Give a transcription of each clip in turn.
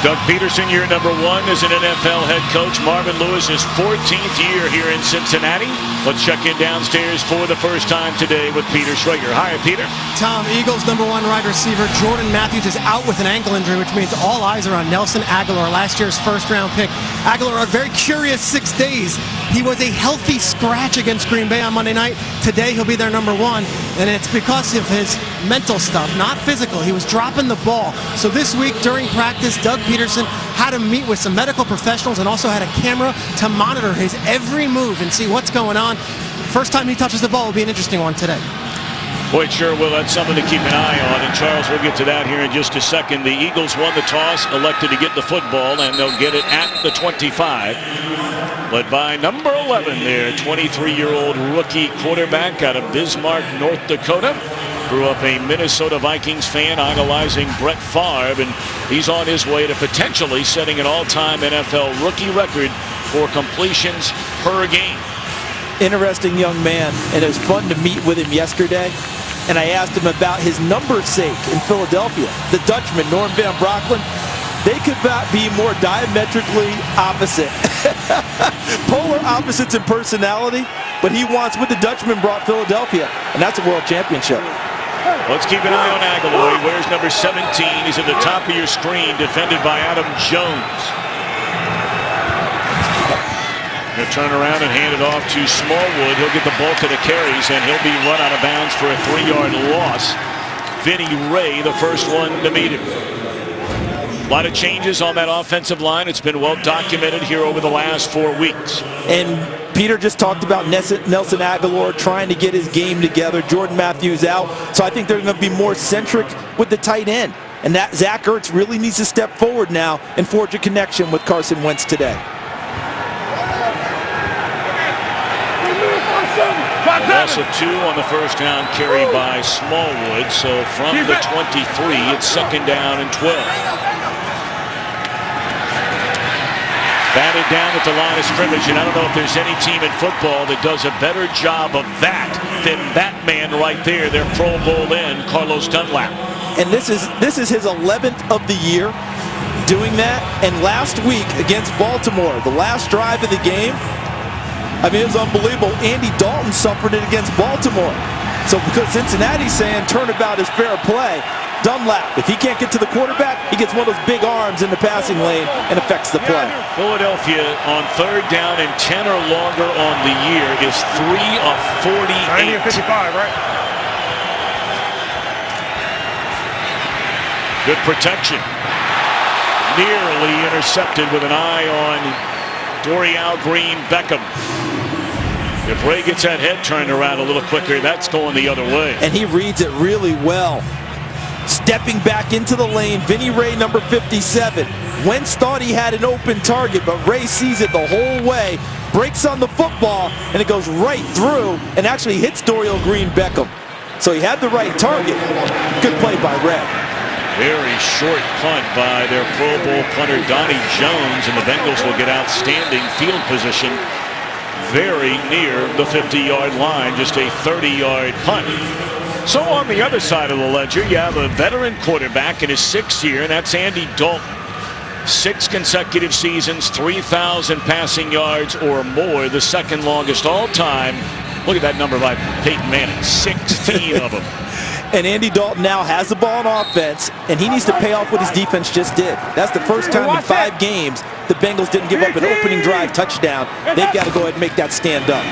Doug Peterson, year number 1 as an NFL head coach. Marvin Lewis, his 14th year here in Cincinnati. Let's check in downstairs for the first time today with Peter Schrager. Hi, Peter. Tom, Eagles number 1 wide receiver Jordan Matthews is out with an ankle injury, which means all eyes are on Nelson Aguilar, last year's first-round pick. Aguilar, a very curious 6 days. He was a healthy scratch against Green Bay on Monday night. Today, he'll be their number 1, and it's because of his mental stuff, not physical. He was dropping the ball. So this week during practice, Doug Peterson had to meet with some medical professionals and also had a camera to monitor his every move and see what's going on. First time he touches the ball will be an interesting one today. Boy, sure will. That's something to keep an eye on. And Charles, we'll get to that here in just a second. The Eagles won the toss, elected to get the football, and they'll get it at the 25. Led by number 11 there, 23-year-old rookie quarterback out of Bismarck, North Dakota. Grew up a Minnesota Vikings fan, idolizing Brett Favre, and he's on his way to potentially setting an all-time NFL rookie record for completions per game. Interesting young man, and it was fun to meet with him yesterday. And I asked him about his number's sake in Philadelphia. The Dutchman, Norm Van Brocklin, they could not be more diametrically opposite. Polar opposites in personality, but he wants what the Dutchman brought Philadelphia, and that's a world championship. Let's keep an eye on Aguilar. He wears number 17. He's at the top of your screen, defended by Adam Jones. He'll turn around and hand it off to Smallwood. He'll get the bulk of the carries, and he'll be run out of bounds for a 3-yard loss. Vinny Ray, the first one to meet him. A lot of changes on that offensive line. It's been well documented here over the last 4 weeks. And Peter just talked about Nelson Aguilar trying to get his game together. Jordan Matthews out. So I think they're going to be more centric with the tight end. And that Zach Ertz really needs to step forward now and forge a connection with Carson Wentz today. Loss of 2 on the first down carry by Smallwood. So from the 23, it's second down and 12. Batted down at the line of scrimmage, and I don't know if there's any team in football that does a better job of that than that man right there, their Pro Bowl end, Carlos Dunlap. And this is his 11th of the year doing that. And last week against Baltimore, the last drive of the game, I mean, it was unbelievable. Andy Dalton suffered it against Baltimore. So because Cincinnati's saying turnabout is fair play, Dunlap, if he can't get to the quarterback, he gets one of those big arms in the passing lane and affects the play. Philadelphia on third down and 10 or longer on the year is 3 of 48. 90 of 55, right? Good protection. Nearly intercepted with an eye on Dorial Green Beckham. If Ray gets that head turned around a little quicker, that's going the other way. And he reads it really well. Stepping back into the lane, Vinny Ray, number 57. Wentz thought he had an open target, but Ray sees it the whole way, breaks on the football, and it goes right through and actually hits Dorial Green Beckham. So he had the right target. Good play by Ray. Very short punt by their Pro Bowl punter, Donnie Jones, and the Bengals will get outstanding field position very near the 50-yard line, just a 30-yard punt. So on the other side of the ledger, you have a veteran quarterback in his 6th year, and that's Andy Dalton. 6 consecutive seasons, 3,000 passing yards or more, the second longest all time. Look at that number by Peyton Manning, 16 of them. And Andy Dalton now has the ball on offense, and he needs to pay off what his defense just did. That's the first time in 5 games the Bengals didn't give up an opening drive touchdown. They've got to go ahead and make that stand up.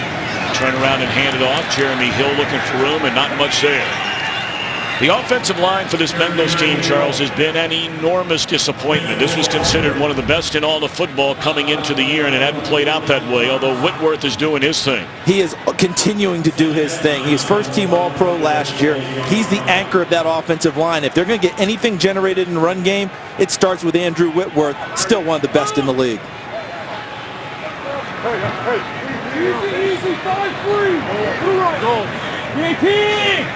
Turn around and hand it off. Jeremy Hill looking for room, and not much there. The offensive line for this Bengals team, Charles, has been an enormous disappointment. This was considered one of the best in all of football coming into the year, and it hadn't played out that way, although Whitworth is doing his thing. He is continuing to do his thing. He was first-team All-Pro last year. He's the anchor of that offensive line. If they're going to get anything generated in the run game, it starts with Andrew Whitworth, still one of the best in the league. Easy, 5-3. Go. 18.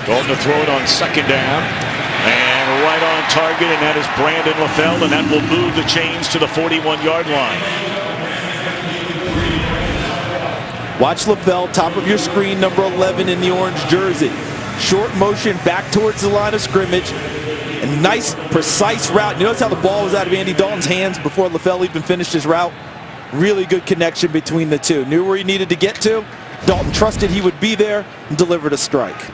Dalton to throw it on second down. And right on target, and that is Brandon LaFell, and that will move the chains to the 41-yard line. Watch LaFell, top of your screen, number 11 in the orange jersey. short motion back towards the line of scrimmage. A nice, precise route. You notice how the ball was out of Andy Dalton's hands before LaFell even finished his route? Really good connection between the two. Knew where he needed to get to. Dalton trusted he would be there and delivered a strike.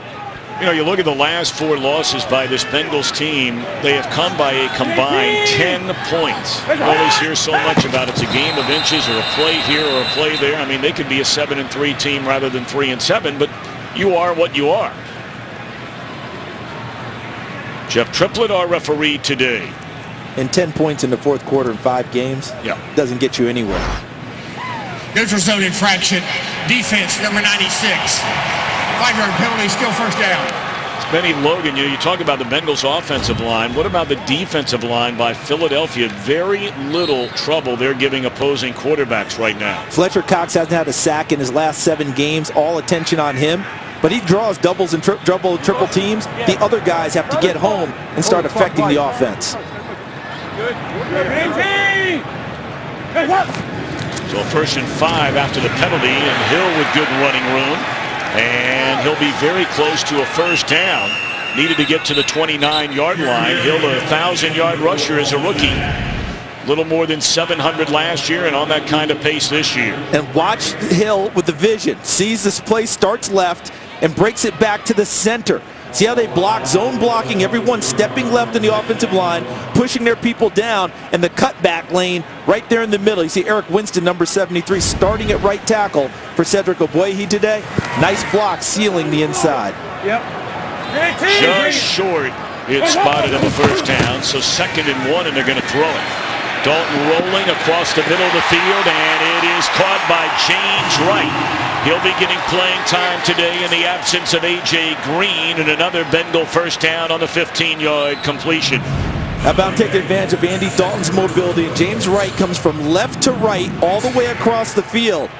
You know, you look at the last 4 losses by this Bengals team, they have come by a combined 10 points. You always hear so much about it's a game of inches or a play here or a play there. I mean, they could be a 7-3 team rather than 3-7, but you are what you are. Jeff Triplett, our referee today. And 10 points in the fourth quarter in 5 games doesn't get you anywhere. Neutral zone infraction. Defense, number 96. 5-yard penalty, still first down. Benny Logan, you talk about the Bengals offensive line. What about the defensive line by Philadelphia? Very little trouble they're giving opposing quarterbacks right now. Fletcher Cox hasn't had a sack in his last 7 games. All attention on him. But he draws doubles and triple teams. The other guys have to get home and start affecting the offense. So 1st and 5 after the penalty, and Hill with good running room. And he'll be very close to a first down. Needed to get to the 29-yard line. Hill, a 1,000-yard rusher as a rookie. Little more than 700 last year and on that kind of pace this year. And watch Hill with the vision. Sees this play, starts left, and breaks it back to the center. See how they block, zone blocking, everyone stepping left in the offensive line, pushing their people down, and the cutback lane right there in the middle. You see Eric Winston, number 73, starting at right tackle for Cedric Ogbuehi today. Nice block, sealing the inside. Just short. It's spotted on the first down, so 2nd and 1, and they're going to throw it. Dalton rolling across the middle of the field, and it is caught by James Wright. He'll be getting playing time today in the absence of A.J. Green, and another Bengal first down on the 15-yard completion. How about taking advantage of Andy Dalton's mobility? James Wright comes from left to right all the way across the field.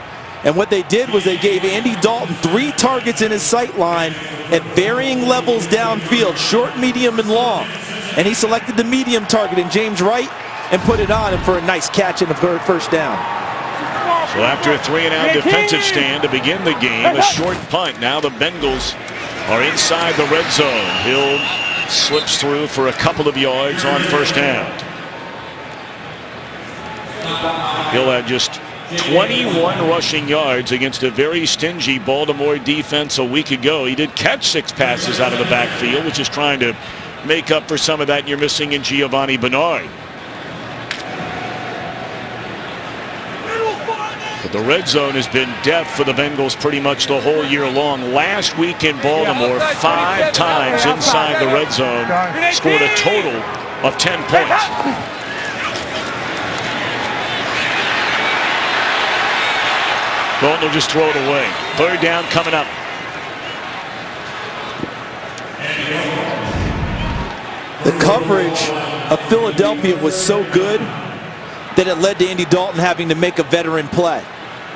And what they did was they gave Andy Dalton 3 targets in his sight line at varying levels downfield, short, medium, and long. And he selected the medium target in James Wright and put it on him for a nice catch in the first down. So after a 3-and-out defensive stand to begin the game, a short punt. Now the Bengals are inside the red zone. Hill slips through for a couple of yards on first down. Hill had just 21 rushing yards against a very stingy Baltimore defense a week ago. He did catch 6 passes out of the backfield, which is trying to make up for some of that you're missing in Giovanni Bernard. But the red zone has been deaf for the Bengals pretty much the whole year long. Last week in Baltimore, 5 times inside the red zone, scored a total of 10 points. Dalton will just throw it away. 3rd down coming up. The coverage of Philadelphia was so good that it led to Andy Dalton having to make a veteran play.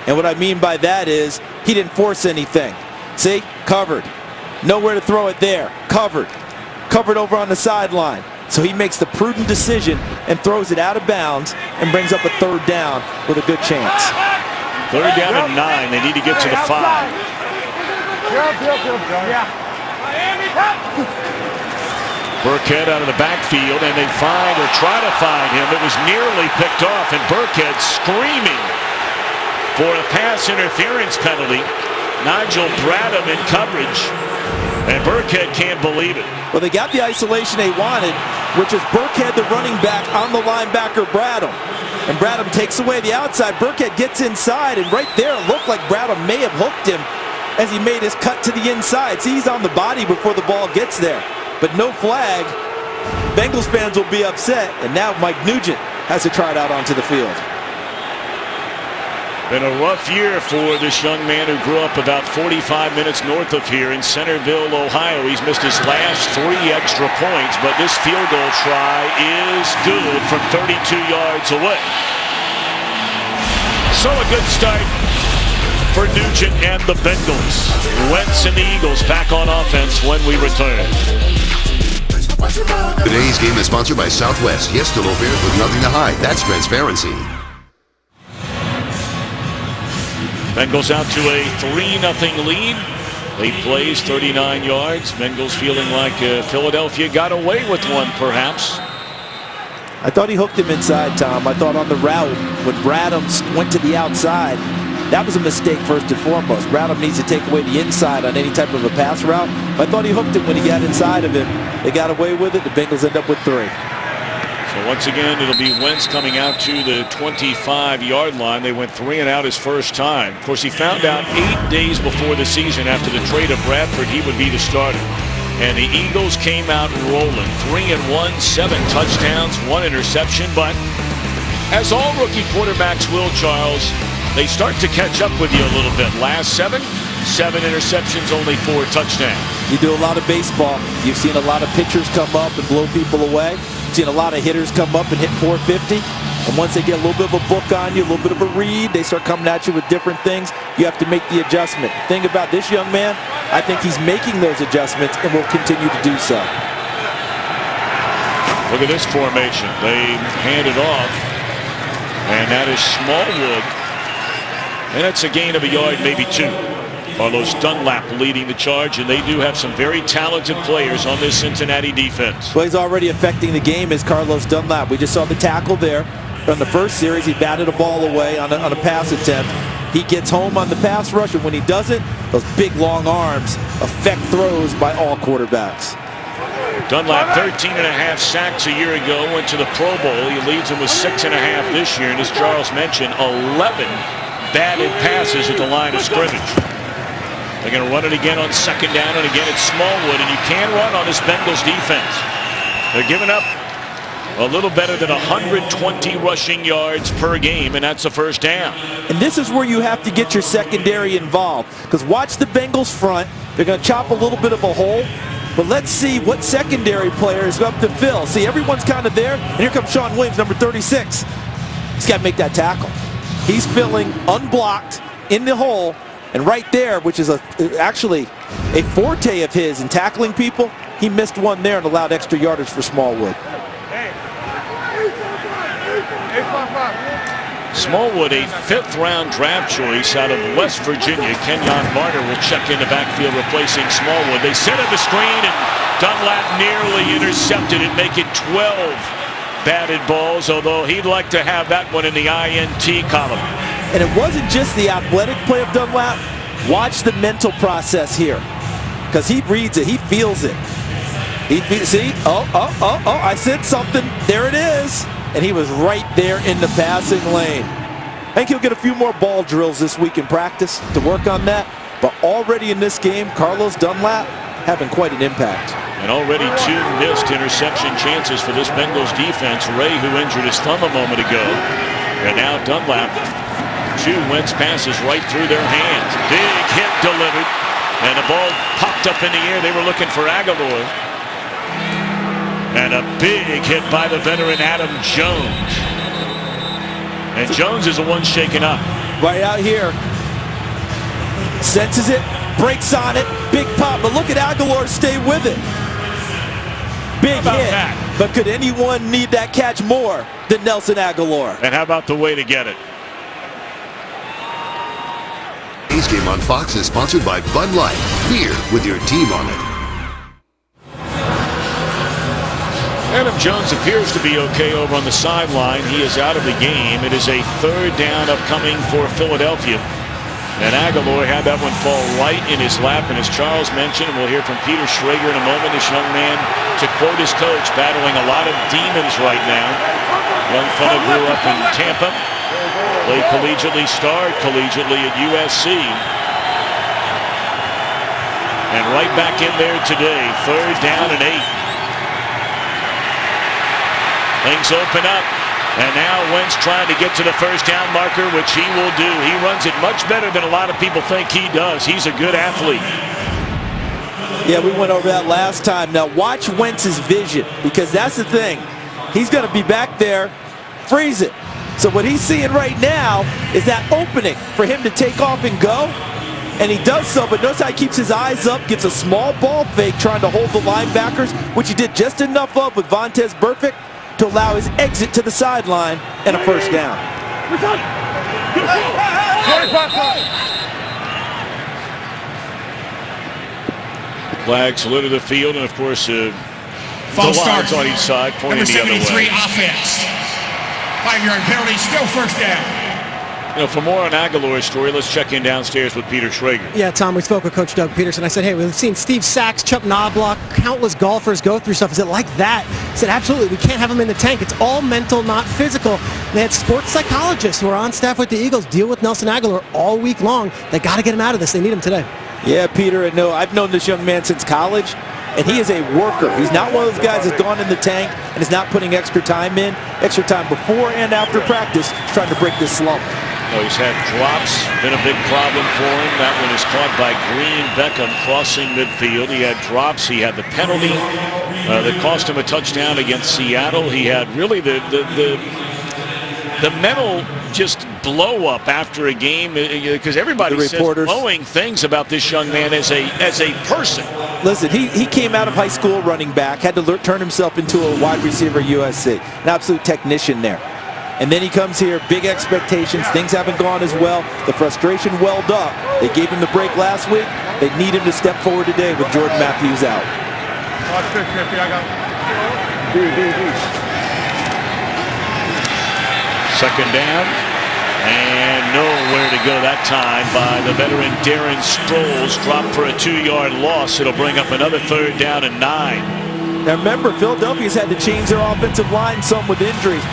And what I mean by that is he didn't force anything. See? Covered. Nowhere to throw it there. Covered. Covered over on the sideline. So he makes the prudent decision and throws it out of bounds and brings up a 3rd down with a good chance. 3rd down and 9. They need to get to the 5. Burkhead out of the backfield, and they find or try to find him. It was nearly picked off, and Burkhead screaming for a pass interference penalty. Nigel Bradham in coverage, and Burkhead can't believe it. Well, they got the isolation they wanted, which is Burkhead, the running back, on the linebacker Bradham. And Bradham takes away the outside. Burkhead gets inside, and right there it looked like Bradham may have hooked him as he made his cut to the inside. See, he's on the body before the ball gets there. But no flag. Bengals fans will be upset, and now Mike Nugent has to try it out onto the field. Been a rough year for this young man who grew up about 45 minutes north of here in Centerville, Ohio. He's missed his last 3 extra points, but this field goal try is good from 32 yards away. So a good start for Nugent and the Bengals. Wentz and the Eagles back on offense when we return. Today's game is sponsored by Southwest. Yes to low fares with nothing to hide. That's transparency. Bengals out to a 3-0 lead 8 plays, 39 yards. Bengals feeling like Philadelphia got away with one, perhaps. I thought he hooked him inside, Tom. I thought on the route, when Bradham went to the outside, that was a mistake first and foremost. Bradham needs to take away the inside on any type of a pass route. I thought he hooked him when he got inside of him. They got away with it. The Bengals end up with 3. So once again, it'll be Wentz coming out to the 25-yard line. They went 3 and out his first time. Of course, he found out 8 days before the season after the trade of Bradford he would be the starter. And the Eagles came out rolling. 3-1, 7 touchdowns, 1 interception. But as all rookie quarterbacks will, Charles, they start to catch up with you a little bit. Last 7 interceptions, only 4 touchdowns. You do a lot of baseball. You've seen a lot of pitchers come up and blow people away. You've seen a lot of hitters come up and hit 450. And once they get a little bit of a book on you, a little bit of a read, they start coming at you with different things. You have to make the adjustment. The thing about this young man, I think he's making those adjustments and will continue to do so. Look at this formation. They hand it off. And that is Smallwood. And it's a gain of a yard, maybe 2. Carlos Dunlap leading the charge, and they do have some very talented players on this Cincinnati defense. Well, he's already affecting the game as Carlos Dunlap. We just saw the tackle there. On the first series, he batted a ball away on a pass attempt. He gets home on the pass rush, and when he doesn't, those big, long arms affect throws by all quarterbacks. Dunlap, 13.5 sacks a year ago, went to the Pro Bowl. He leads them with 6.5 this year, and as Charles mentioned, 11 batted passes at the line of scrimmage. They're going to run it again on 2nd down, and again it's Smallwood, and you can run on this Bengals defense. They're giving up a little better than 120 rushing yards per game, and that's a first down. And this is where you have to get your secondary involved, because watch the Bengals front. They're going to chop a little bit of a hole, but let's see what secondary player is up to fill. See, everyone's kind of there, and here comes Sean Williams, number 36. He's got to make that tackle. He's filling unblocked in the hole, and right there, which is actually a forte of his in tackling people, he missed one there and allowed extra yardage for Smallwood. Smallwood, a 5th-round draft choice out of West Virginia. Kenyon Barner will check in the backfield replacing Smallwood. They set up a screen, and Dunlap nearly intercepted it, making 12 batted balls, although he'd like to have that one in the INT column. And it wasn't just the athletic play of Dunlap. Watch the mental process here, because he reads it, he feels it. See, I said something, there it is. And he was right there in the passing lane. I think he'll get a few more ball drills this week in practice to work on that. But already in this game, Carlos Dunlap having quite an impact. And already 2 missed interception chances for this Bengals defense. Ray, who injured his thumb a moment ago. And now Dunlap, 2 Wentz passes right through their hands. Big hit delivered. And the ball popped up in the air. They were looking for Aguilar. And a big hit by the veteran Adam Jones. And Jones is the one shaken up. Right out here. Senses it, breaks on it, big pop. But look at Aguilar stay with it. Big hit. That? But could anyone need that catch more than Nelson Aguilar? And how about the way to get it? Today's game on Fox is sponsored by Bud Light. Beer with your team on it. Adam Jones appears to be okay over on the sideline. He is out of the game. It is a 3rd down upcoming for Philadelphia. And Aguilar had that one fall right in his lap. And as Charles mentioned, we'll hear from Peter Schrager in a moment. This young man, to quote his coach, battling a lot of demons right now. Young fella grew up in Tampa. Played collegiately, starred collegiately at USC. And right back in there today. 3rd down and 8. Things open up, and now Wentz trying to get to the first down marker, which he will do. He runs it much better than a lot of people think he does. He's a good athlete. Yeah, we went over that last time. Now watch Wentz's vision, because that's the thing. He's going to be back there, freeze it. So what he's seeing right now is that opening for him to take off and go, and he does so, but notice how he keeps his eyes up, gives a small ball fake trying to hold the linebackers, which he did just enough of with Vontaze Burfict to allow his exit to the sideline and a first down. Flags litter the field, and of course, the False lines start. on each side pointing Number the other 73 way. offense. 5-yard penalty, still first down. For more on Aguilar's story, let's check in downstairs with Peter Schrager. Yeah, Tom, we spoke with Coach Doug Peterson. I said, hey, we've seen Steve Sachs, Chuck Knobloch, countless golfers go through stuff. Is it like that? He said, absolutely. We can't have them in the tank. It's all mental, not physical. They had sports psychologists who are on staff with the Eagles deal with Nelson Aguilar all week long. They got to get him out of this. They need him today. Yeah, Peter, no, I've known this young man since college, and he is a worker. He's not one of those guys that's gone in the tank and is not putting extra time before and after practice, trying to break this slump. He's had drops, been a big problem for him. That one is caught by Green Beckham crossing midfield. He had drops. He had the penalty that cost him a touchdown against Seattle. He had really the mental just blow up after a game because everybody says glowing things about this young man as a person. Listen, he came out of high school running back, had to turn himself into a wide receiver at USC, an absolute technician there. And then he comes here, big expectations. Things haven't gone as well. The frustration welled up. They gave him the break last week. They need him to step forward today with Jordan Matthews out. Watch this, Nippy. I got Second down. And nowhere to go that time by the veteran Darren Sproles. Dropped for a 2-yard loss. It'll bring up another third down and 9. Now remember, Philadelphia's had to change their offensive line some with injuries.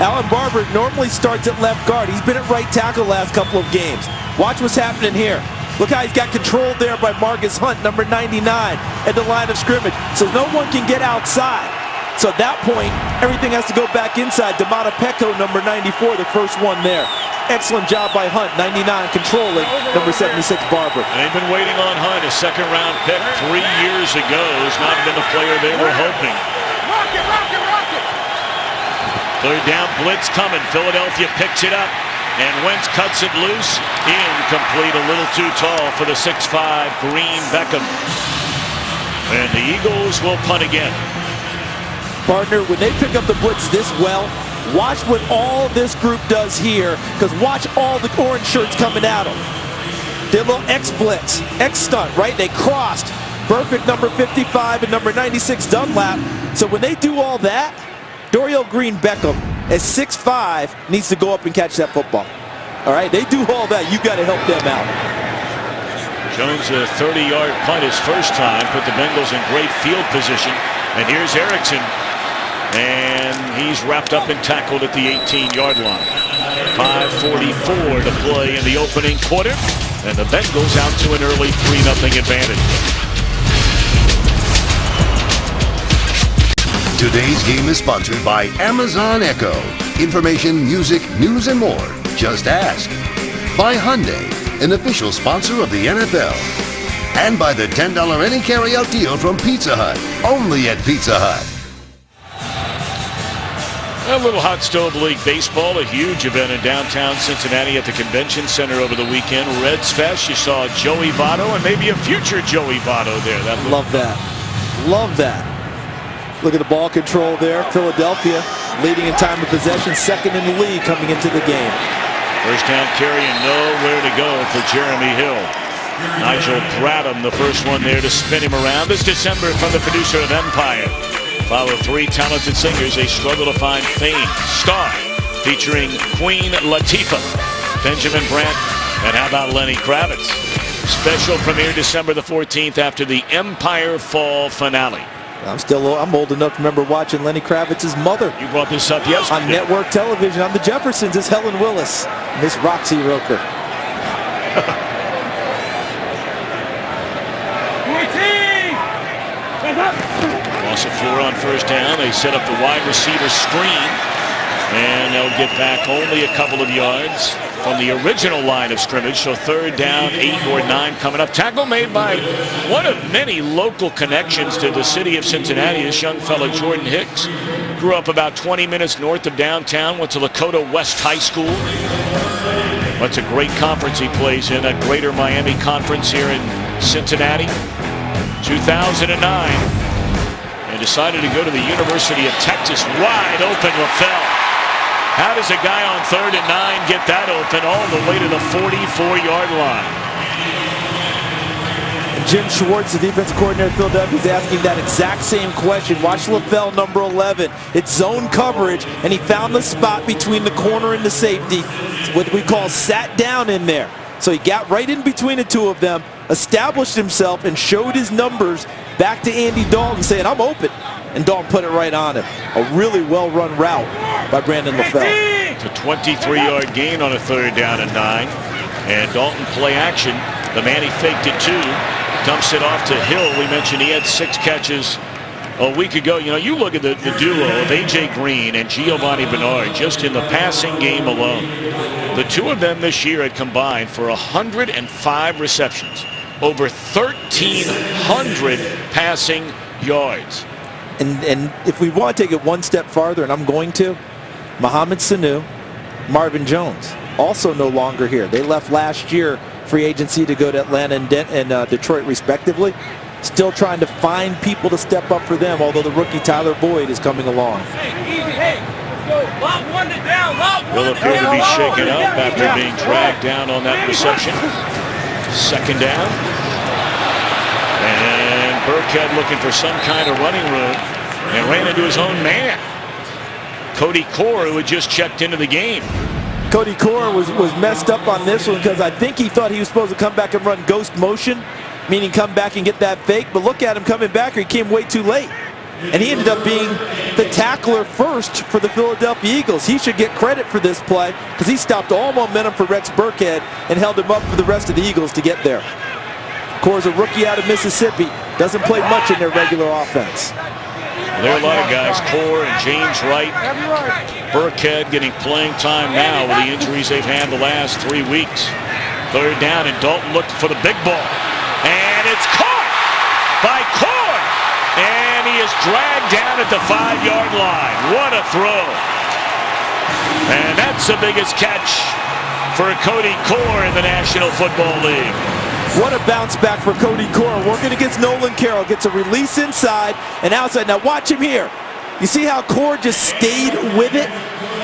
Alan Barber normally starts at left guard. He's been at right tackle last couple of games. Watch what's happening here. Look how he's got controlled there by Marcus Hunt, number 99, at the line of scrimmage. So no one can get outside. So at that point, everything has to go back inside. Damata Pecco, number 94, the first one there. Excellent job by Hunt, 99, controlling number 76, Barber. And they've been waiting on Hunt, a second-round pick 3 years ago. Has not been the player they were hoping. Third down blitz coming. Philadelphia picks it up. And Wentz cuts it loose. Incomplete, a little too tall for the 6'5" Green Beckham. And the Eagles will punt again. Partner, when they pick up the blitz this well, watch what all this group does here, because watch all the orange shirts coming at them. Did a little X-blitz, X-stunt, right? They crossed. Perfect number 55 and number 96 Dunlap. So when they do all that, Dorial Green Beckham at 6'5" needs to go up and catch that football. All right, they do all that. You got to help them out. Jones, a 30-yard punt his first time, put the Bengals in great field position. And here's Erickson. And he's wrapped up and tackled at the 18-yard line. 5:44 to play in the opening quarter. And the Bengals out to an early 3-0 advantage. Today's game is sponsored by Amazon Echo. Information, music, news, and more. Just ask. By Hyundai, an official sponsor of the NFL. And by the $10 any carry-out deal from Pizza Hut. Only at Pizza Hut. A little Hot Stove League baseball, a huge event in downtown Cincinnati at the Convention Center over the weekend. Reds Fest, you saw Joey Votto and maybe a future Joey Votto there. Love that. Love that. Look at the ball control there. Philadelphia leading in time of possession, second in the league coming into the game. First down carry and nowhere to go for Jeremy Hill. Nigel Bradham, the first one there to spin him around this December from the producer of Empire. Follow 3 talented singers, they struggle to find fame. Star, featuring Queen Latifah, Benjamin Brandt, and how about Lenny Kravitz? Special premiere December the 14th after the Empire Fall finale. I'm old enough to remember watching Lenny Kravitz's mother. You brought this up yesterday. On network television on the Jeffersons is Helen Willis, Miss Roxy Roker. Loss of 4 on first down. They set up the wide receiver screen. And they'll get back only a couple of yards from the original line of scrimmage. So third down, 8 or 9 coming up. Tackle made by one of many local connections to the city of Cincinnati. This young fellow, Jordan Hicks, grew up about 20 minutes north of downtown, went to Lakota West High School. That's a great conference he plays in, a Greater Miami Conference here in Cincinnati. 2009. And decided to go to the University of Texas. Wide open LaFell. How does a guy on 3rd and 9 get that open all the way to the 44-yard line? Jim Schwartz, the defensive coordinator of Philadelphia, is asking that exact same question. Watch LaFell, number 11. It's zone coverage, and he found the spot between the corner and the safety. It's what we call sat down in there. So he got right in between the two of them, established himself, and showed his numbers back to Andy Dalton, saying, I'm open. And Dalton put it right on him. A really well-run route by Brandon LaFell. It's a 23-yard gain on a 3rd down and 9. And Dalton play action. The man he faked it to dumps it off to Hill. We mentioned he had 6 catches a week ago. You know, you look at the duo of A.J. Green and Giovanni Bernard just in the passing game alone. The two of them this year had combined for 105 receptions, over 1,300 passing yards. And if we want to take it one step farther, and I'm going to, Mohamed Sanu, Marvin Jones, also no longer here. They left last year free agency to go to Atlanta and Detroit respectively. Still trying to find people to step up for them, although the rookie Tyler Boyd is coming along. He'll appear to be shaken up after being dragged down on that reception. 2nd down. And Burkhead looking for some kind of running room and ran into his own man. Cody Core, who had just checked into the game. Cody Core was messed up on this one because I think he thought he was supposed to come back and run ghost motion, meaning come back and get that fake. But look at him coming back, he came way too late. And he ended up being the tackler first for the Philadelphia Eagles. He should get credit for this play because he stopped all momentum for Rex Burkhead and held him up for the rest of the Eagles to get there. Core's a rookie out of Mississippi. Doesn't play much in their regular offense. There are a lot of guys, Core and James Wright. Burkhead getting playing time now with the injuries they've had the last 3 weeks. 3rd down, and Dalton looked for the big ball. And it's caught by Core. And he is dragged down at the 5-yard line. What a throw. And that's the biggest catch for Cody Core in the National Football League. What a bounce back for Cody Core. Working against Nolan Carroll. Gets a release inside and outside. Now watch him here. You see how Core just stayed with it?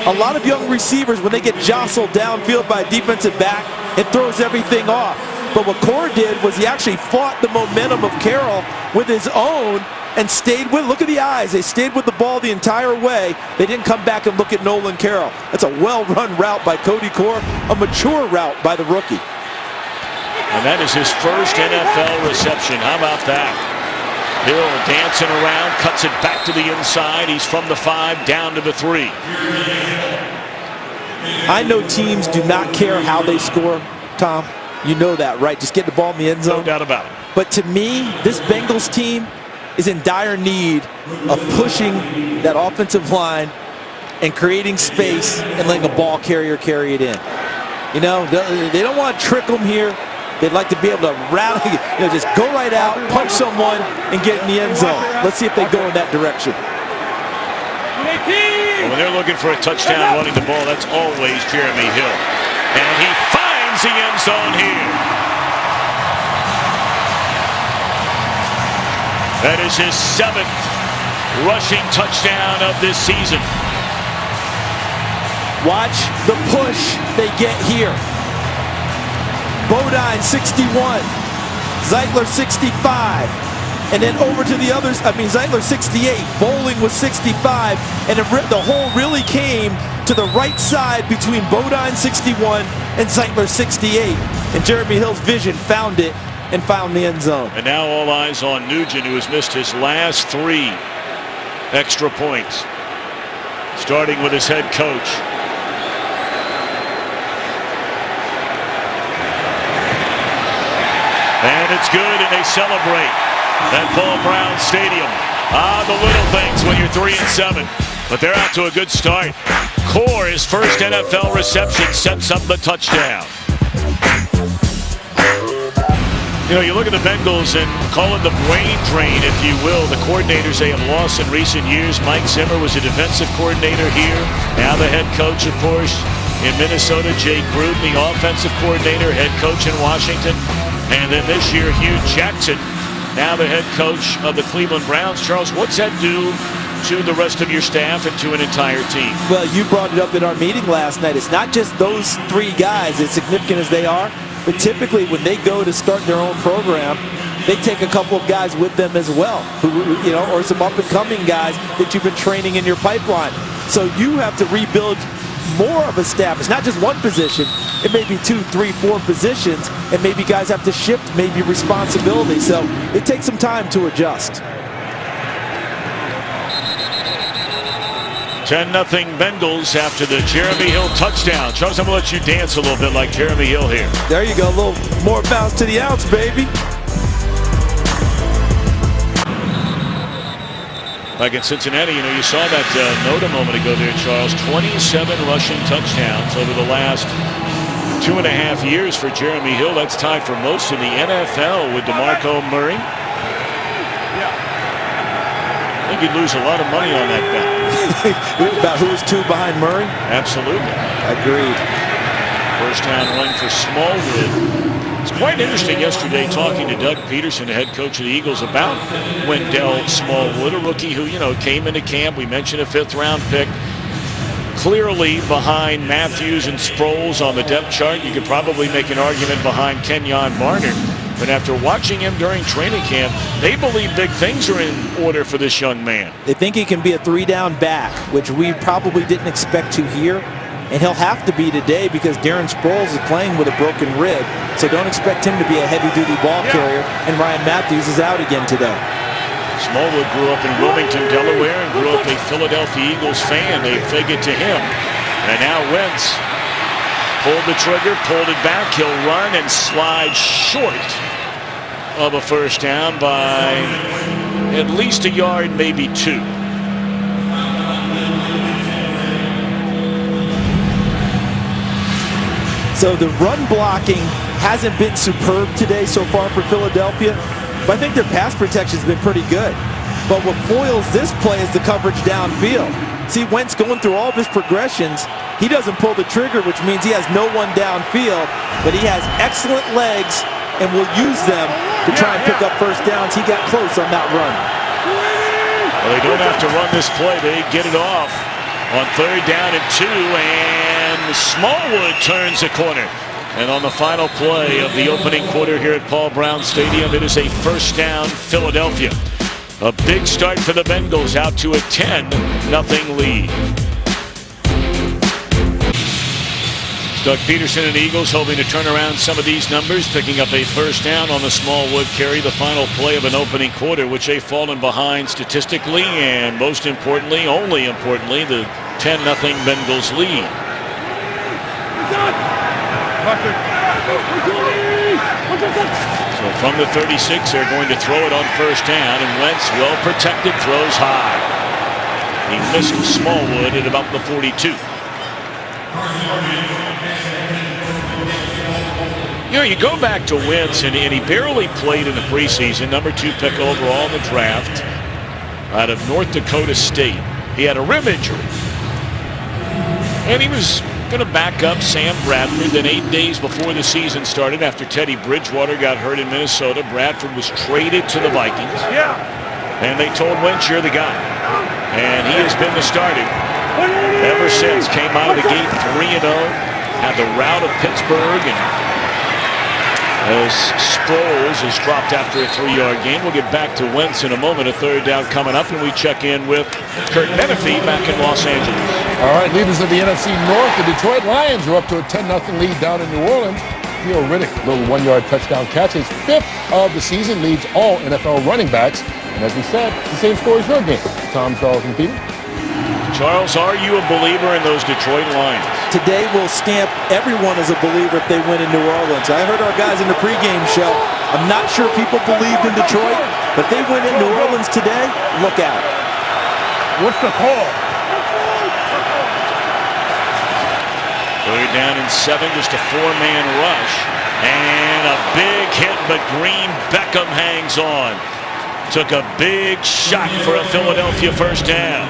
A lot of young receivers, when they get jostled downfield by a defensive back, it throws everything off. But what Core did was he actually fought the momentum of Carroll with his own and stayed with, look at the eyes, they stayed with the ball the entire way. They didn't come back and look at Nolan Carroll. That's a well-run route by Cody Core, a mature route by the rookie. And that is his first NFL reception. How about that? Hill dancing around, cuts it back to the inside. He's from the 5 down to the 3. I know teams do not care how they score, Tom. You know that, right? Just get the ball in the end zone. No doubt about it. But to me, this Bengals team is in dire need of pushing that offensive line and creating space and letting a ball carrier carry it in. You know, they don't want to trick them here. They'd like to be able to rally, you know, just go right out, punch someone, and get in the end zone. Let's see if they go in that direction. Well, when they're looking for a touchdown running the ball, that's always Jeremy Hill. And he finds the end zone here. That is his 7th rushing touchdown of this season. Watch the push they get here. Bodine 61, Zeitler 65, and then over to the others. I mean, Zeitler 68, Bowling was 65, and the hole really came to the right side between Bodine 61 and Zeitler 68. And Jeremy Hill's vision found it and found the end zone. And now all eyes on Nugent, who has missed his last 3 extra points, starting with his head coach. And it's good, and they celebrate at Paul Brown Stadium. The little things when you're 3-7, but they're out to a good start. Core, his first NFL reception, sets up the touchdown. You know, you look at the Bengals and call it the brain drain, if you will. The coordinators they have lost in recent years. Mike Zimmer was a defensive coordinator here. Now the head coach, of course, in Minnesota. Jay Gruden, the offensive coordinator, head coach in Washington. And then this year, Hugh Jackson, now the head coach of the Cleveland Browns. Charles, what's that do to the rest of your staff and to an entire team? Well, you brought it up in our meeting last night. It's not just those 3 guys, as significant as they are, but typically when they go to start their own program, they take a couple of guys with them as well, or some up-and-coming guys that you've been training in your pipeline. So you have to rebuild more of a staff. It's not just one position. It may be 2, 3, 4 positions, and maybe guys have to shift maybe responsibility. So it takes some time to adjust. 10-0 Bengals after the Jeremy Hill touchdown. Charles, I'm going to let you dance a little bit like Jeremy Hill here. There you go. A little more bounce to the ounce, baby. Like in Cincinnati, you saw that note a moment ago there, Charles. 27 rushing touchdowns over the last 2.5 years for Jeremy Hill. That's tied for most in the NFL with DeMarco Murray. I think you'd lose a lot of money on that bet. About who is 2 behind Murray? Absolutely. Agreed. First down run for Smallwood. It's quite interesting yesterday talking to Doug Peterson, the head coach of the Eagles, about Wendell Smallwood, a rookie who, came into camp. We mentioned a 5th-round pick. Clearly behind Matthews and Sproles on the depth chart. You could probably make an argument behind Kenyon Marner. But after watching him during training camp, they believe big things are in order for this young man. They think he can be a 3-down back, which we probably didn't expect to hear. And he'll have to be today because Darren Sproles is playing with a broken rib. So don't expect him to be a heavy-duty ball carrier. And Ryan Matthews is out again today. Smallwood grew up in Wilmington, Delaware, and grew up a Philadelphia Eagles fan. They fake it to him. And now Wentz pulled the trigger, pulled it back. He'll run and slide short of a first down by at least a yard, maybe 2. So the run blocking hasn't been superb today so far for Philadelphia, but I think their pass protection has been pretty good. But what foils this play is the coverage downfield. See, Wentz going through all of his progressions, he doesn't pull the trigger, which means he has no one downfield, but he has excellent legs and will use them to try and pick up first downs. He got close on that run. Well, they don't have to run this play. They get it off on 3rd down and 2, and Smallwood turns the corner. And on the final play of the opening quarter here at Paul Brown Stadium, it is a first down Philadelphia. A big start for the Bengals, out to a 10-0 lead. Doug Peterson and the Eagles hoping to turn around some of these numbers, picking up a first down on the Smallwood carry, the final play of an opening quarter, which they've fallen behind statistically, and most importantly, only importantly, the 10-0 Bengals lead. So from the 36, they're going to throw it on first down, and Wentz, well protected, throws high. He missed Smallwood at about the 42. You go back to Wentz, and he barely played in the preseason. Number 2 pick overall in the draft out of North Dakota State. He had a rib injury, and he was going to back up Sam Bradford. Then 8 days before the season started, after Teddy Bridgewater got hurt in Minnesota, Bradford was traded to the Vikings. And they told Wentz, you're the guy. And he has been the starter ever since. Came out of the gate 3-0, had the rout of Pittsburgh, and as Sproles is dropped after a 3-yard gain. We'll get back to Wentz in a moment. A 3rd down coming up, and we check in with Kurt Menefee back in Los Angeles. All right, leaders of the NFC North, the Detroit Lions are up to a 10-0 lead down in New Orleans. Theo Riddick, little 1-yard touchdown catch, his 5th of the season, leads all NFL running backs. And as we said, the same score as your game. Tom, Charles, and Peter. Charles, are you a believer in those Detroit Lions? Today we'll stamp everyone as a believer if they win in New Orleans. I heard our guys in the pregame show. I'm not sure people believed in Detroit, but they win in New Orleans today. Look out. What's the call? 3rd down and 7, just a 4-man rush. And a big hit, but Green Beckham hangs on. Took a big shot for a Philadelphia first down.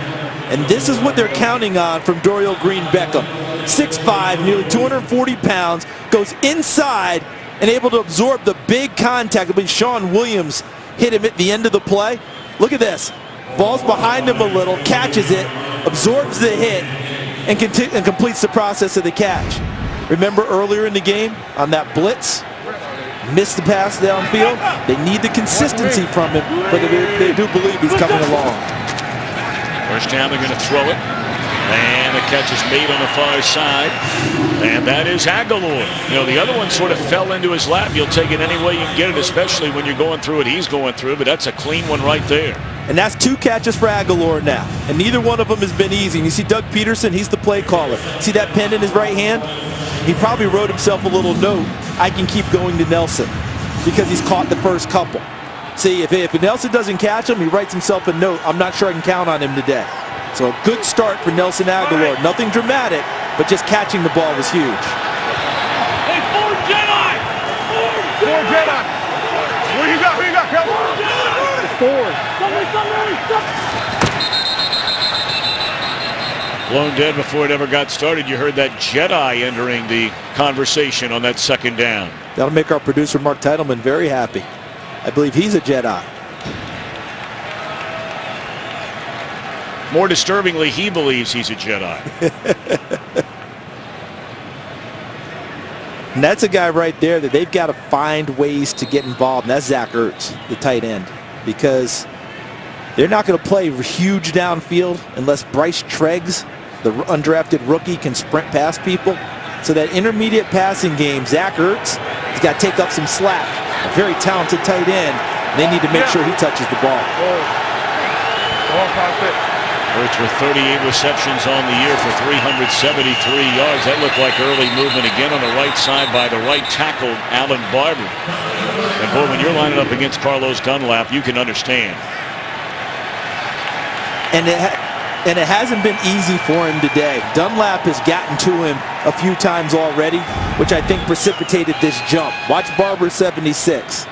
And this is what they're counting on from Dorial Green Beckham. 6'5", nearly 240 pounds, goes inside and able to absorb the big contact. I believe Sean Williams hit him at the end of the play. Look at this. Ball's behind him a little, catches it, absorbs the hit, and completes the process of the catch. Remember earlier in the game on that blitz? missed the pass downfield. They need the consistency from him, but they do believe he's coming along. First down, they're going to throw it. And the catch is made on the far side. And that is Aguilar. You know, the other one sort of fell into his lap. You'll take it any way you can get it, especially when you're going through what he's going through. But that's a clean one right there. And that's 2 catches for Aguilar now. And neither one of them has been easy. And you see Doug Peterson, he's the play caller. See that pen in his right hand? He probably wrote himself a little note. I can keep going to Nelson because he's caught the first couple. See, if Nelson doesn't catch him, he writes himself a note. I'm not sure I can count on him today. So a good start for Nelson Aguilar. Nothing dramatic, but just catching the ball was huge. Hey, four Jedi! Four Jedi! Who you got? Who you got, Kevin? Four. Blown dead before it ever got started. You heard that Jedi entering the conversation on that second down. That'll make our producer, Mark Titleman, very happy. I believe he's a Jedi. More disturbingly, he believes he's a Jedi. And that's a guy right there that they've got to find ways to get involved. And that's Zach Ertz, the tight end. Because they're not going to play huge downfield unless Bryce Treggs, the undrafted rookie, can sprint past people. So that intermediate passing game, Zach Ertz, he's got to take up some slack. A very talented tight end. They need to make sure he touches the ball. Ertz with 38 receptions on the year for 373 yards. That looked like early movement again on the right side by the right tackle, Alan Barber. And boy, when you're lining up against Carlos Dunlap, you can understand. And it hasn't been easy for him today. Dunlap has gotten to him a few times already, which I think precipitated this jump. Watch Barber 76.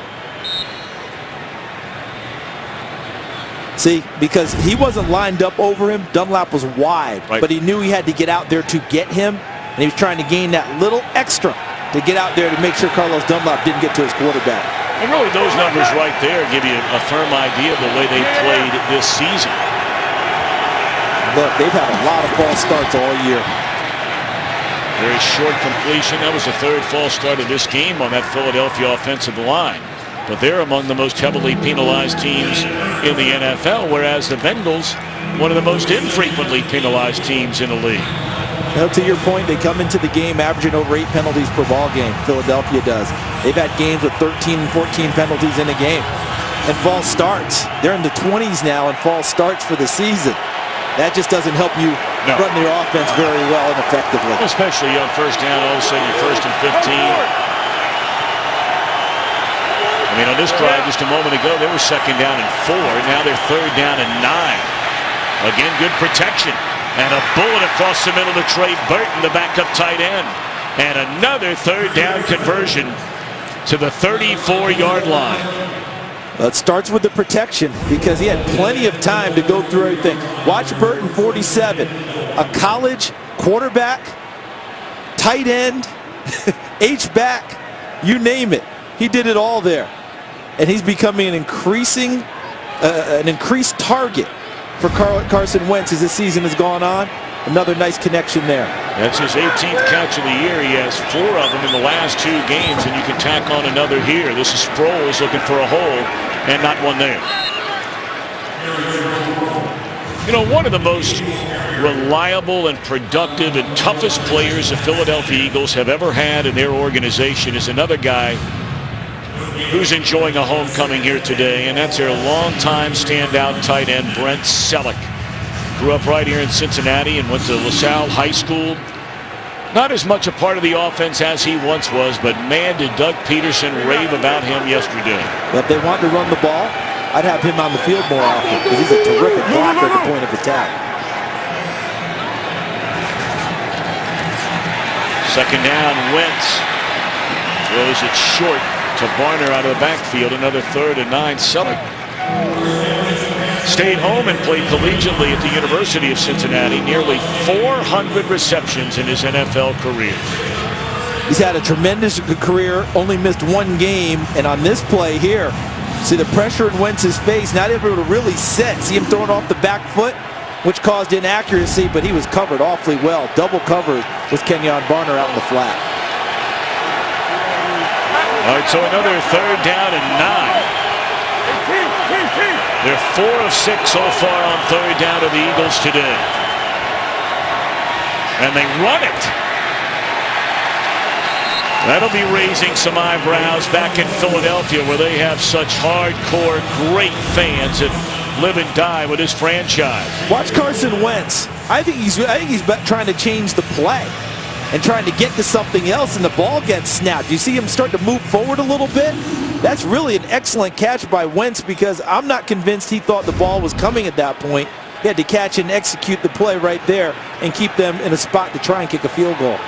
See, because he wasn't lined up over him, Dunlap was wide, right. But he knew he had to get out there to get him, and he was trying to gain that little extra to get out there to make sure Carlos Dunlap didn't get to his quarterback. And really, those numbers right there give you a firm idea of the way they played this season. Look, they've had a lot of false starts all year. Very short completion. That was the third false start of this game on that Philadelphia offensive line. But they're among the most heavily penalized teams in the NFL, whereas the Bengals, one of the most infrequently penalized teams in the league. Now, to your point, they come into the game averaging over 8 penalties per ball game. Philadelphia does. They've had games with 13 and 14 penalties in a game. And false starts. They're in the 20s now in false starts for the season. That just doesn't help you run their offense very well and effectively. Especially on first down, all of a sudden you're first and 15. I mean, on this drive just a moment ago, they were second down and 4. Now they're third down and 9. Again, good protection. And a bullet across the middle to Trey Burton, the backup tight end. And another third down conversion to the 34-yard line. Well, it starts with the protection because he had plenty of time to go through everything. Watch Burton, 47. A college quarterback, tight end, H-back, you name it. He did it all there. And he's becoming an increased target for Carson Wentz as the season has gone on. Another nice connection there. That's his 18th catch of the year. He has 4 of them in the last 2 games, and you can tack on another here. This is Sproles looking for a hole, and not one there. You know, one of the most reliable and productive and toughest players the Philadelphia Eagles have ever had in their organization is another guy who's enjoying a homecoming here today, and that's their longtime standout tight end, Brent Selleck. Grew up right here in Cincinnati and went to LaSalle High School. Not as much a part of the offense as he once was, but man, did Doug Peterson rave about him yesterday. But if they want to run the ball, I'd have him on the field more often because he's a terrific blocker at the point of attack. Second down, Wentz throws it short to Barner out of the backfield. Another 3rd and 9. Selleck stayed home and played collegiately at the University of Cincinnati. Nearly 400 receptions in his NFL career. He's had a tremendous career, only missed 1 game, and on this play here, see the pressure in Wentz's face, not able to really set. See him throwing off the back foot, which caused inaccuracy, but he was covered awfully well. Double covered with Kenyon Barner out in the flat. All right, so another 3rd down and 9. They're 4 of 6 so far on 3rd down to the Eagles today. And they run it. That'll be raising some eyebrows back in Philadelphia, where they have such hardcore, great fans that live and die with his franchise. Watch Carson Wentz. I think he's trying to change the play and trying to get to something else, and the ball gets snapped. You see him start to move forward a little bit? That's really an excellent catch by Wentz, because I'm not convinced he thought the ball was coming at that point. He had to catch and execute the play right there and keep them in a spot to try and kick a field goal.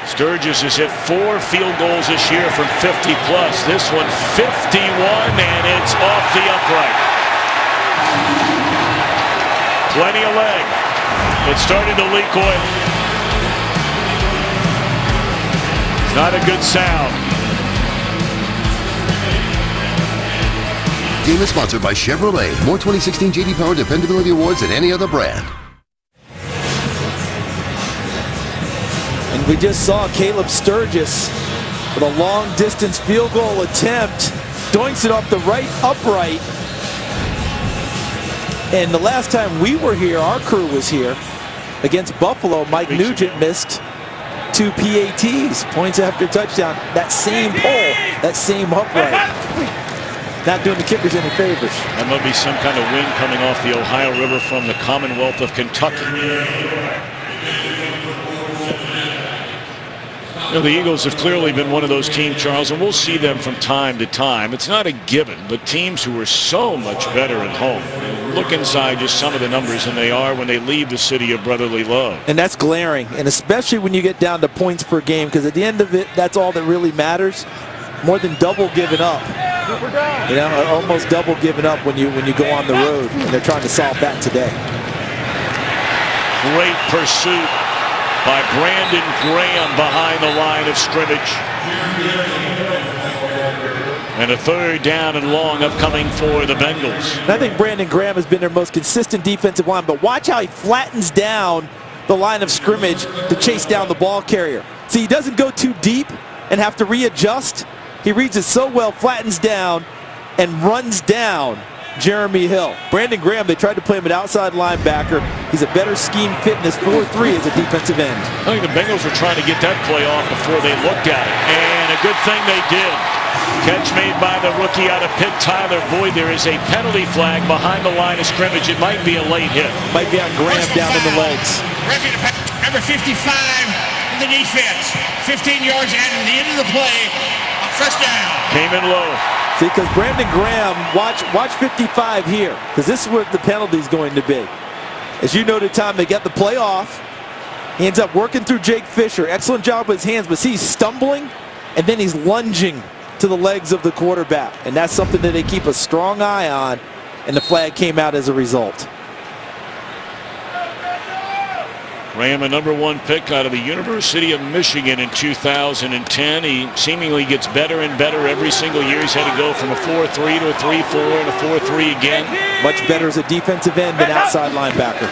Sturgis has hit 4 field goals this year from 50 plus. This one 51, and it's off the upright. Plenty of leg. It's starting to leak oil. Not a good sound. Game is sponsored by Chevrolet. More 2016 J.D. Power Dependability Awards than any other brand. And we just saw Caleb Sturgis with a long-distance field goal attempt. Doinks it off the right upright. And the last time we were here, our crew was here, against Buffalo, Mike Nugent missed 2 PATs, points after touchdown. That same pole, that same upright. Not doing the kickers any favors. That might be some kind of wind coming off the Ohio River from the Commonwealth of Kentucky. You know, the Eagles have clearly been one of those teams, Charles, and we'll see them from time to time. It's not a given, but teams who are so much better at home. Look inside just some of the numbers than they are when they leave the city of brotherly love. And that's glaring, and especially when you get down to points per game, because at the end of it, that's all that really matters. More than double giving up. You know, almost double giving up when you go on the road, and they're trying to solve that today. Great pursuit by Brandon Graham behind the line of scrimmage. And a 3rd down and long upcoming for the Bengals. And I think Brandon Graham has been their most consistent defensive line, but watch how he flattens down the line of scrimmage to chase down the ball carrier. See, he doesn't go too deep and have to readjust. He reads it so well, flattens down, and runs down Jeremy Hill. Brandon Graham, they tried to play him at outside linebacker. He's a better scheme fit in his 4-3 as a defensive end. I think the Bengals were trying to get that play off before they looked at it. And a good thing they did. Catch made by the rookie out of Pitt, Tyler Boyd. There is a penalty flag behind the line of scrimmage. It might be a late hit. Might be on Graham down in the legs. Number 55 in the defense. 15 yards and the end of the play. First down. Came in low. See, because Brandon Graham, watch 55 here, because this is where the penalty is going to be. As you noted, Tom, they get the play off. He ends up working through Jake Fisher. Excellent job with his hands, but see, he's stumbling, and then he's lunging to the legs of the quarterback. And that's something that they keep a strong eye on, and the flag came out as a result. Graham, a #1 pick out of the University of Michigan in 2010. He seemingly gets better and better every single year. He's had to go from a 4-3 to a 3-4 and a 4-3 again. Much better as a defensive end than outside linebacker.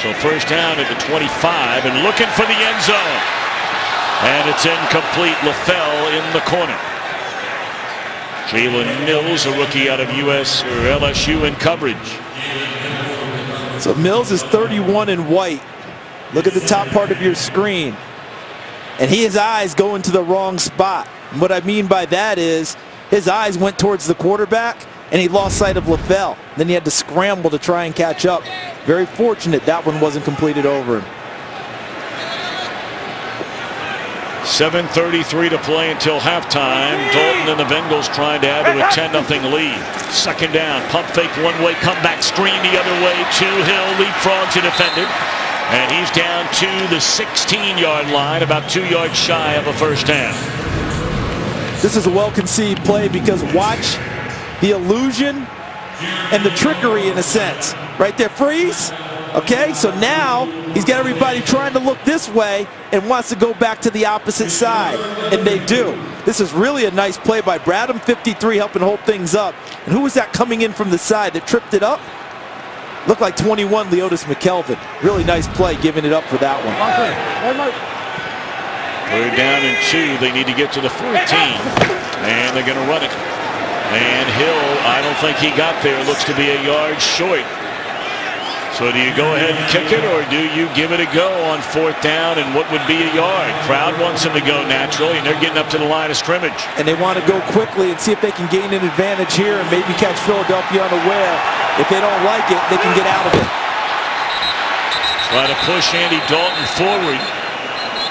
So 1st down at the 25 and looking for the end zone. And it's incomplete. LaFell in the corner. Jalen Mills, a rookie out of LSU in coverage. So Mills is 31 in white. Look at the top part of your screen. And his eyes go into the wrong spot. And what I mean by that is his eyes went towards the quarterback and he lost sight of LaFell. Then he had to scramble to try and catch up. Very fortunate that one wasn't completed over him. 7:33 to play until halftime. Dalton and the Bengals trying to add to a 10-0 lead. 2nd down, pump fake one way, comeback screen the other way to Hill, leapfrogs a defender. And he's down to the 16-yard line, about 2 yards shy of a 1st down. This is a well-conceived play because watch the illusion and the trickery in a sense. Right there, freeze. Okay, so now he's got everybody trying to look this way and wants to go back to the opposite side, and they do. This is really a nice play by Bradham, 53, helping hold things up. And who was that coming in from the side that tripped it up? Looked like 21, Leotis McKelvin. Really nice play, giving it up for that one. 3rd down and 2. They need to get to the 14. And they're going to run it. And Hill, I don't think he got there. Looks to be a yard short. So do you go ahead and kick it, or do you give it a go on 4th down and what would be a yard? Crowd wants him to go naturally, and they're getting up to the line of scrimmage. And they want to go quickly and see if they can gain an advantage here and maybe catch Philadelphia unaware. If they don't like it, they can get out of it. Try to push Andy Dalton forward,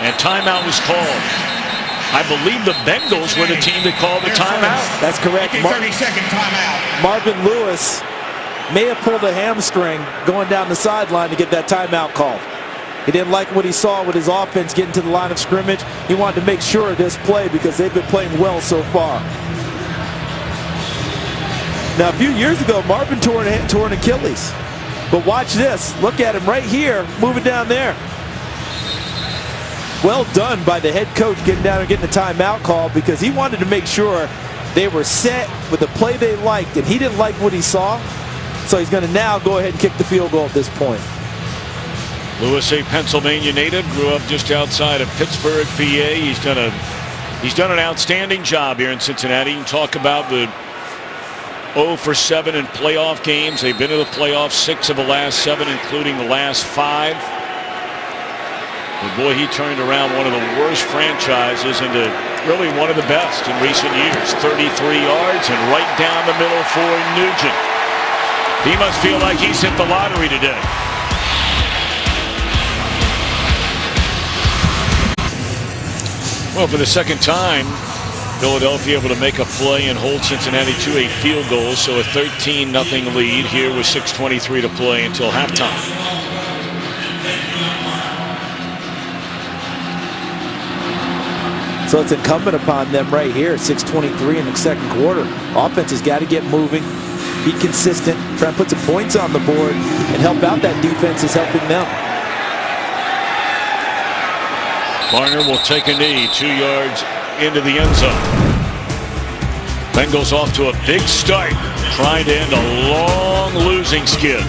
and timeout was called. I believe the Bengals were the team that called the timeout. That's correct. 30-second timeout. Marvin Lewis may have pulled a hamstring going down the sideline to get that timeout called. He didn't like what he saw with his offense getting to the line of scrimmage. He wanted to make sure of this play because they've been playing well so far. Now, a few years ago, Marvin tore an Achilles. But watch this. Look at him right here, moving down there. Well done by the head coach getting down and getting the timeout call because he wanted to make sure they were set with the play they liked, and he didn't like what he saw. So he's going to now go ahead and kick the field goal at this point. Lewis, a Pennsylvania native, grew up just outside of Pittsburgh, PA. He's done an outstanding job here in Cincinnati. You can talk about the 0 for 7 in playoff games. They've been to the playoffs 6 of the last 7, including the last 5. But boy, he turned around one of the worst franchises into really one of the best in recent years. 33 yards and right down the middle for Nugent. He must feel like he's hit the lottery today. Well, for the second time, Philadelphia able to make a play and hold Cincinnati to a field goal. So a 13-0 lead here with 6:23 to play until halftime. So it's incumbent upon them right here, 6:23 in the second quarter. Offense has got to get moving, be consistent, try and put some points on the board, and help out that defense is helping them. Barner will take a knee 2 yards into the end zone. Bengals off to a big start, trying to end a long losing skid.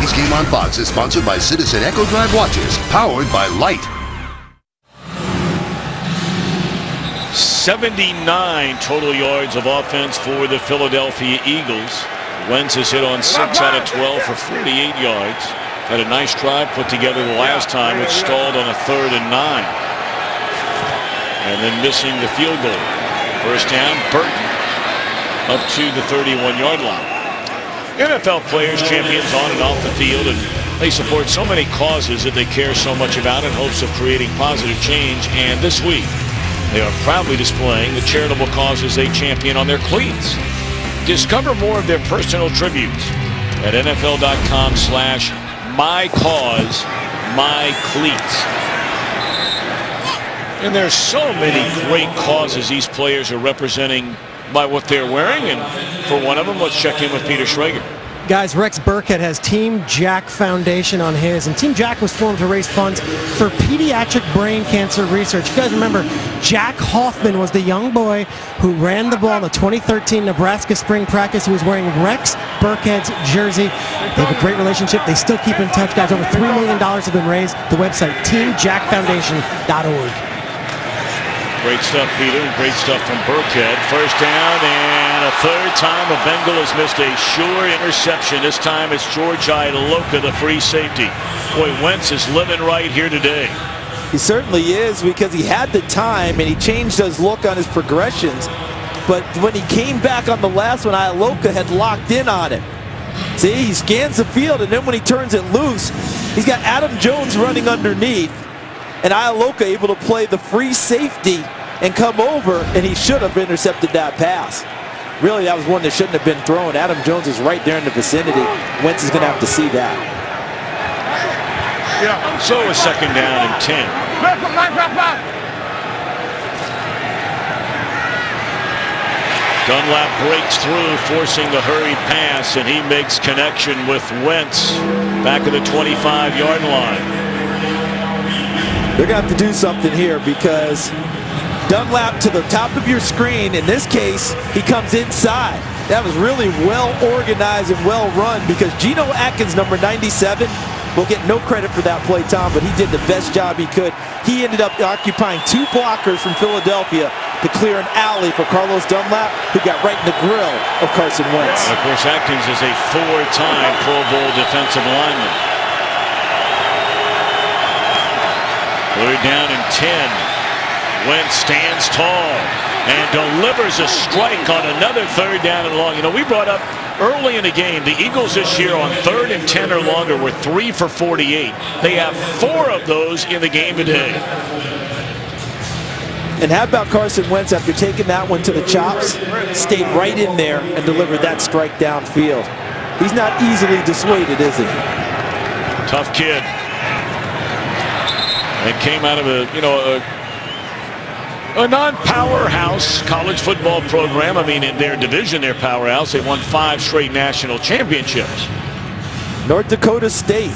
This game on Fox is sponsored by Citizen Echo Drive watches, powered by Light. 79 total yards of offense for the Philadelphia Eagles. Wentz has hit on 6 out of 12 for 48 yards. Had a nice drive put together the last time, which stalled on a 3rd and 9. And then missing the field goal. First down, Burton up to the 31-yard line. NFL players, champions on and off the field, and they support so many causes that they care so much about in hopes of creating positive change. And this week, they are proudly displaying the charitable causes they champion on their cleats. Discover more of their personal tributes at NFL.com/mycause.mycleats. And there's so many great causes these players are representing by what they're wearing. And for one of them, let's check in with Peter Schrager. Guys, Rex Burkhead has Team Jack Foundation on his, and Team Jack was formed to raise funds for pediatric brain cancer research. You guys remember, Jack Hoffman was the young boy who ran the ball in the 2013 Nebraska spring practice. He was wearing Rex Burkhead's jersey. They have a great relationship. They still keep in touch, guys. Over $3 million have been raised. The website, teamjackfoundation.org. Great stuff, Peter. Great stuff from Burkhead. First down, and a third time a Bengal has missed a sure interception. This time it's George Iloka, the free safety. Boy, Wentz is living right here today. He certainly is, because he had the time and he changed his look on his progressions. But when he came back on the last one, Iloka had locked in on it. See, he scans the field, and then when he turns it loose, he's got Adam Jones running underneath, and Iloka able to play the free safety and come over, and he should have intercepted that pass. Really, that was one that shouldn't have been thrown. Adam Jones is right there in the vicinity. Wentz is going to have to see that. So a second down and 10. Dunlap breaks through, forcing the hurried pass, and he makes connection with Wentz back at the 25-yard line. They're going to have to do something here, because Dunlap to the top of your screen, in this case, he comes inside. That was really well organized and well run, because Geno Atkins, number 97, will get no credit for that play, Tom, but he did the best job he could. He ended up occupying 2 blockers from Philadelphia to clear an alley for Carlos Dunlap, who got right in the grill of Carson Wentz. And of course, Atkins is a 4-time Pro Bowl defensive lineman. 3rd down and 10. Wentz stands tall and delivers a strike on another 3rd down and long. You know, we brought up early in the game, the Eagles this year on 3rd and 10 or longer were 3 for 48. They have 4 of those in the game today. And how about Carson Wentz, after taking that one to the chops, stayed right in there and delivered that strike downfield. He's not easily dissuaded, is he? Tough kid. And came out of a non-powerhouse college football program. I mean, in their division, their powerhouse. They won 5 straight national championships. North Dakota State,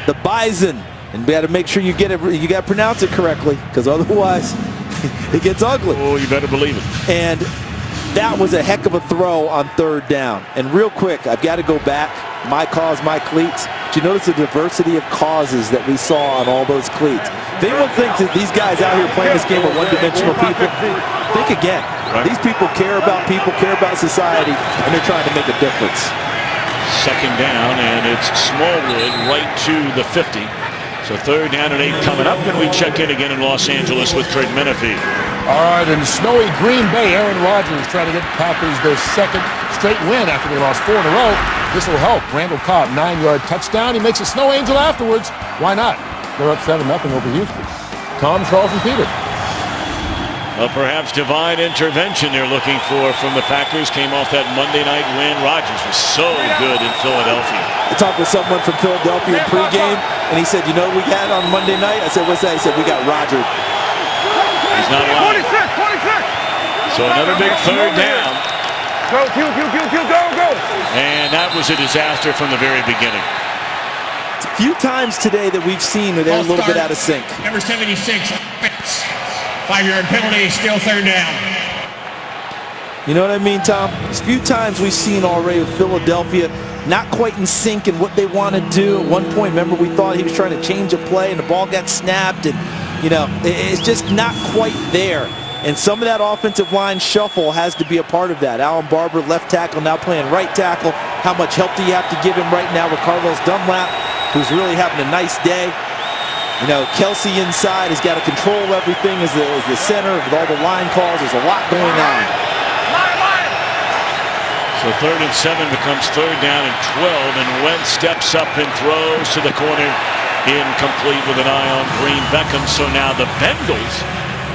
the Bison. And we got to make sure you get it. You got to pronounce it correctly, because otherwise it gets ugly. Oh, you better believe it. And that was a heck of a throw on 3rd down. And real quick, I've got to go back. My cause, my cleats. Do you notice the diversity of causes that we saw on all those cleats? If anyone thinks that these guys out here playing this game are one-dimensional people, think again. Right. These people, care about society, and they're trying to make a difference. 2nd down, and it's Smallwood right to the 50. So 3rd down and 8 coming up, and we check in again in Los Angeles with Craig Menefee. All right, in snowy Green Bay, Aaron Rodgers trying to get Packers their 2nd straight win after they lost 4 in a row. This will help. Randall Cobb, 9-yard touchdown. He makes a snow angel afterwards. Why not? They're up 7-0 over Houston. Tom, Charles, and Peter. Well, perhaps divine intervention they're looking for from the Packers. Came off that Monday night win. Rodgers was so good in Philadelphia. I talked with someone from Philadelphia in pregame, and he said, you know what we had on Monday night? I said, what's that? He said, we got Rodgers. He's not lying. 26. So another big 3rd down. Go, go. And that was a disaster from the very beginning. It's a few times today that we've seen where they're a little bit out of sync. Number 76, 5-yard penalty, still 3rd down. You know what I mean, Tom? There's a few times we've seen already with Philadelphia not quite in sync in what they want to do. At one point, remember, we thought he was trying to change a play and the ball got snapped, and, you know, it's just not quite there. And some of that offensive line shuffle has to be a part of that. Alan Barber, left tackle, now playing right tackle. How much help do you have to give him right now with Carlos Dunlap, who's really having a nice day? You know, Kelsey inside has got to control everything as the center with all the line calls. There's a lot going on. So 3rd and 7 becomes 3rd down and 12, and Wentz steps up and throws to the corner, incomplete with an eye on Green Beckham. So now the Bengals,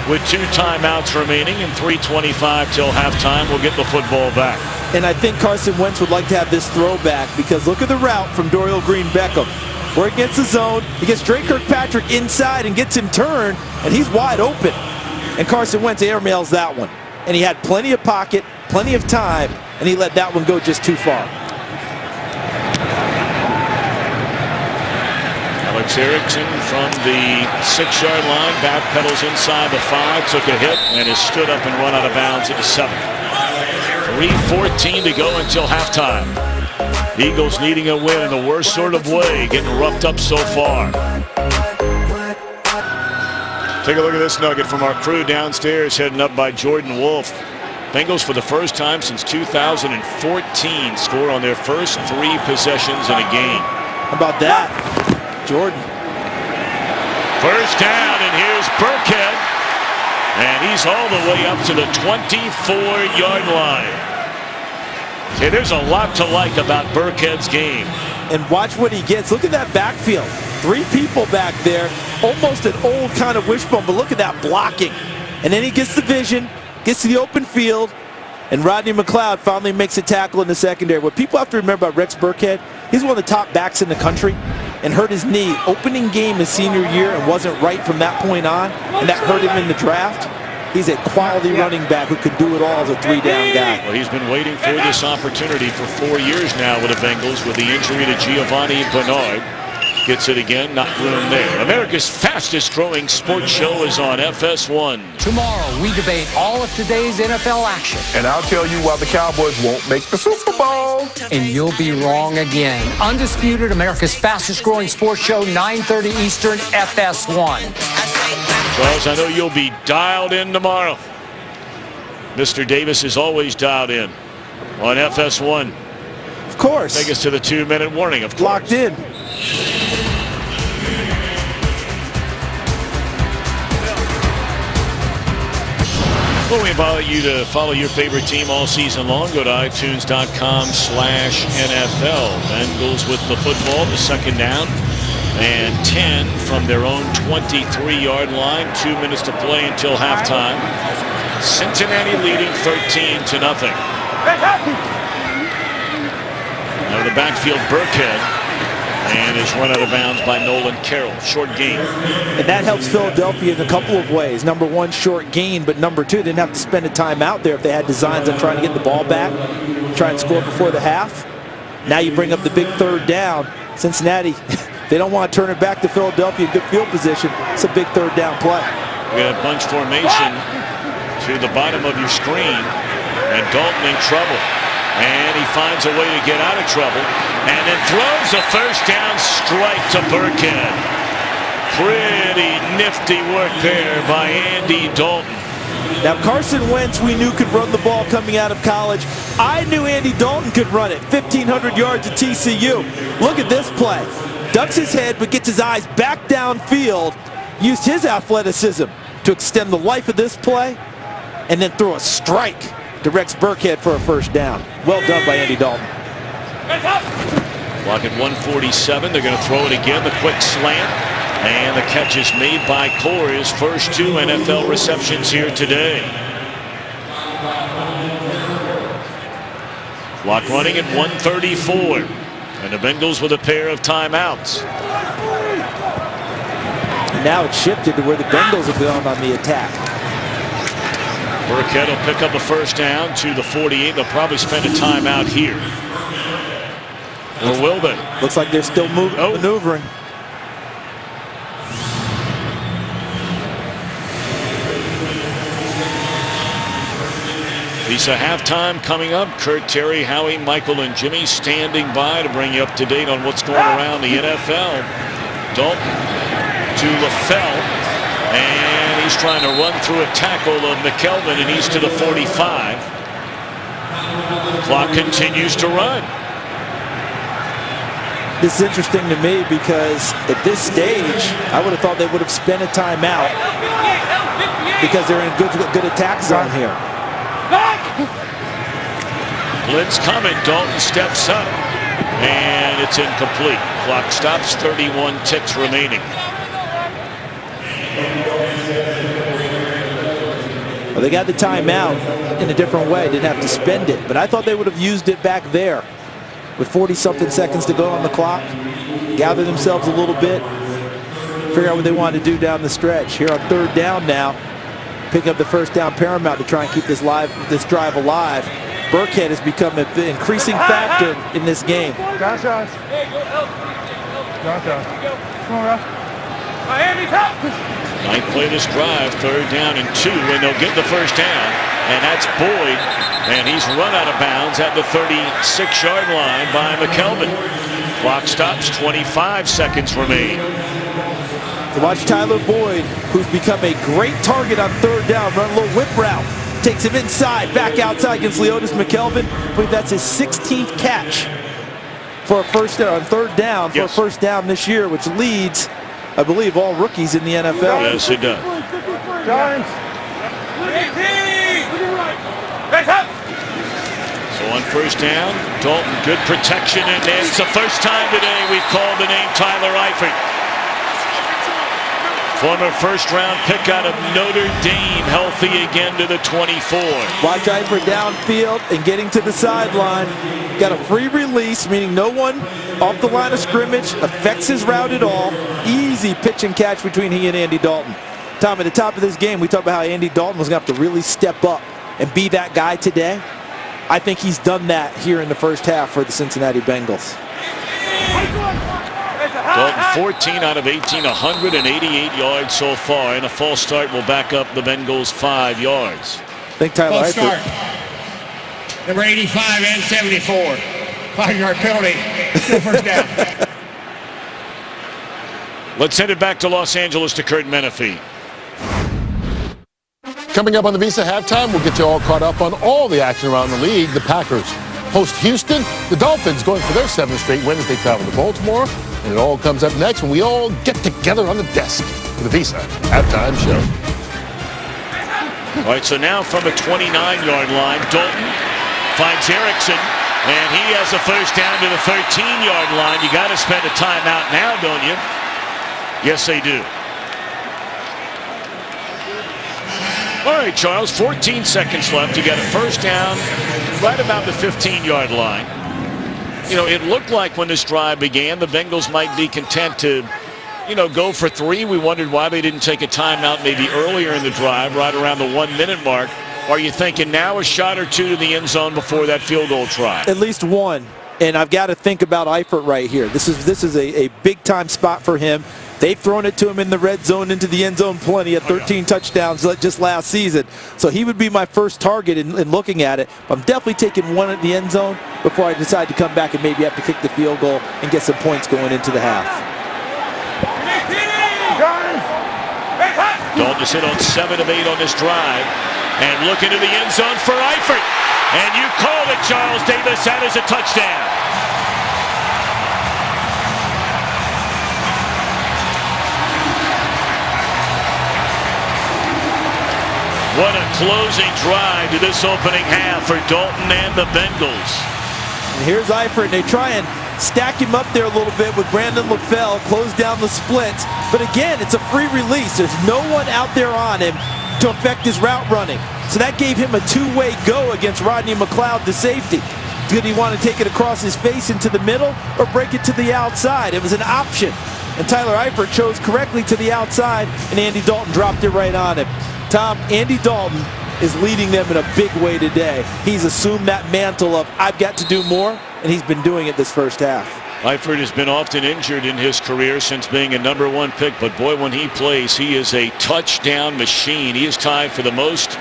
with 2 timeouts remaining and 3:25 till halftime, will get the football back. And I think Carson Wentz would like to have this throw back, because look at the route from Dorial Green Beckham. We're against the zone. He gets Drake Kirkpatrick inside and gets him turned, and he's wide open. And Carson Wentz airmails that one. And he had plenty of pocket, plenty of time, and he let that one go just too far. Alex Erickson from the 6-yard line, backpedals inside the 5, took a hit, and has stood up and run out of bounds at the 7. 3:14 to go until halftime. Eagles needing a win in the worst sort of way, getting roughed up so far. Take a look at this nugget from our crew downstairs, heading up by Jordan Wolf. Bengals, for the first time since 2014, score on their first 3 possessions in a game. How about that, Jordan? First down, and here's Burkhead. And he's all the way up to the 24-yard line. See, there's a lot to like about Burkhead's game. And watch what he gets. Look at that backfield. 3 people back there. Almost an old kind of wishbone, but look at that blocking. And then he gets the vision, gets to the open field, and Rodney McLeod finally makes a tackle in the secondary. What people have to remember about Rex Burkhead, he's one of the top backs in the country, and hurt his knee opening game his senior year and wasn't right from that point on, and that hurt him in the draft. He's a quality running back who can do it all as a 3-down guy. Well, he's been waiting for this opportunity for 4 years now with the Bengals, with the injury to Giovanni Bernard. Gets it again, not room there. America's fastest growing sports show is on FS1. Tomorrow, we debate all of today's NFL action. And I'll tell you why the Cowboys won't make the Super Bowl. And you'll be wrong again. Undisputed, America's fastest growing sports show, 9:30 Eastern, FS1. Charles, I know you'll be dialed in tomorrow. Mr. Davis is always dialed in on FS1. Of course. Take us to the 2-minute warning, of course. Locked in. Well, we invite you to follow your favorite team all season long. Go to iTunes.com/NFL. Bengals with the football, the second down, and 10 from their own 23-yard line. 2 minutes to play until halftime. Cincinnati leading 13-0. Now the backfield, Burkhead, and is run out of bounds by Nolan Carroll. Short gain. And that helps Philadelphia in a couple of ways. Number one, short gain, but number two, didn't have to spend a timeout there if they had designs on trying to get the ball back, try and score before the half. Now you bring up the big third down. Cincinnati, they don't want to turn it back to Philadelphia in good field position. It's a big third down play. We have bunch formation to the bottom of your screen, and Dalton in trouble. And he finds a way to get out of trouble, and then throws a first down strike to Burkhead. Pretty nifty work there by Andy Dalton. Now Carson Wentz, we knew could run the ball coming out of college. I knew Andy Dalton could run it. 1,500 yards at TCU. Look at this play. Ducks his head, but gets his eyes back downfield. Used his athleticism to extend the life of this play, and then throw a strike. Directs Burkhead for a first down. Well done by Andy Dalton. Clock at 1:47. They're going to throw it again. The quick slant. And the catch is made by Core. His first 2 NFL receptions here today. Clock running at 1:34. And the Bengals with a pair of timeouts. And now it's shifted to where the Bengals have gone on the attack. Burkhead will pick up a first down to the 48. They'll probably spend a timeout here. Or will they? Looks like they're still maneuvering. Lisa, halftime coming up. Kurt, Terry, Howie, Michael, and Jimmy standing by to bring you up to date on what's going around the NFL. Dalton to LaFell. And he's trying to run through a tackle of McKelvin, and he's to the 45. The clock continues to run. This is interesting to me because at this stage, I would have thought they would have spent a timeout because they're in good attack zone here. Blitz coming. Dalton steps up, and it's incomplete. Clock stops. 31 ticks remaining. Well, they got the timeout in a different way. Didn't have to spend it, but I thought they would have used it back there with 40-something seconds to go on the clock. Gather themselves a little bit, figure out what they wanted to do down the stretch. Here on third down now, pick up the first down paramount to try and keep this drive alive. Burkhead has become an increasing factor in this game. Josh. Come on, Ralph. Miami's up. Ninth play this drive, third down and 2, and they'll get the first down. And that's Boyd, and he's run out of bounds at the 36-yard line by McKelvin. Clock stops, 25 seconds remain. Watch Tyler Boyd, who's become a great target on third down, run a little whip route. Takes him inside, back outside against Leotis McKelvin. I believe that's his 16th catch for a first down on third down for a first down this year, which leads, I believe, all rookies in the NFL. Yes, it does. Giants. So on first down, Dalton, good protection, and it's the first time today we've called the name Tyler Eifert. Former first-round pick out of Notre Dame, healthy again to the 24. Watch Eifert downfield and getting to the sideline. Got a free release, meaning no one off the line of scrimmage affects his route at all. Easy pitch and catch between he and Andy Dalton. Tom, at the top of this game, we talked about how Andy Dalton was going to have to really step up and be that guy today. I think he's done that here in the first half for the Cincinnati Bengals. Dalton 14 out of 18, 188 yards so far, and a false start will back up the Bengals 5 yards. I think Tyler False start. Number 85 and 74. 5-yard penalty. Still first down. Let's send it back to Los Angeles to Kurt Menefee. Coming up on the Visa halftime, we'll get you all caught up on all the action around the league. The Packers host Houston. The Dolphins going for their 7th straight win as they travel to Baltimore. And it all comes up next when we all get together on the desk for the Visa halftime show. All right, so now from a 29-yard line, Dalton finds Erickson, and he has a first down to the 13-yard line. You got to spend a timeout now, don't you? Yes, they do. All right, Charles, 14 seconds left. You got a first down right about the 15-yard line. You know, it looked like when this drive began, the Bengals might be content to, go for 3. We wondered why they didn't take a timeout maybe earlier in the drive, right around the 1-minute mark. Are you thinking now a shot or 2 to the end zone before that field goal try? At least 1. And I've got to think about Eifert right here. This is a big-time spot for him. They've thrown it to him in the red zone, into the end zone plenty at 13 touchdowns just last season. So he would be my first target in looking at it. But I'm definitely taking 1 at the end zone before I decide to come back and maybe have to kick the field goal and get some points going into the half. Dalton just hit on 7 of 8 on this drive. And look into the end zone for Eifert. And you called it, Charles Davis. That is a touchdown. What a closing drive to this opening half for Dalton and the Bengals. And here's Eifert, and they try and stack him up there a little bit with Brandon LaFell, close down the splits. But again, it's a free release. There's no one out there on him to affect his route running. So that gave him a 2-way go against Rodney McLeod, the safety. Did he want to take it across his face into the middle or break it to the outside? It was an option. And Tyler Eifert chose correctly to the outside, and Andy Dalton dropped it right on him. Tom, Andy Dalton is leading them in a big way today. He's assumed that mantle of, I've got to do more, and he's been doing it this first half. Eifert has been often injured in his career since being a #1 pick, but boy, when he plays, he is a touchdown machine. He is tied for the most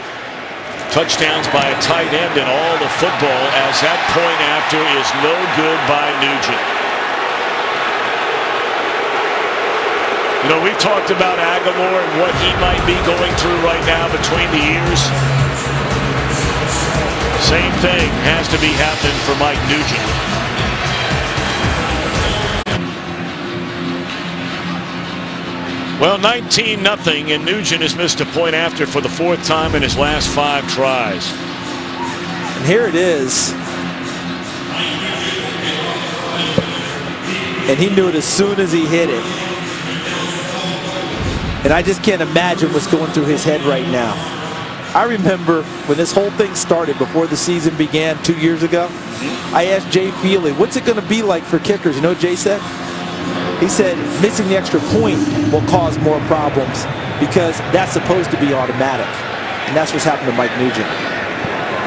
touchdowns by a tight end in all of football, as that point after is no good by Nugent. You know, we've talked about Aguilar and what he might be going through right now between the ears. Same thing has to be happening for Mike Nugent. Well, 19-0, and Nugent has missed a point after for the 4th time in his last 5 tries. And here it is. And he knew it as soon as he hit it. And I just can't imagine what's going through his head right now. I remember when this whole thing started before the season began 2 years ago, I asked Jay Feely, what's it going to be like for kickers? You know what Jay said? He said missing the extra point will cause more problems because that's supposed to be automatic. And that's what's happened to Mike Nugent.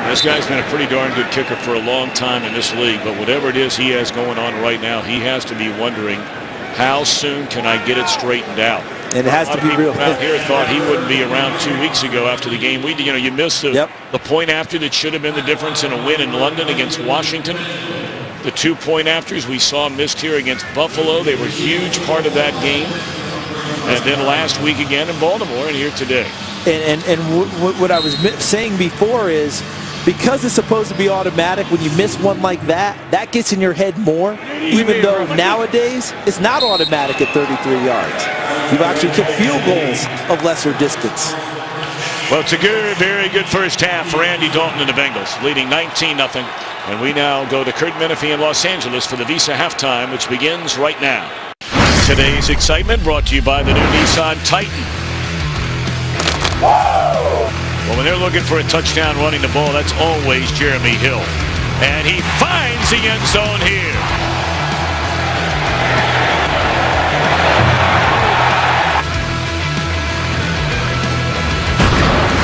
This guy's been a pretty darn good kicker for a long time in this league, but whatever it is he has going on right now, he has to be wondering, how soon can I get it straightened out? And it has to be real. Out here thought he wouldn't be around 2 weeks ago after the game. You missed the point after that should have been the difference in a win in London against Washington. The 2-point afters we saw missed here against Buffalo. They were a huge part of that game. And then last week again in Baltimore and here today. And what I was saying before is, because it's supposed to be automatic, when you miss one like that, that gets in your head more, even though nowadays it's not automatic at 33 yards. You've actually kicked field goals of lesser distance. Well, it's a good, very good first half for Andy Dalton and the Bengals, leading 19-0. And we now go to Kurt Menefee in Los Angeles for the Visa halftime, which begins right now. Today's excitement brought to you by the new Nissan Titan. Well, when they're looking for a touchdown running the ball, that's always Jeremy Hill. And he finds the end zone here.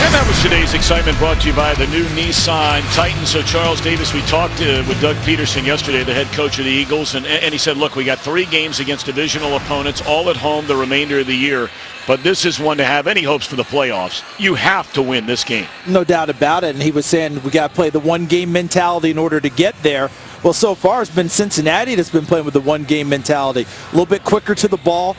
And that was Today's excitement brought to you by the new Nissan Titan. So Charles Davis, we talked with Doug Peterson yesterday, the head coach of the Eagles, and he said, look, we got 3 games against divisional opponents, all at home the remainder of the year. But this is one to have any hopes for the playoffs. You have to win this game. No doubt about it. And he was saying we got to play the one-game mentality in order to get there. Well, so far it's been Cincinnati that's been playing with the one-game mentality. A little bit quicker to the ball,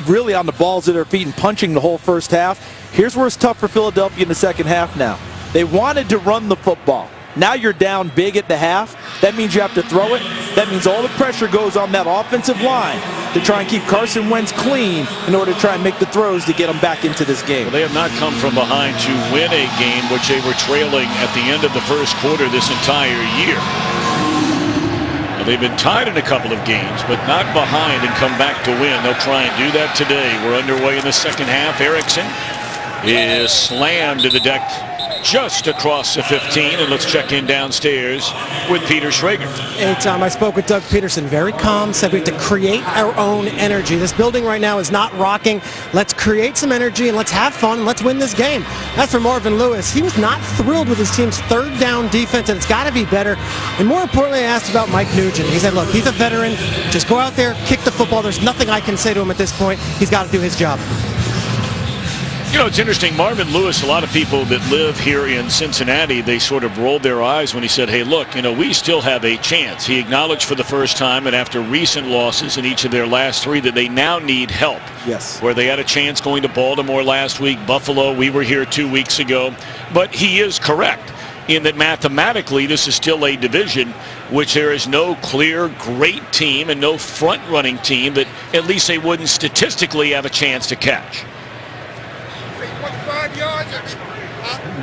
really on the balls of their feet and punching the whole first half. Here's where it's tough for Philadelphia in the second half now. They wanted to run the football. Now you're down big at the half. That means you have to throw it. That means all the pressure goes on that offensive line to try and keep Carson Wentz clean in order to try and make the throws to get them back into this game. Well, they have not come from behind to win a game which they were trailing at the end of the first quarter this entire year. Now, they've been tied in a couple of games, but not behind and come back to win. They'll try and do that today. We're underway in the second half. Erickson is slammed to the deck just across the 15, and let's check in downstairs with Peter Schrager. Hey, Tom, I spoke with Doug Peterson, very calm, said we have to create our own energy. This building right now is not rocking. Let's create some energy and let's have fun and let's win this game. As for Marvin Lewis, he was not thrilled with his team's third down defense, and it's got to be better. And more importantly, I asked about Mike Nugent. He said, look, he's a veteran. Just go out there, kick the football. There's nothing I can say to him at this point. He's got to do his job. You know, it's interesting. Marvin Lewis, a lot of people that live here in Cincinnati, they sort of rolled their eyes when he said, hey, look, you know, we still have a chance. He acknowledged for the first time, and after recent losses in each of their last 3, that they now need help. Yes. Where they had a chance going to Baltimore last week, Buffalo, we were here 2 weeks ago. But he is correct in that mathematically this is still a division which there is no clear great team and no front-running team that at least they wouldn't statistically have a chance to catch.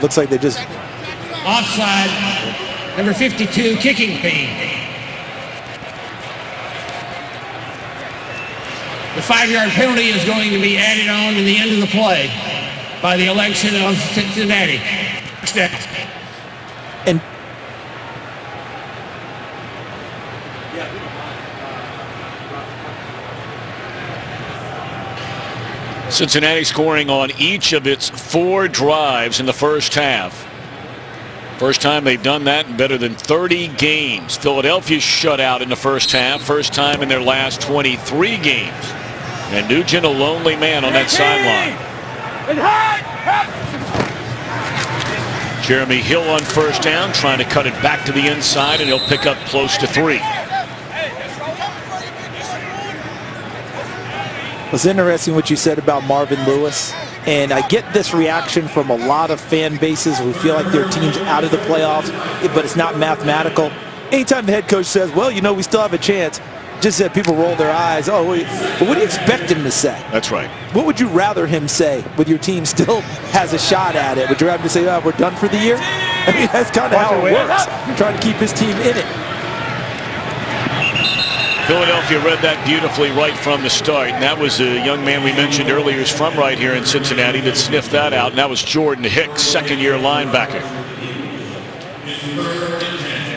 Looks like they just... Offside, number 52, kicking team. The 5-yard penalty is going to be added on to the end of the play by the election of Cincinnati. And Cincinnati scoring on each of its 4 drives in the first half. First time they've done that in better than 30 games. Philadelphia shut out in the first half. First time in their last 23 games. And Nugent a lonely man on that sideline. Jeremy Hill on first down, trying to cut it back to the inside, and he'll pick up close to 3. It's interesting what you said about Marvin Lewis, and I get this reaction from a lot of fan bases who feel like their team's out of the playoffs, but it's not mathematical. Anytime the head coach says, well, you know, we still have a chance, just that people roll their eyes. Oh, wait. But what do you expect him to say? That's right. What would you rather him say with your team still has a shot at it? Would you rather him say, oh, we're done for the year? I mean, that's kind of how it works. Trying to keep his team in it. Philadelphia read that beautifully right from the start, and that was a young man we mentioned earlier who's from right here in Cincinnati that sniffed that out, and that was Jordan Hicks, second-year linebacker.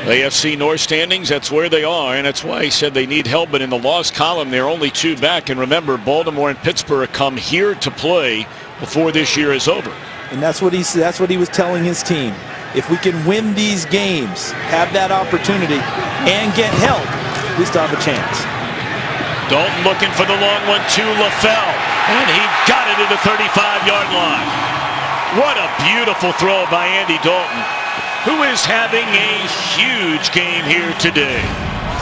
AFC North standings, that's where they are, and that's why he said they need help. But in the loss column, they're only 2 back. And remember, Baltimore and Pittsburgh come here to play before this year is over. And that's what he was telling his team. If we can win these games, have that opportunity, and get help, we still have a chance. Dalton looking for the long one to LaFell, and he got it at the 35-yard line. What a beautiful throw by Andy Dalton, who is having a huge game here today.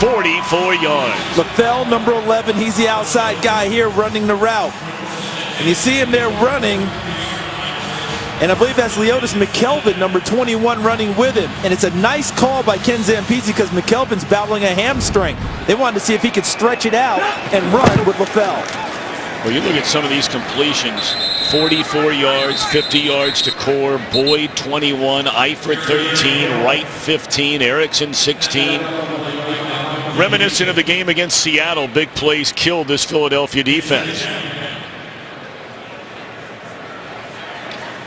44 yards. LaFell, number 11, he's the outside guy here running the route. And you see him there running. And I believe that's Leotis McKelvin, number 21, running with him. And it's a nice call by Ken Zampese because McKelvin's battling a hamstring. They wanted to see if he could stretch it out and run with LaFell. Well, you look at some of these completions. 44 yards, 50 yards to Core, Boyd 21, Eifert 13, Wright 15, Erickson 16. Reminiscent of the game against Seattle, big plays killed this Philadelphia defense.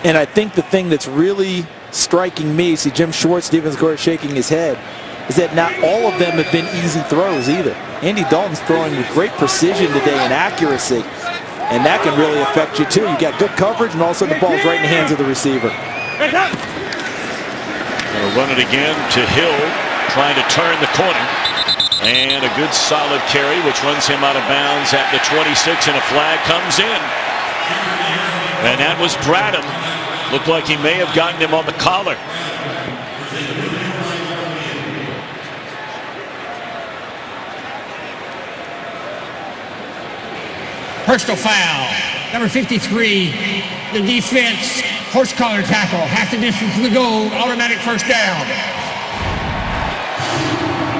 And I think the thing that's really striking me, see Jim Schwartz, Stevens Gore shaking his head, is that not all of them have been easy throws either. Andy Dalton's throwing with great precision today and accuracy, and that can really affect you too. You got good coverage, and also the ball's right in the hands of the receiver. Gonna run it again to Hill, trying to turn the corner. And a good solid carry, which runs him out of bounds at the 26, and a flag comes in. And that was Bradham. Looked like he may have gotten him on the collar. Personal foul. Number 53, the defense, horse collar tackle, half the distance to the goal, automatic first down.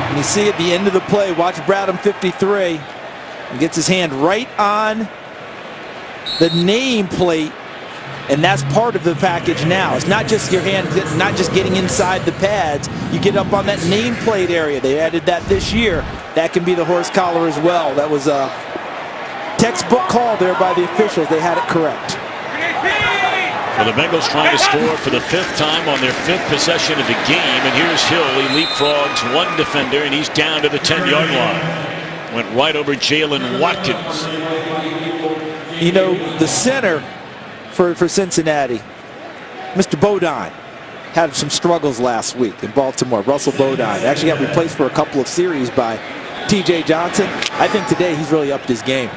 And you see at the end of the play, watch Bradham 53. He gets his hand right on the nameplate, and that's part of the package now. It's not just your hand, not just getting inside the pads. You get up on that nameplate area. They added that this year. That can be the horse collar as well. That was a textbook call there by the officials. They had it correct. Well, the Bengals trying to score for the 5th time on their 5th possession of the game. And here's Hill. He leapfrogs one defender, and he's down to the 10-yard line. Went right over Jalen Watkins. You know, the center for Cincinnati, Mr. Bodine, had some struggles last week in Baltimore. Russell Bodine actually got replaced for a couple of series by T.J. Johnson. I think today he's really upped his game.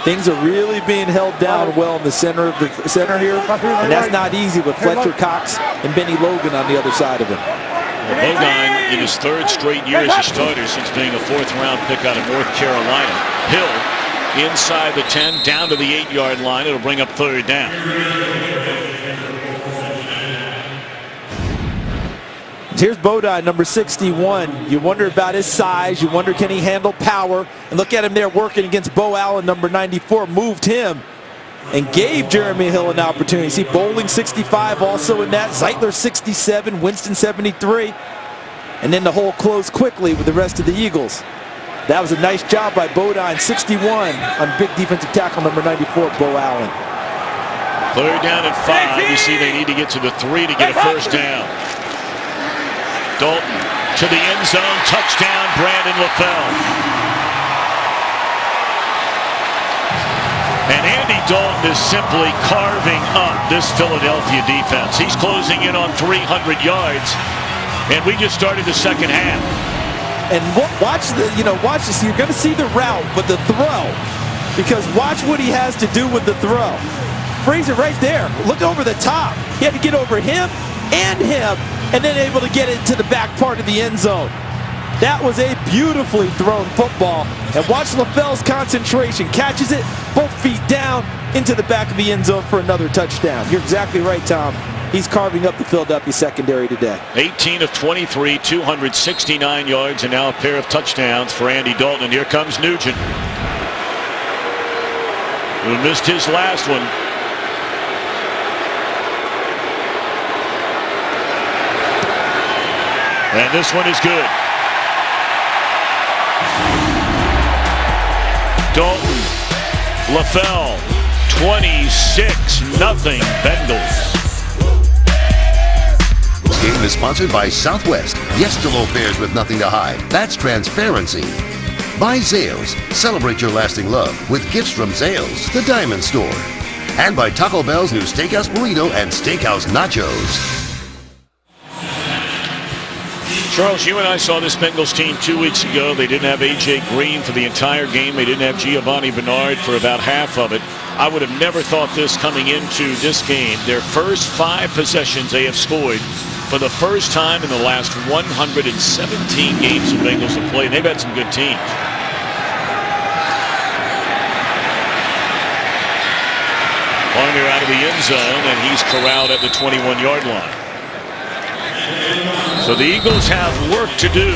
Things are really being held down well in the center of the center here, and that's not easy with Fletcher Cox and Benny Logan on the other side of him. Well, Bodine in his 3rd straight year as a starter since being a 4th-round pick out of North Carolina. Hill inside the 10, down to the 8-yard line. It'll bring up 3rd down. Here's Bodine, number 61. You wonder about his size. You wonder, can he handle power? And look at him there working against Bo Allen, number 94. Moved him and gave Jeremy Hill an opportunity. See, Bowling 65 also in that. Zeitler 67, Winston 73. And then the hole closed quickly with the rest of the Eagles. That was a nice job by Bodine, 61 on big defensive tackle number 94, Bo Allen. 3rd down and 5. You see they need to get to the 3 to get a 1st down. Dalton to the end zone, touchdown, Brandon LaFell. And Andy Dalton is simply carving up this Philadelphia defense. He's closing in on 300 yards, and we just started the 2nd half. And watch this. You're going to see the route, but the throw, because watch what he has to do with the throw. Fraser right there. Look over the top. He had to get over him and him, and then able to get it to the back part of the end zone. That was a beautifully thrown football. And watch LaFell's concentration. Catches it, both feet down, into the back of the end zone for another touchdown. You're exactly right, Tom. He's carving up the Philadelphia secondary today. 18 of 23, 269 yards, and now a pair of touchdowns for Andy Dalton. And here comes Nugent, who missed his last one. And this one is good. Dalton, LaFell, 26-0 Bengals. This game is sponsored by Southwest. Yes to low fares with nothing to hide. That's transparency. By Zales. Celebrate your lasting love with gifts from Zales, the Diamond Store. And by Taco Bell's new Steakhouse Burrito and Steakhouse Nachos. Charles, you and I saw this Bengals team 2 weeks ago. They didn't have A.J. Green for the entire game. They didn't have Giovanni Bernard for about half of it. I would have never thought this coming into this game. Their first 5 possessions they have scored for the first time in the last 117 games the Bengals have played. They've had some good teams. Barner out of the end zone, and he's corralled at the 21-yard line. So the Eagles have work to do.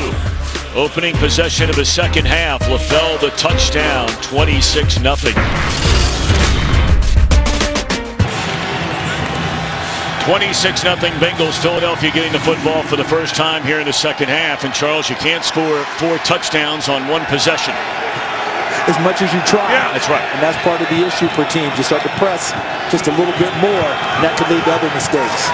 Opening possession of the 2nd half. LaFell the touchdown, 26-0. 26-0 Bengals. Philadelphia getting the football for the first time here in the 2nd half. And Charles, you can't score 4 touchdowns on 1 possession. As much as you try. Yeah, that's right. And that's part of the issue for teams. You start to press just a little bit more, and that could lead to other mistakes.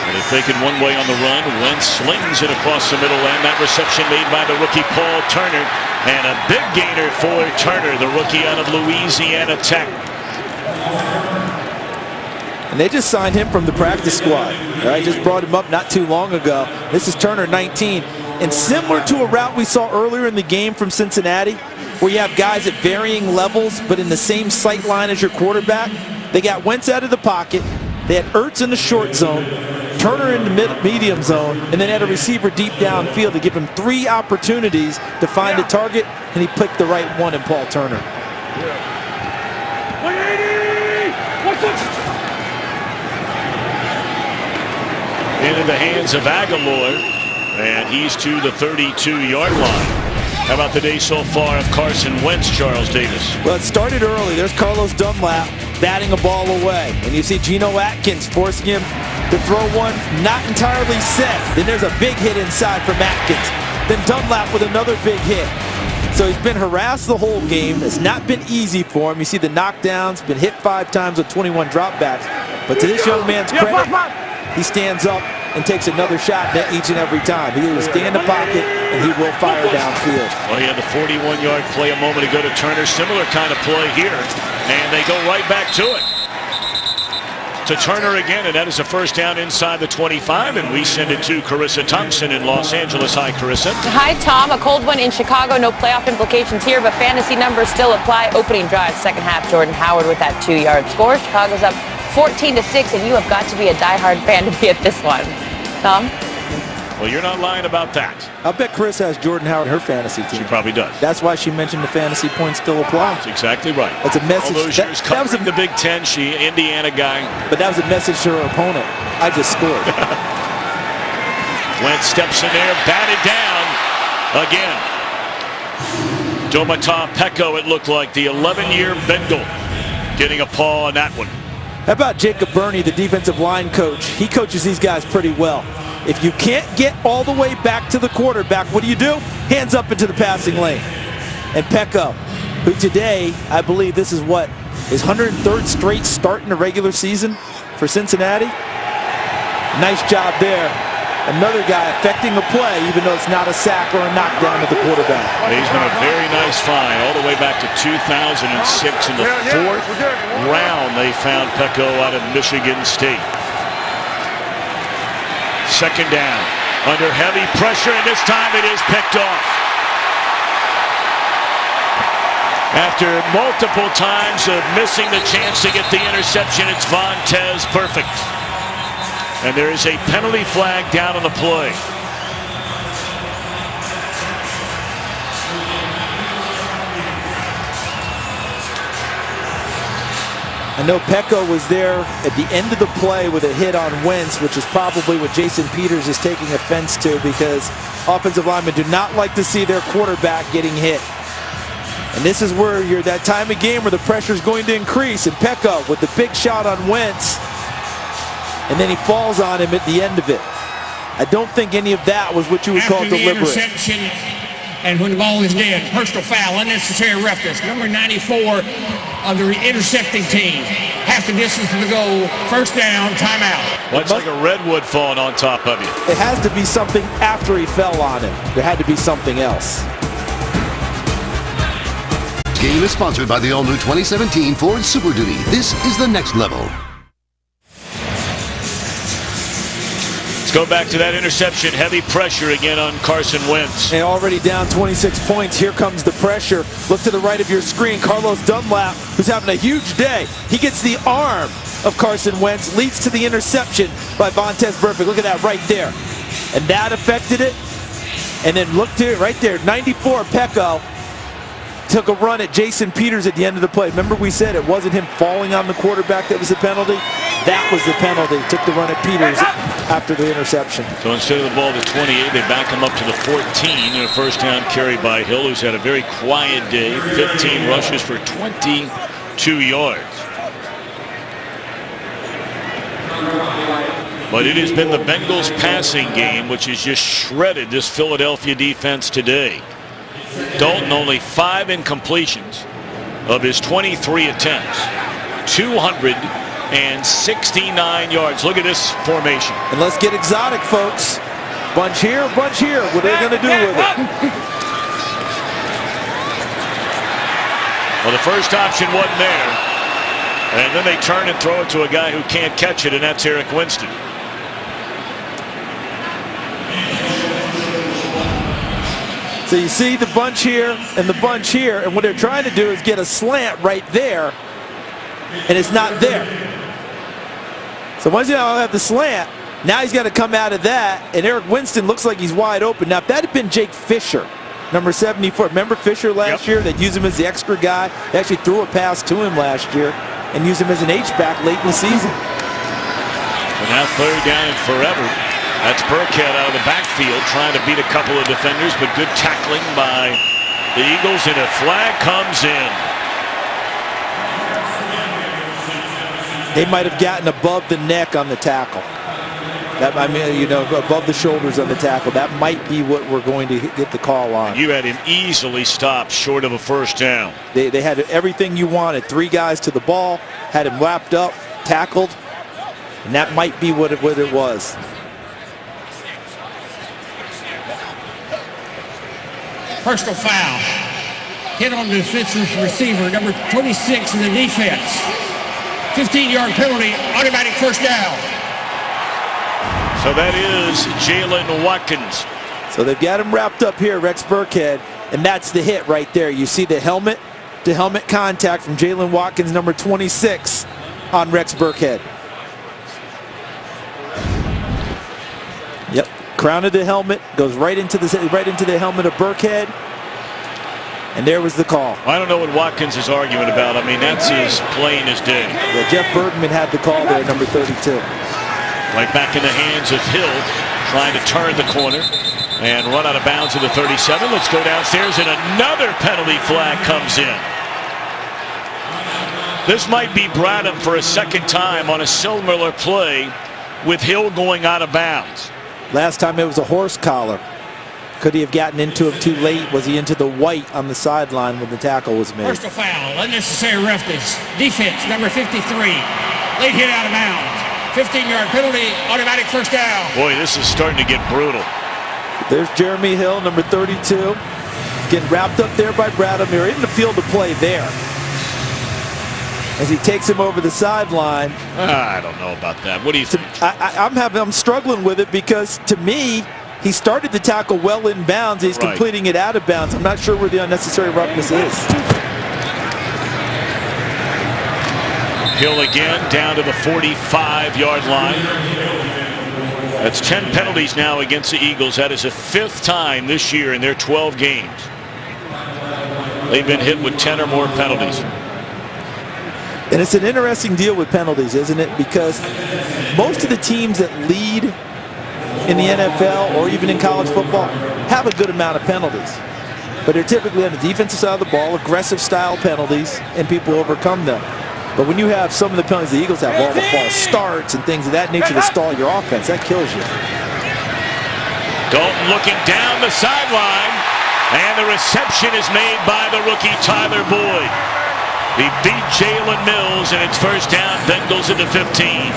They're taking one way on the run. Wentz slings it across the middle, and that reception made by the rookie Paul Turner. And a big gainer for Turner, the rookie out of Louisiana Tech. And they just signed him from the practice squad. I just brought him up not too long ago. This is Turner, 19. And similar to a route we saw earlier in the game from Cincinnati, where you have guys at varying levels, but in the same sight line as your quarterback, they got Wentz out of the pocket. They had Ertz in the short zone, Turner in the medium zone, and then had a receiver deep downfield to give him 3 opportunities to find a target, and he picked the right one in Paul Turner. 180! What's up? Into the hands of Aguilar, and he's to the 32-yard line. How about the day so far of Carson Wentz, Charles Davis? Well, it started early. There's Carlos Dunlap batting a ball away. And you see Geno Atkins forcing him to throw one not entirely set. Then there's a big hit inside from Atkins. Then Dunlap with another big hit. So he's been harassed the whole game. It's not been easy for him. You see the knockdowns, been hit 5 times with 21 dropbacks. But to this young man's credit, he stands up and takes another shot each and every time. He will stay in the pocket, and he will fire downfield. Well, he had the 41-yard play a moment ago to Turner. Similar kind of play here, and they go right back to it. To Turner again, and that is a first down inside the 25, and we send it to Carissa Thompson in Los Angeles. Hi, Carissa. Hi, Tom. A cold one in Chicago. No playoff implications here, but fantasy numbers still apply. Opening drive, second half, Jordan Howard with that 2-yard score. Chicago's up 14-6, and you have got to be a diehard fan to be at this one. Tom? Well, you're not lying about that. I bet Chris has Jordan Howard in her fantasy team. She probably does. That's why she mentioned the fantasy points still apply. That's exactly right. That's a message. All those years covering the Big Ten, she Indiana guy. But that was a message to her opponent. I just scored. Wentz steps in there, batted down again. Domata Peko, it looked like, the 11-year Bengal, getting a paw on that one. How about Jacob Burney, the defensive line coach? He coaches these guys pretty well. If you can't get all the way back to the quarterback, what do? Hands up into the passing lane. And Peko, who today, I believe this is what, his 103rd straight start in the regular season for Cincinnati. Nice job there. Another guy affecting the play, even though it's not a sack or a knockdown of the quarterback. He's been a very nice find all the way back to 2006. In the 4th round, they found Peko out of Michigan State. Second down, under heavy pressure, and this time it is picked off. After multiple times of missing the chance to get the interception, it's Vontez perfect. And there is a penalty flag down on the play. I know Peko was there at the end of the play with a hit on Wentz, which is probably what Jason Peters is taking offense to, because offensive linemen do not like to see their quarterback getting hit. And this is where you're that time of game where the pressure is going to increase. And Peko with the big shot on Wentz, and then he falls on him at the end of it. I don't think any of that was what you would call deliberate. Interception, and when the ball is dead, personal foul, unnecessary roughness. Number 94 of the intercepting team. Half the distance to the goal, first down, timeout. Well, it's like a redwood falling on top of you. It has to be something after he fell on him. There had to be something else. This game is sponsored by the all-new 2017 Ford Super Duty. This is the next level. Let's go back to that interception. Heavy pressure again on Carson Wentz. And already down 26 points. Here comes the pressure. Look to the right of your screen. Carlos Dunlap, who's having a huge day. He gets the arm of Carson Wentz, leads to the interception by Vontez Burfict. Look at that right there. And that affected it. And then look to it right there. 94 Peko took a run at Jason Peters at the end of the play. Remember we said it wasn't him falling on the quarterback that was the penalty? That was the penalty. Took the run at Peters after the interception. So instead of the ball to 28, they back him up to the 14. And a first down carry by Hill, who's had a very quiet day. 15 rushes for 22 yards. But it has been the Bengals passing game which has just shredded this Philadelphia defense today. Dalton only 5 incompletions of his 23 attempts. 269 yards. Look at this formation. And let's get exotic, folks. Bunch here, bunch here. What are they going to do with it? Well, the first option wasn't there. And then they turn and throw it to a guy who can't catch it, and that's Eric Winston. So you see the bunch here and the bunch here, and what they're trying to do is get a slant right there, and it's not there. So once you have the slant, now he's got to come out of that, and Eric Winston looks like he's wide open. Now, if that had been Jake Fisher, number 74, remember Fisher last year? They used him as the extra guy. They actually threw a pass to him last year and used him as an H-back late in the season. And now third down and forever. That's Burkhead out of the backfield trying to beat a couple of defenders, but good tackling by the Eagles, and a flag comes in. They might have gotten above the neck on the tackle. That, I mean, you know, above the shoulders on the tackle. That might be what we're going to get the call on. You had him easily stopped short of a first down. They had everything you wanted. 3 guys to the ball, had him wrapped up, tackled, and that might be what it was. Personal foul. Hit on the defensive receiver, number 26 in the defense. 15-yard penalty, automatic first down. So that is Jalen Watkins. So they've got him wrapped up here, Rex Burkhead, and that's the hit right there. You see the helmet-to-helmet contact from Jalen Watkins, number 26, on Rex Burkhead. Yep, crown of the helmet goes right into the helmet of Burkhead, and there was the call. I don't know what Watkins is arguing about. I mean, that's as plain as day. Yeah, Jeff Bergman had the call there, number 32. Right back in the hands of Hill, trying to turn the corner and run out of bounds at the 37. Let's go downstairs, and another penalty flag comes in. This might be Bradham for a second time on a similar play with Hill going out of bounds. Last time it was a horse collar. Could he have gotten into him too late? Was he into the white on the sideline when the tackle was made? Personal foul, unnecessary roughness. Defense, number 53. Late hit out of bounds. 15-yard penalty, automatic first down. Boy, this is starting to get brutal. There's Jeremy Hill, number 32. Getting wrapped up there by Bradham. They're in the field of play there. As he takes him over the sideline. I don't know about that. What do you think? I'm struggling with it because, to me, he started the tackle well in bounds. He's completing it out of bounds. I'm not sure where the unnecessary roughness is. Hill again down to the 45-yard line. That's 10 penalties now against the Eagles. That is the 5th time this year in their 12 games. They've been hit with 10 or more penalties. And it's an interesting deal with penalties, isn't it? Because most of the teams that lead in the NFL or even in college football have a good amount of penalties. But they're typically on the defensive side of the ball, aggressive style penalties, and people overcome them. But when you have some of the penalties the Eagles have, all the false starts and things of that nature to stall your offense, that kills you. Dalton looking down the sideline, and the reception is made by the rookie Tyler Boyd. He beat Jalen Mills, and it's first down, Bengals at the 15.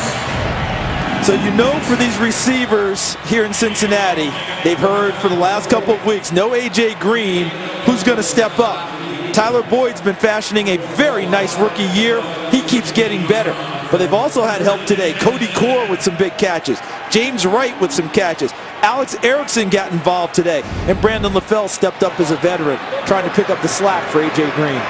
So you know, for these receivers here in Cincinnati, they've heard for the last couple of weeks, no A.J. Green, who's going to step up. Tyler Boyd's been fashioning a very nice rookie year. He keeps getting better. But they've also had help today. Cody Core with some big catches. James Wright with some catches. Alex Erickson got involved today. And Brandon LaFell stepped up as a veteran, trying to pick up the slack for A.J. Green.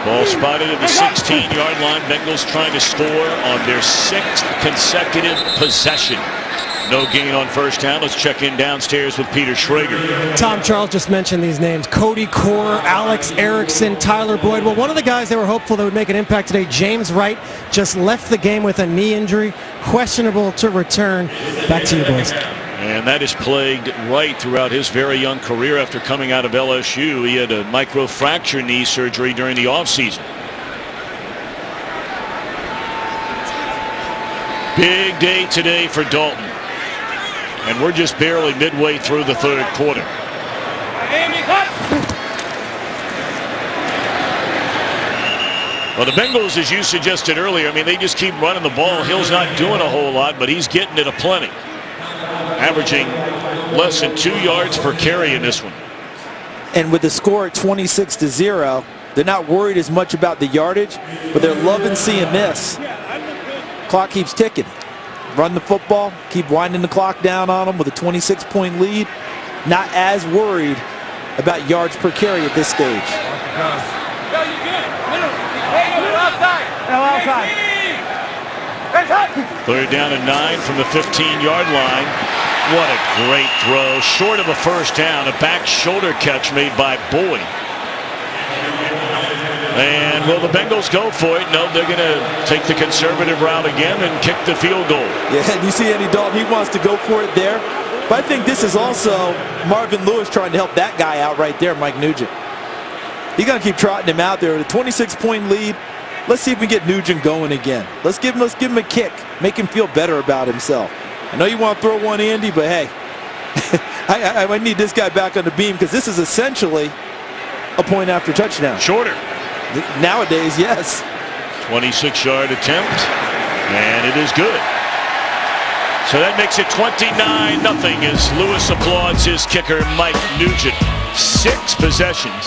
Ball spotted at the 16-yard line. Bengals trying to score on their 6th consecutive possession. No gain on first down. Let's check in downstairs with Peter Schrager. Tom Charles just mentioned these names. Cody Core, Alex Erickson, Tyler Boyd. Well, one of the guys they were hopeful that would make an impact today, James Wright, just left the game with a knee injury. Questionable to return. Back to you, boys. And that has plagued Wright throughout his very young career after coming out of LSU. He had a microfracture knee surgery during the offseason. Big day today for Dalton. And we're just barely midway through the 3rd quarter. Well, the Bengals, as you suggested earlier, I mean, they just keep running the ball. Hill's not doing a whole lot, but he's getting it aplenty. Averaging less than 2 yards per carry in this one. And with the score at 26-0, They're not worried as much about the yardage, but they're loving seeing this. Clock keeps ticking. Run the football, keep winding the clock down on them with a 26-point lead. Not as worried about yards per carry at this stage. Third down and 9 from the 15-yard line. What a great throw. Short of a first down. A back shoulder catch made by Boyd. And will the Bengals go for it? No, they're going to take the conservative route again and kick the field goal. Yeah, and you see Andy Dalton, he wants to go for it there. But I think this is also Marvin Lewis trying to help that guy out right there, Mike Nugent. He's going to keep trotting him out there with a 26-point lead. Let's see if we can get Nugent going again. Let's give him a kick. Make him feel better about himself. I know you want to throw one, Andy, but hey, I need this guy back on the beam because this is essentially a point after touchdown. Shorter. Nowadays, yes. 26-yard attempt, and it is good. So that makes it 29-0 as Lewis applauds his kicker, Mike Nugent. 6 possessions.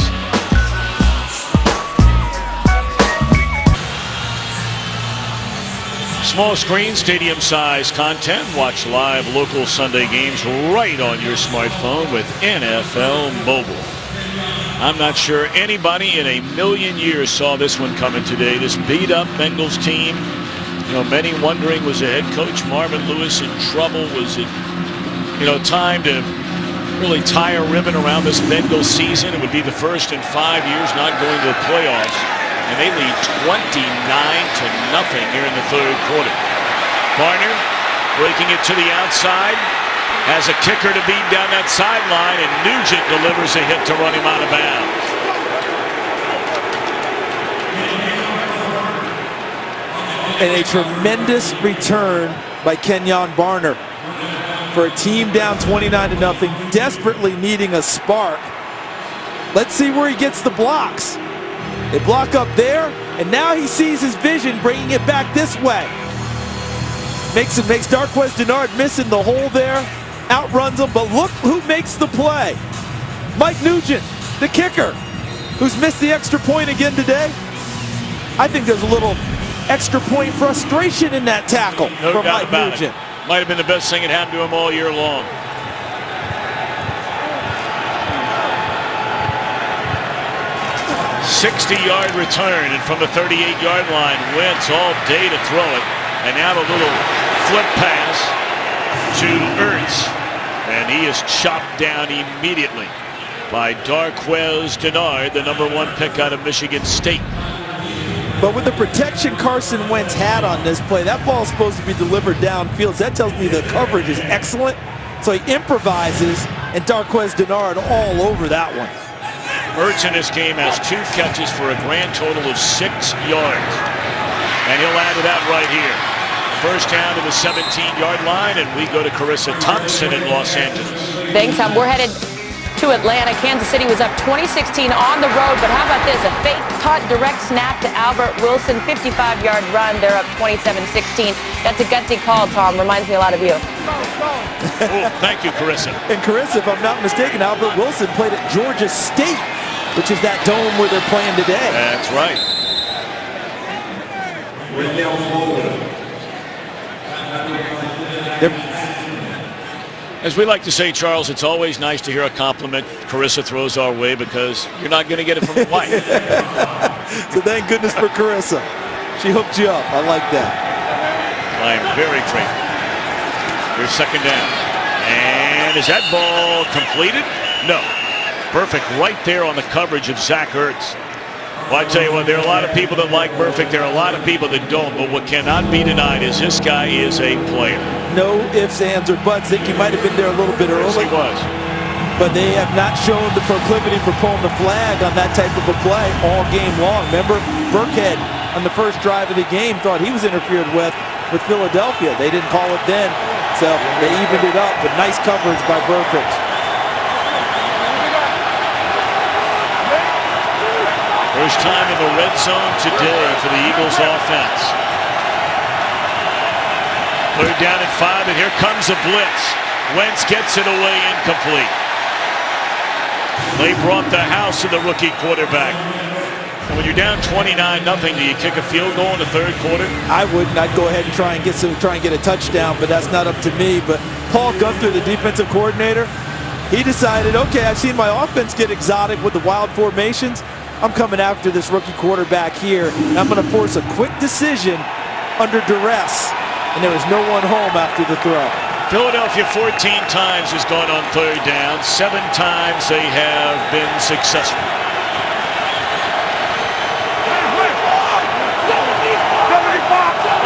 Small screen, stadium size content. Watch live local Sunday games right on your smartphone with NFL Mobile. I'm not sure anybody in a million years saw this one coming today. This beat-up Bengals team. You know, many wondering, was the head coach Marvin Lewis in trouble? Was it, time to really tie a ribbon around this Bengals season? It would be the first in 5 years not going to the playoffs. And they lead 29-0 here in the third quarter. Barner breaking it to the outside. Has a kicker to beat down that sideline, and Nugent delivers a hit to run him out of bounds. And a tremendous return by Kenyon Barner for a team down 29-0, desperately needing a spark. Let's see where he gets the blocks. They block up there, and now he sees his vision bringing it back this way. Makes Darqueze Dennard missing the hole there. Outruns him, but look who makes the play. Mike Nugent, the kicker, who's missed the extra point again today. I think there's a little extra point frustration in that tackle from Mike Nugent. Might have been the best thing that happened to him all year long. A 60-yard return, and from the 38-yard line, Wentz all day to throw it. And now a little flip pass to Ertz, and he is chopped down immediately by Darqueze Dennard, the #1 pick out of Michigan State. But with the protection Carson Wentz had on this play, that ball is supposed to be delivered downfield. So that tells me the coverage is excellent. So he improvises, and Darqueze Dennard all over that one. Ertz in this game has 2 catches for a grand total of 6 yards. And he'll add to that right here. First down to the 17-yard line, and we go to Carissa Thompson in Los Angeles. Thanks, Tom. We're headed to Atlanta. Kansas City was up 20-16 on the road, but how about this? A fake caught direct snap to Albert Wilson, 55-yard run. They're up 27-16. That's a gutsy call, Tom. Reminds me a lot of you. Oh, thank you, Carissa. And Carissa, if I'm not mistaken, Albert Wilson played at Georgia State, which is that dome where they're playing today. That's right. As we like to say, Charles, it's always nice to hear a compliment Carissa throws our way because you're not going to get it from your wife. So thank goodness for Carissa. She hooked you up. I like that. I am very grateful. Here's second down. And is that ball completed? No. Burfict right there on the coverage of Zach Ertz. Well, I tell you what, there are a lot of people that like Burfict. There are a lot of people that don't. But what cannot be denied is this guy is a player. No ifs, ands, or buts. I think he might have been there a little bit early. Yes, he was. But they have not shown the proclivity for pulling the flag on that type of a play all game long. Remember, Burkhead on the first drive of the game thought he was interfered with Philadelphia. They didn't call it then, so they evened it up. But nice coverage by Burfict. First time in the red zone today for the Eagles offense. Third down and 5, and here comes a blitz. Wentz gets it away, incomplete. They brought the house to the rookie quarterback. And when you're down 29-0, do you kick a field goal in the third quarter? I wouldn't. I'd go ahead and try and get a touchdown, but that's not up to me. But Paul Gunther, the defensive coordinator, he decided, okay, I've seen my offense get exotic with the wild formations. I'm coming after this rookie quarterback here, and I'm going to force a quick decision under duress. And there was no one home after the throw. Philadelphia 14 times has gone on third down. 7 times they have been successful.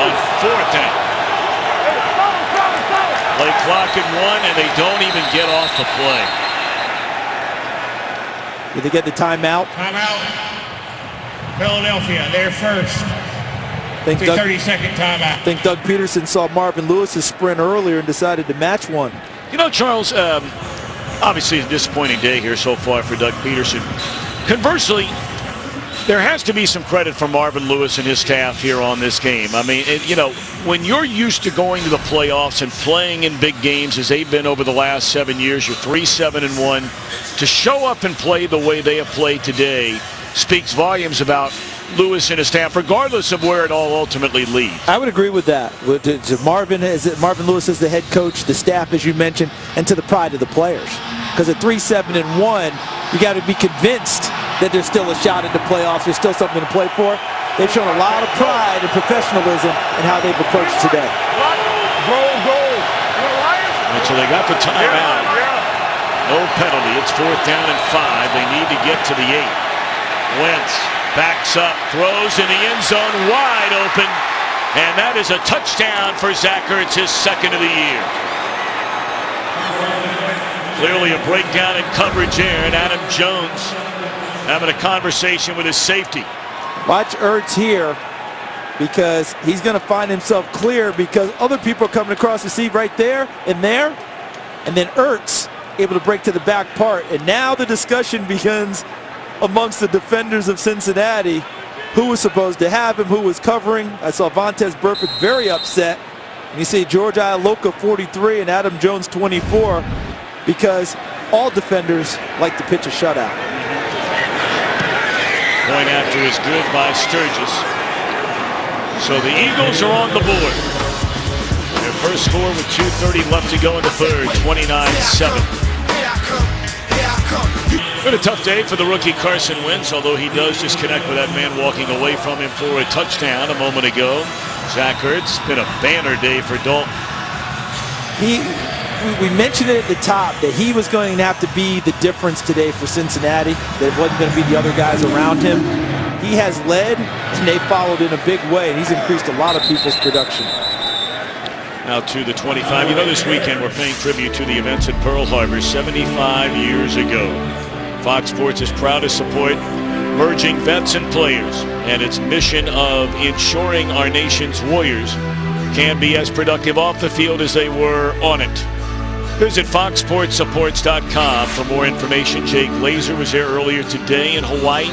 On fourth down. Play clock at 1, and they don't even get off the play. Did they get the timeout? Timeout. Philadelphia, they're first. 30-second timeout. I think Doug Peterson saw Marvin Lewis's sprint earlier and decided to match one. You know, Charles, obviously a disappointing day here so far for Doug Peterson. Conversely, there has to be some credit for Marvin Lewis and his staff here on this game. I mean, you know, when you're used to going to the playoffs and playing in big games as they've been over the last 7 years, you're 3-7-1. To show up and play the way they have played today speaks volumes about Lewis and his staff, regardless of where it all ultimately leads. I would agree with that. To Marvin Lewis as the head coach, the staff, as you mentioned, and to the pride of the players. Because at 3-7-1, you got to be convinced that there's still a shot at the playoffs. There's still something to play for. They've shown a lot of pride and professionalism in how they've approached today. And so they got the timeout. No penalty. It's 4th down and 5. They need to get to the 8. Wentz backs up, throws in the end zone, wide open, and that is a touchdown for Zach Ertz, his second of the year. Clearly a breakdown in coverage here, and Adam Jones having a conversation with his safety. Watch Ertz here, because he's going to find himself clear because other people are coming across the seat right there, and then Ertz able to break to the back part, and now the discussion begins amongst the defenders of Cincinnati. Who was supposed to have him, who was covering. I saw Vontaze Burfict very upset. And you see George Ialoka 43 and Adam Jones 24, because all defenders like to pitch a shutout. Point after is good by Sturgis. So the Eagles are on the board. Their first score with 2:30 left to go in the third, 29-7. Been a tough day for the rookie Carson Wentz, although he does just connect with that man walking away from him for a touchdown a moment ago. Zach Ertz, been a banner day for Dalton. We mentioned it at the top that he was going to have to be the difference today for Cincinnati, that it wasn't going to be the other guys around him. He has led, and they followed in a big way, and he's increased a lot of people's production. Now to the 25. You know, this weekend we're paying tribute to the events at Pearl Harbor 75 years ago. Fox Sports is proud to support merging vets and players and its mission of ensuring our nation's warriors can be as productive off the field as they were on it. Visit foxsportsupports.com for more information. Jake Glazer was there earlier today in Hawaii.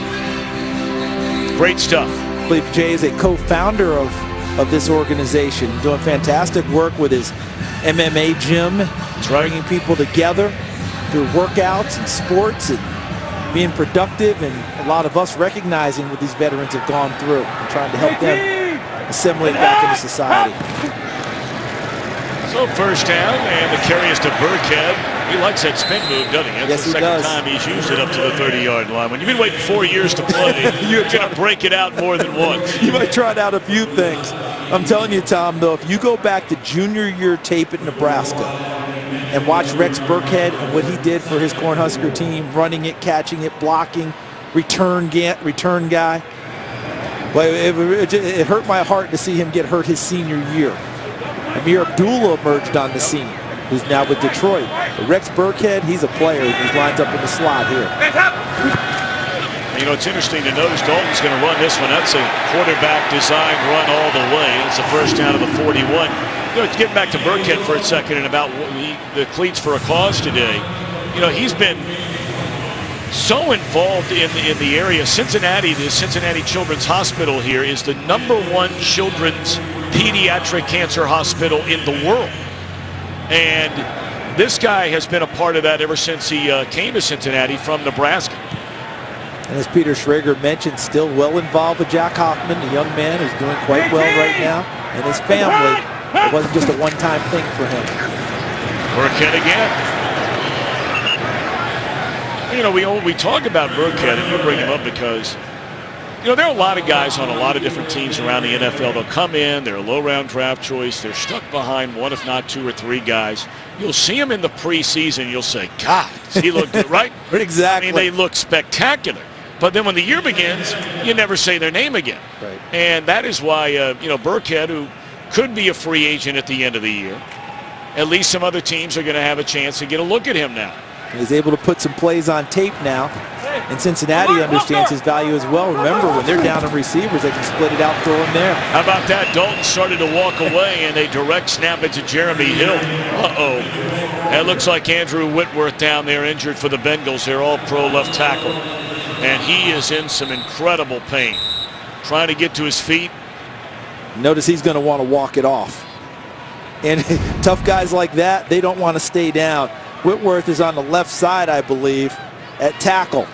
Great stuff. I believe Jay is a co-founder of this organization, doing fantastic work with his MMA gym. That's right. Bringing people together through workouts and sports and being productive, and a lot of us recognizing what these veterans have gone through and trying to help them assimilate back into society. So first down, and the carry is to Burkhead. He likes that spin move, doesn't he? That's yes, the second time he's used it up to the 30-yard line. When you've been waiting 4 years to play, you're going to break it out more than once. You might try it out a few things. I'm telling you, Tom, though, if you go back to junior year tape at Nebraska and watch Rex Burkhead and what he did for his Cornhusker team, running it, catching it, blocking, return guy. Well, it hurt my heart to see him get hurt his senior year. Amir Abdullah emerged on the scene, who's now with Detroit. But Rex Burkhead, he's a player who lines up in the slot here. You know, it's interesting to notice Dalton's going to run this one. That's a quarterback designed run all the way. It's the first down of the 41. You know, getting back to Burkhead for a second and about the cleats for a cause today. You know, he's been so involved in the area. Cincinnati, the Cincinnati Children's Hospital here is the #1 children's pediatric cancer hospital in the world. And this guy has been a part of that ever since he came to Cincinnati from Nebraska. And as Peter Schrager mentioned, still well involved with Jack Hoffman, the young man who's doing quite well right now. And his family, it wasn't just a one-time thing for him. Burkhead again. You know, we talk about Burkhead, and you bring him up because, you know, there are a lot of guys on a lot of different teams around the NFL. They'll come in, they're a low-round draft choice, they're stuck behind one, if not two or three guys. You'll see them in the preseason, you'll say, God, does he look good, right? Exactly. I mean, they look spectacular. But then when the year begins, you never say their name again. Right. And that is why, you know, Burkhead, who could be a free agent at the end of the year, at least some other teams are going to have a chance to get a look at him now. He's able to put some plays on tape now. And Cincinnati understands his value as well. Remember, when they're down on receivers, they can split it out, throw him there. How about that? Dalton started to walk away, and they direct snap it to Jeremy Hill. Uh-oh. That looks like Andrew Whitworth down there injured for the Bengals. They're all pro left tackle. And he is in some incredible pain. Trying to get to his feet. Notice he's going to want to walk it off. And tough guys like that, they don't want to stay down. Whitworth is on the left side, I believe, at tackle.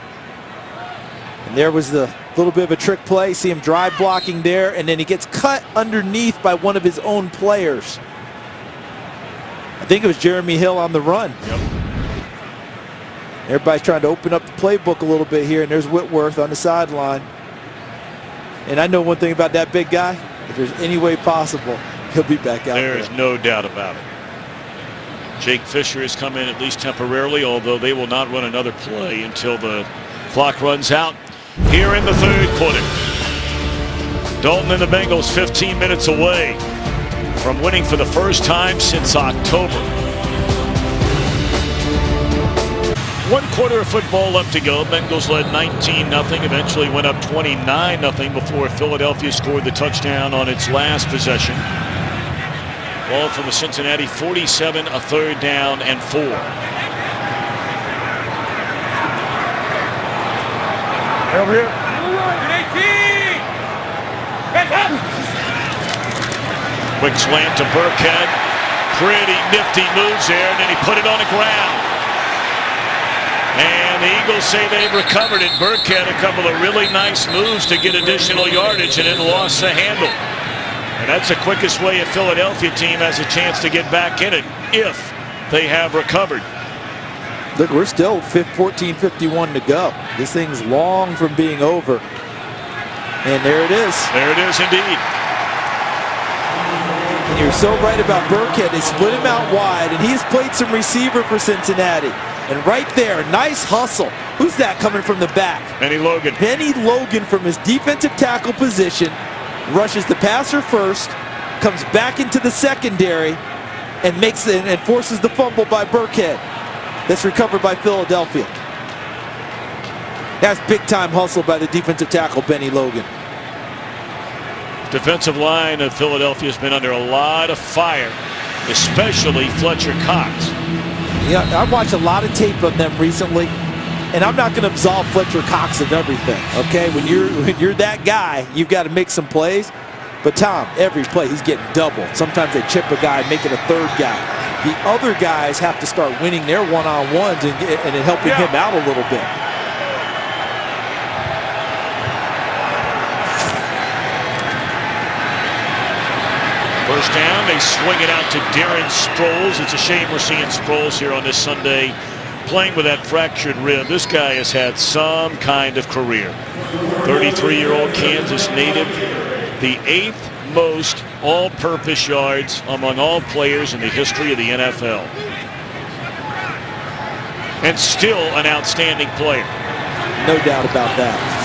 And there was the little bit of a trick play. See him drive blocking there, and then he gets cut underneath by one of his own players. I think it was Jeremy Hill on the run. Yep. Everybody's trying to open up the playbook a little bit here, and there's Whitworth on the sideline. And I know one thing about that big guy. If there's any way possible, he'll be back out there. There is no doubt about it. Jake Fisher has come in at least temporarily, although they will not run another play until the clock runs out here in the third quarter. Dalton and the Bengals 15 minutes away from winning for the first time since October. 1 quarter of football left to go. Bengals led 19-0, eventually went up 29-0 before Philadelphia scored the touchdown on its last possession. Ball from the Cincinnati 47, a third down and 4. Over here. Quick slant to Burkhead. Pretty nifty moves there, and then he put it on the ground. And the Eagles say they've recovered it. Burkhead a couple of really nice moves to get additional yardage and then lost the handle. And that's the quickest way a Philadelphia team has a chance to get back in it if they have recovered. Look, we're still 14:51 to go. This thing's long from being over. And there it is. There it is indeed. And you're so right about Burkhead. They split him out wide, and he's played some receiver for Cincinnati. And right there, nice hustle. Who's that coming from the back? Benny Logan. Benny Logan from his defensive tackle position. Rushes the passer first, comes back into the secondary, and forces the fumble by Burkhead. That's recovered by Philadelphia. That's big-time hustle by the defensive tackle, Benny Logan. Defensive line of Philadelphia has been under a lot of fire, especially Fletcher Cox. Yeah, I've watched a lot of tape on them recently, and I'm not going to absolve Fletcher Cox of everything, okay? When you're that guy, you've got to make some plays. But Tom, every play, he's getting double. Sometimes they chip a guy, make it a third guy. The other guys have to start winning their one-on-ones and helping him out a little bit. First down, they swing it out to Darren Sproles. It's a shame we're seeing Sproles here on this Sunday playing with that fractured rib. This guy has had some kind of career. 33-year-old Kansas native, the 8th most all-purpose yards among all players in the history of the NFL. And still an outstanding player. No doubt about that.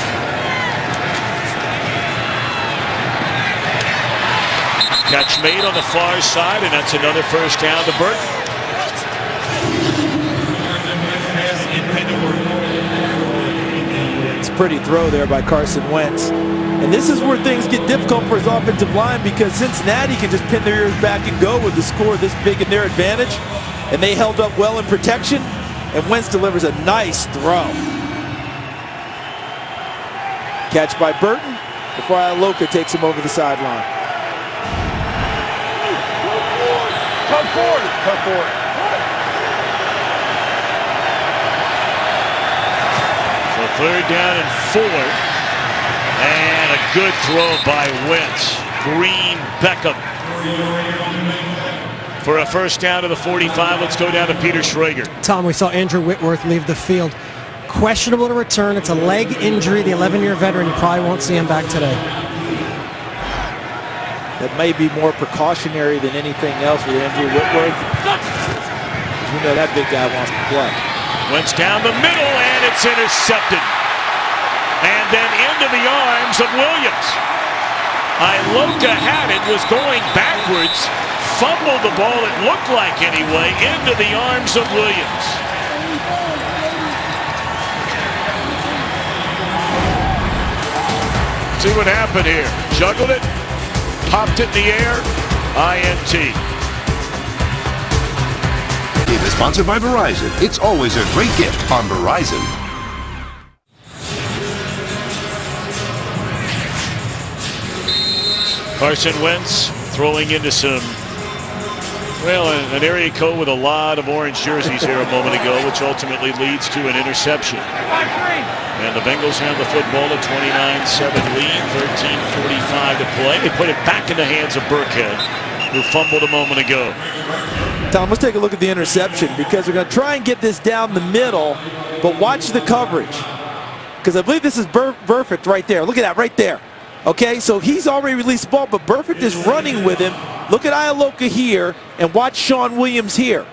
Catch made on the far side, and that's another first down to Burton. It's a pretty throw there by Carson Wentz. And this is where things get difficult for his offensive line because Cincinnati can just pin their ears back and go with the score this big in their advantage. And they held up well in protection, and Wentz delivers a nice throw. Catch by Burton before Ialoka takes him over the sideline. Come forward. Come forward. So third down and 4. And a good throw by Wentz. Green Beckham for a first down to the 45. Let's go down to Peter Schrager. Tom, we saw Andrew Whitworth leave the field. Questionable to return. It's a leg injury. The 11-year veteran, you probably won't see him back today. That may be more precautionary than anything else with Andrew Whitworth. You know that big guy wants to play. Wentz down the middle, and it's intercepted. And then into the arms of Williams. Iloka had it, was going backwards, fumbled the ball, it looked like anyway, into the arms of Williams. See what happened here. Juggled it, popped it in the air, INT. It is sponsored by Verizon. It's always a great gift on Verizon. Carson Wentz throwing into some, well, an area code with a lot of orange jerseys here a moment ago, which ultimately leads to an interception. And the Bengals have the football, a 29-7 lead, 13:45 to play. They put it back in the hands of Burkhead, who fumbled a moment ago. Tom, let's take a look at the interception, because we're going to try and get this down the middle, but watch the coverage. Because I believe this is Burfict right there. Look at that right there. Okay, so he's already released the ball, but Burfict is running with him. Look at Iloka here, and watch Sean Williams here.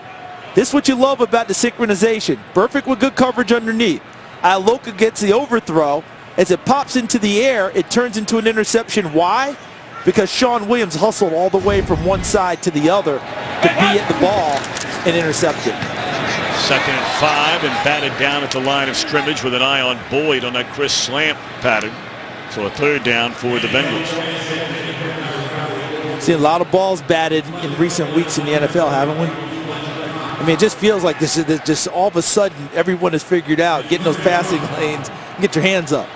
This is what you love about the synchronization. Burfict with good coverage underneath. Iloka gets the overthrow. As it pops into the air, it turns into an interception. Why? Because Sean Williams hustled all the way from one side to the other to be at the ball and intercept it. 2nd and 5, and batted down at the line of scrimmage with an eye on Boyd on that Chris slant pattern. So a 3rd down for the Bengals. Seen a lot of balls batted in recent weeks in the NFL, haven't we? I mean, it just feels like this is just all of a sudden everyone has figured out getting those passing lanes, get your hands up.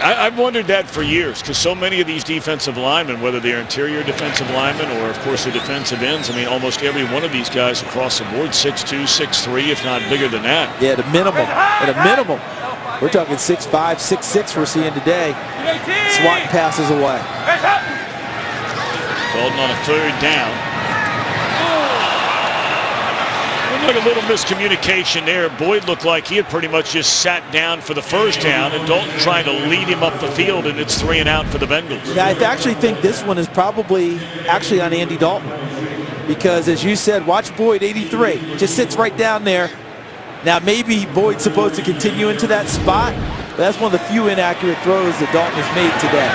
I've wondered that for years, because so many of these defensive linemen, whether they're interior defensive linemen or, of course, the defensive ends, I mean, almost every one of these guys across the board, 6'2", 6'3", if not bigger than that. Yeah, at a minimum. At a minimum. We're talking 6'5", 6'6" we're seeing today. Swatting passes away. Golden on a 3rd down. Looked like a little miscommunication there. Boyd looked like he had pretty much just sat down for the 1st down, and Dalton trying to lead him up the field, and it's 3 and out for the Bengals. Yeah, I actually think this one is probably actually on Andy Dalton, because as you said, watch Boyd, 83, just sits right down there. Now maybe Boyd's supposed to continue into that spot, but that's one of the few inaccurate throws that Dalton has made today.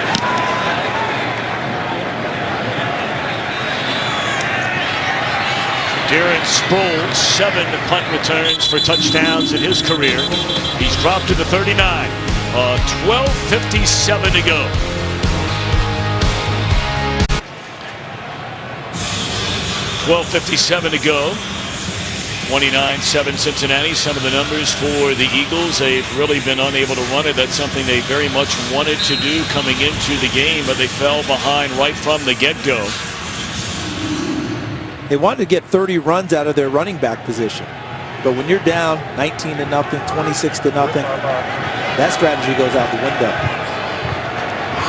Darren Sproles, 7 punt returns for touchdowns in his career. He's dropped to the 39. 12:57 to go. $12:57 to go. 29-7 Cincinnati. Some of the numbers for the Eagles. They've really been unable to run it. That's something they very much wanted to do coming into the game, but they fell behind right from the get-go. They wanted to get 30 runs out of their running back position. But when you're down 19-0, 26-0, that strategy goes out the window.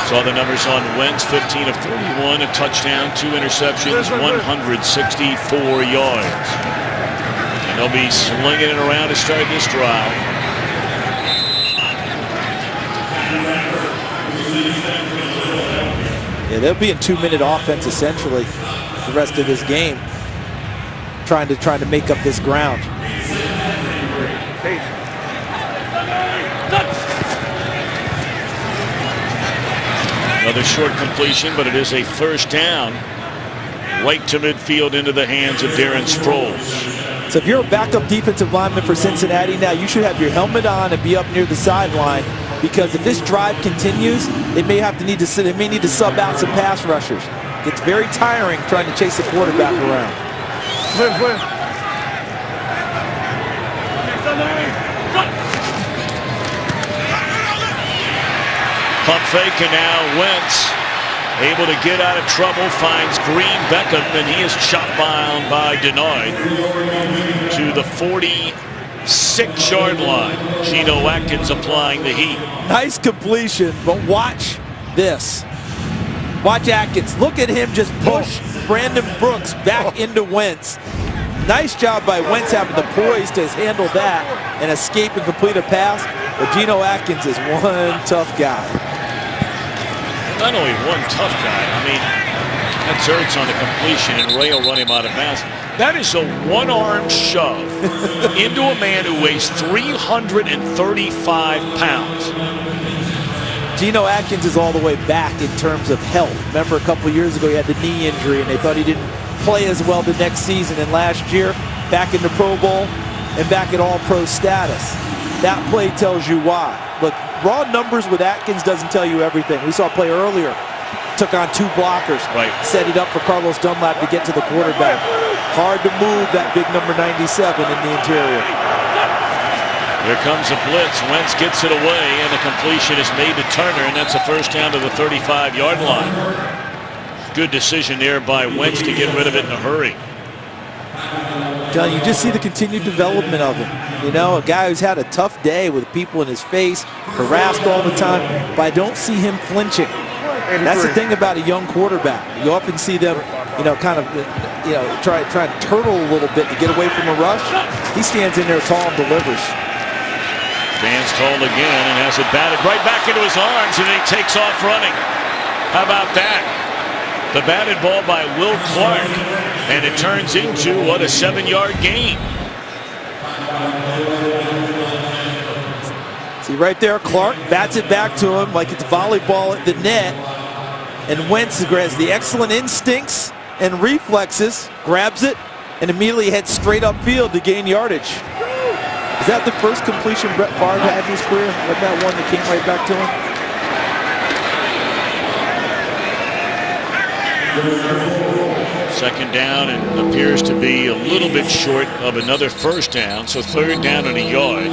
Saw the numbers on Wentz, 15 of 31, a touchdown, 2 interceptions, 164 yards. And they'll be slinging it around to start this drive. Yeah, they'll be in 2-minute offense essentially the rest of this game, trying to make up this ground. Another short completion, but it is a 1st down right to midfield into the hands of Darren Sproles. So if you're a backup defensive lineman for Cincinnati now, you should have your helmet on and be up near the sideline, because if this drive continues, they may need to sub out some pass rushers. It's very tiring trying to chase the quarterback around. Pump fake, and now Wentz able to get out of trouble, finds Green Beckham, and he is chopped down by Denard to the 40 6-yard line. Geno Atkins applying the heat. Nice completion, but watch this. Watch Atkins. Look at him just push Brandon Brooks back into Wentz. Nice job by Wentz having the poise to handle that and escape and complete a pass. But Geno Atkins is one tough guy. Not only one tough guy, I mean, that's Ertz on the completion and Ray will run him out of bounds. That is a one-arm shove into a man who weighs 335 pounds. Geno Atkins is all the way back in terms of health. Remember a couple years ago he had the knee injury and they thought he didn't play as well the next season. And last year, back in the Pro Bowl and back at All-Pro status. That play tells you why. Look, raw numbers with Atkins doesn't tell you everything. We saw a play earlier. Took on 2 blockers. Right. Set it up for Carlos Dunlap to get to the quarterback. Hard to move that big number 97 in the interior. Here comes a blitz. Wentz gets it away, and the completion is made to Turner, and that's a first down to the 35-yard line. Good decision there by Wentz to get rid of it in a hurry. John, you just see the continued development of him. You know, a guy who's had a tough day with people in his face, harassed all the time, but I don't see him flinching. That's the thing about a young quarterback. You often see them, kind of, try to turtle a little bit to get away from a rush. He stands in there tall and delivers. Stands tall again and has it batted right back into his arms, and then he takes off running. How about that? The batted ball by Will Clark, and it turns into, what, a 7-yard gain. See right there, Clark bats it back to him like it's volleyball at the net. And Wentz has the excellent instincts and reflexes, grabs it, and immediately heads straight upfield to gain yardage. Is that the first completion Brett Favre had in his career? Like that one that came right back to him? Second down and appears to be a little bit short of another first down. So 3rd down and a yard.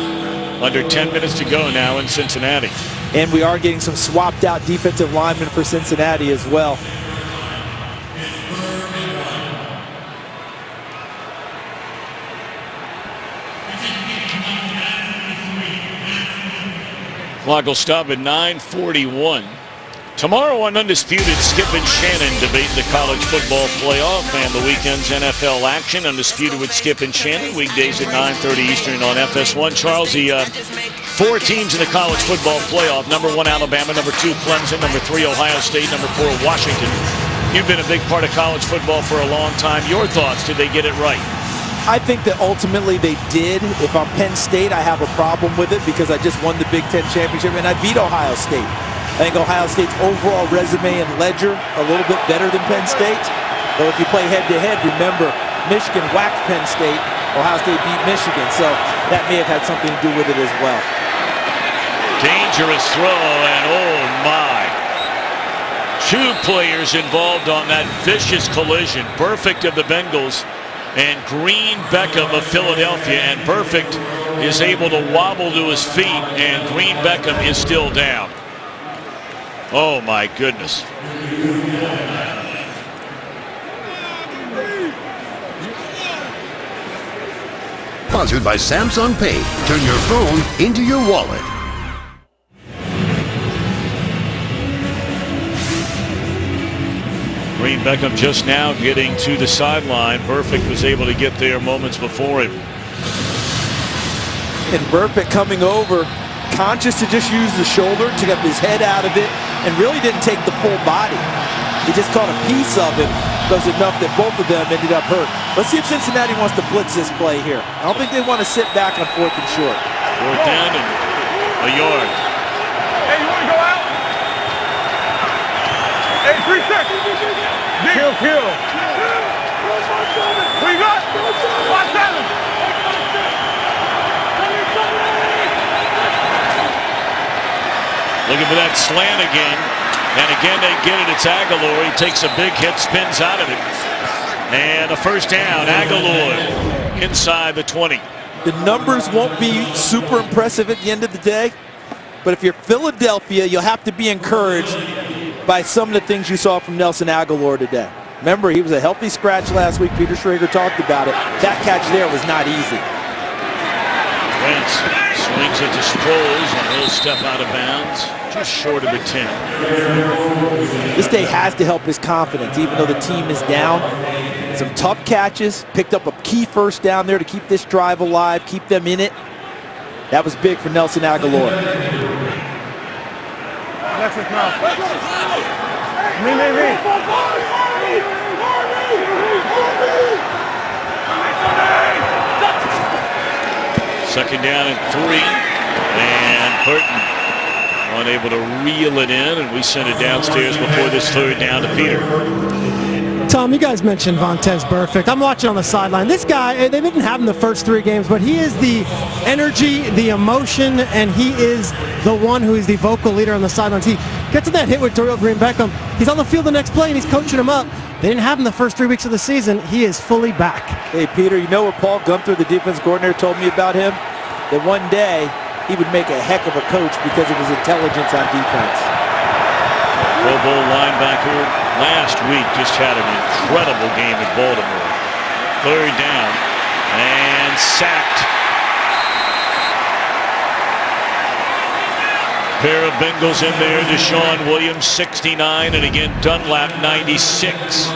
Under 10 minutes to go now in Cincinnati. And we are getting some swapped out defensive linemen for Cincinnati as well. Clock will stop at 9:41. Tomorrow on Undisputed, Skip and Shannon debate the college football playoff and the weekend's NFL action. Undisputed with Skip and Shannon, weekdays at 9:30 Eastern on FS1. Charles, the 4 teams in the college football playoff. Number 1, Alabama. Number 2, Clemson. Number 3, Ohio State. Number 4, Washington. You've been a big part of college football for a long time. Your thoughts, did they get it right? I think that ultimately they did. If I'm Penn State, I have a problem with it because I just won the Big Ten championship and I beat Ohio State. I think Ohio State's overall resume and ledger a little bit better than Penn State. Though if you play head-to-head, remember, Michigan whacked Penn State, Ohio State beat Michigan, so that may have had something to do with it as well. Dangerous throw, and oh my. 2 players involved on that vicious collision. Perfect of the Bengals and Green Beckham of Philadelphia, and Perfect is able to wobble to his feet, and Green Beckham is still down. Oh my goodness. Sponsored by Samsung Pay. Turn your phone into your wallet. Green Beckham just now getting to the sideline. Perfect was able to get there moments before him. And Burfict coming over, conscious to just use the shoulder, took up his head out of it, and really didn't take the full body. He just caught a piece of it, was enough that both of them ended up hurt. Let's see if Cincinnati wants to blitz this play here. I don't think they want to sit back on 4th and short. 4th down and a yard. Hey, you want to go out? Hey, 3 seconds. Kill. Who you got? 5-7. Looking for that slant again. And again they get it. It's Aguilar. He takes a big hit, spins out of it. And a first down. Aguilar inside the 20. The numbers won't be super impressive at the end of the day. But if you're Philadelphia, you'll have to be encouraged by some of the things you saw from Nelson Aguilar today. Remember, he was a healthy scratch last week. Peter Schrager talked about it. That catch there was not easy. Wentz swings it to Sproles, and he'll step out of bounds, just short of the 10. This day has to help his confidence, even though the team is down. Some tough catches, picked up a key first down there to keep this drive alive, keep them in it. That was big for Nelson Aguilar. Second down and 3, and Burton unable to reel it in, and we send it downstairs before this third down to Peter. Tom, you guys mentioned Vontaze Burfict. I'm watching on the sideline. This guy, they didn't have him the first 3 games, but he is the energy, the emotion, and he is the one who is the vocal leader on the sidelines. He gets in that hit with Dorial Green-Beckham. He's on the field the next play, and he's coaching him up. They didn't have him the first 3 weeks of the season. He is fully back. Hey, Peter, you know what Paul Gunther, the defense coordinator, told me about him? That one day he would make a heck of a coach because of his intelligence on defense. Pro Bowl linebacker last week just had an incredible game in Baltimore. Third down and sacked. Pair of Bengals in there. Deshaun Williams 69, and again Dunlap 96.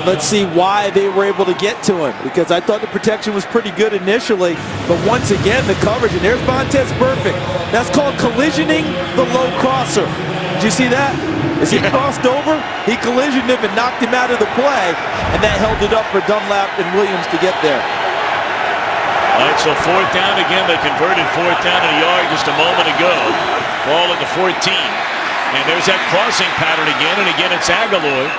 Let's see why they were able to get to him, because I thought the protection was pretty good initially, but once again the coverage, and there's Vontaze Burfict. That's called collisioning the low crosser. Did you see that? As he crossed over, he collisioned him and knocked him out of the play, and that held it up for Dunlap and Williams to get there. All right, so fourth down again. They converted fourth down and a yard just a moment ago. Ball at the 14, and there's that crossing pattern again, and again it's Aguilar.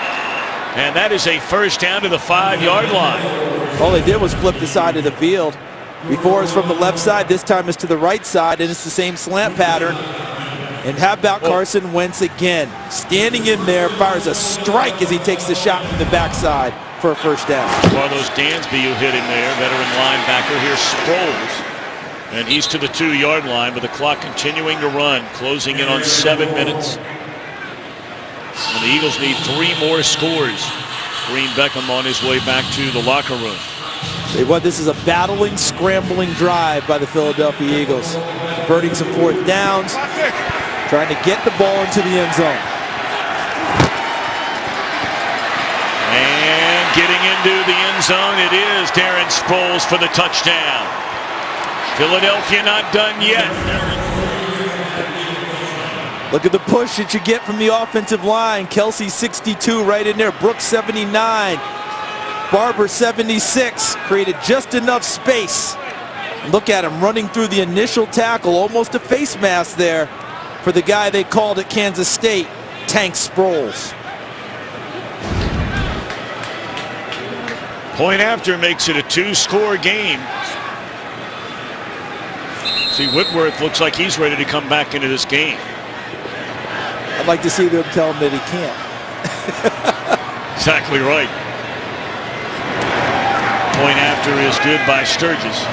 And that is a first down to the 5-yard line. All they did was flip the side of the field. Before it's from the left side, this time it's to the right side, and it's the same slant pattern. And how about Carson Wentz again? Standing in there, fires a strike as he takes the shot from the backside for a first down. Carlos Dansby who hit him there, veteran linebacker. Here's Sproles. And he's to the 2-yard line, but the clock continuing to run, closing in on 7 minutes. And the Eagles need 3 more scores. Green-Beckham on his way back to the locker room. This is a battling, scrambling drive by the Philadelphia Eagles. Converting some fourth downs, trying to get the ball into the end zone. And getting into the end zone, it is Darren Sproles for the touchdown. Philadelphia not done yet. Look at the push that you get from the offensive line. Kelsey 62 right in there. Brooks 79. Barber 76. Created just enough space. Look at him running through the initial tackle. Almost a face mask there for the guy they called at Kansas State, Tank Sproles. Point after makes it a 2-score game. See, Whitworth looks like he's ready to come back into this game. I'd like to see them tell him that he can't. Exactly right. Point after is good by Sturgis.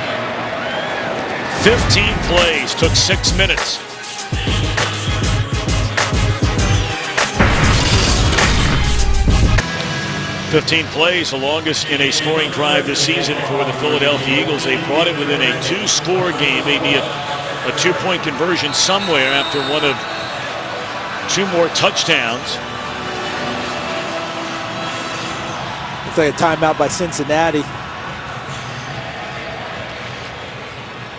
15 plays, took 6 minutes. "15 plays, the longest in a scoring drive this season for the Philadelphia Eagles. They brought it within a 2-score game. They need a 2-point conversion somewhere after one of 2 more touchdowns. Looks like a timeout by Cincinnati.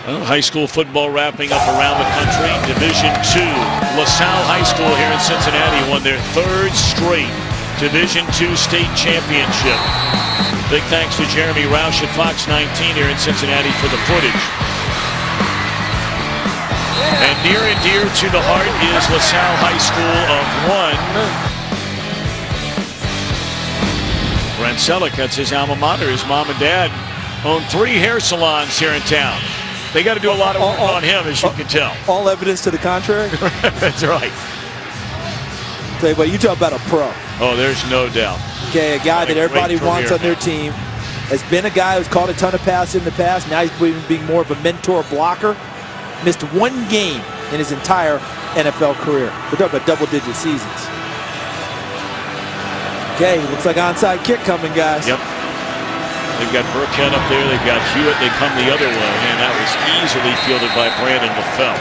Well, high school football wrapping up around the country. Division II, LaSalle High School here in Cincinnati won their 3rd straight Division II state championship. Big thanks to Jeremy Roush at Fox 19 here in Cincinnati for the footage. And near and dear to the heart is LaSalle High School of 1. Brent Selleck, that's his alma mater. His mom and dad own 3 hair salons here in town. They got to do a lot of work on him, as you can tell. All evidence to the contrary? That's right. Tell you what, you talk about a pro. Oh, there's no doubt. Okay, a guy that everybody wants on their team. Has been a guy who's caught a ton of passes in the past. Now he's being more of a mentor blocker. Missed 1 game in his entire NFL career. We're talking about double-digit seasons. Okay, looks like onside kick coming, guys. Yep. They've got Burkhead up there. They've got Hewitt. They come the other way. And that was easily fielded by Brandon LaFell.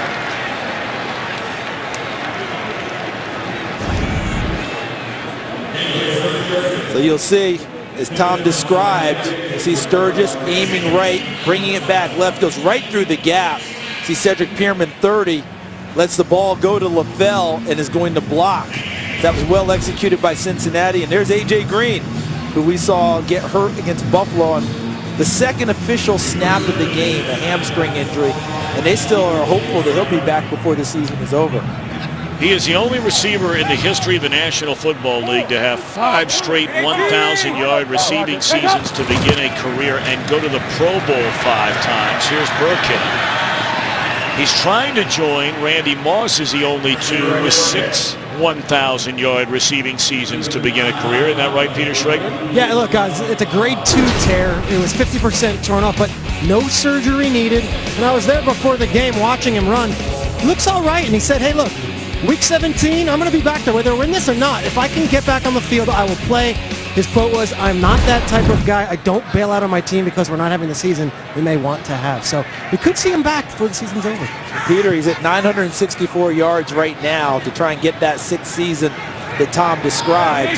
So you'll see, as Tom described, you see Sturgis aiming right, bringing it back left, goes right through the gap. See Cedric Pierman, 30, lets the ball go to LaFell and is going to block. That was well executed by Cincinnati. And there's A.J. Green, who we saw get hurt against Buffalo on the second official snap of the game, a hamstring injury. And they still are hopeful that he'll be back before the season is over. He is the only receiver in the history of the National Football League to have 5 straight 1,000-yard receiving seasons to begin a career and go to the Pro Bowl 5 times. Here's Burkhead. He's trying to join Randy Moss as the only 2 with 6 1,000-yard receiving seasons to begin a career. Isn't that right, Peter Schrager? Yeah, look, guys, it's a grade 2 tear. It was 50% torn off, but no surgery needed. And I was there before the game watching him run. Looks all right, and he said, hey, look, week 17, I'm going to be back there, whether I win this or not. If I can get back on the field, I will play. His quote was, I'm not that type of guy. I don't bail out on my team because we're not having the season we may want to have. So we could see him back before the season's over. Peter, he's at 964 yards right now to try and get that 6th season that Tom described.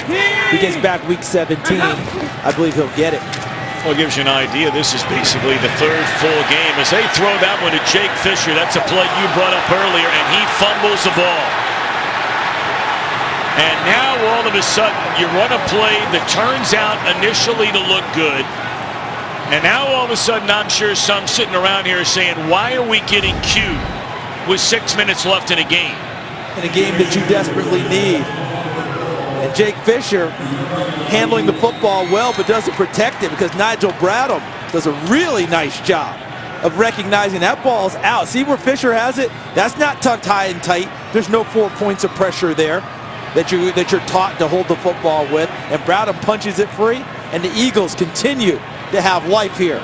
He gets back week 17. I believe he'll get it. Well, it gives you an idea. This is basically the 3rd full game. As they throw that one to Jake Fisher, that's a play you brought up earlier, and he fumbles the ball. And now all of a sudden you run a play that turns out initially to look good. And now all of a sudden I'm sure some sitting around here saying, why are we getting cued with 6 minutes left in a game? In a game that you desperately need. And Jake Fisher handling the football well, but doesn't protect it because Nigel Bradham does a really nice job of recognizing that ball's out. See where Fisher has it? That's not tucked high and tight. There's no 4 points of pressure there that you're taught to hold the football with, and Bradham punches it free, and the Eagles continue to have life here.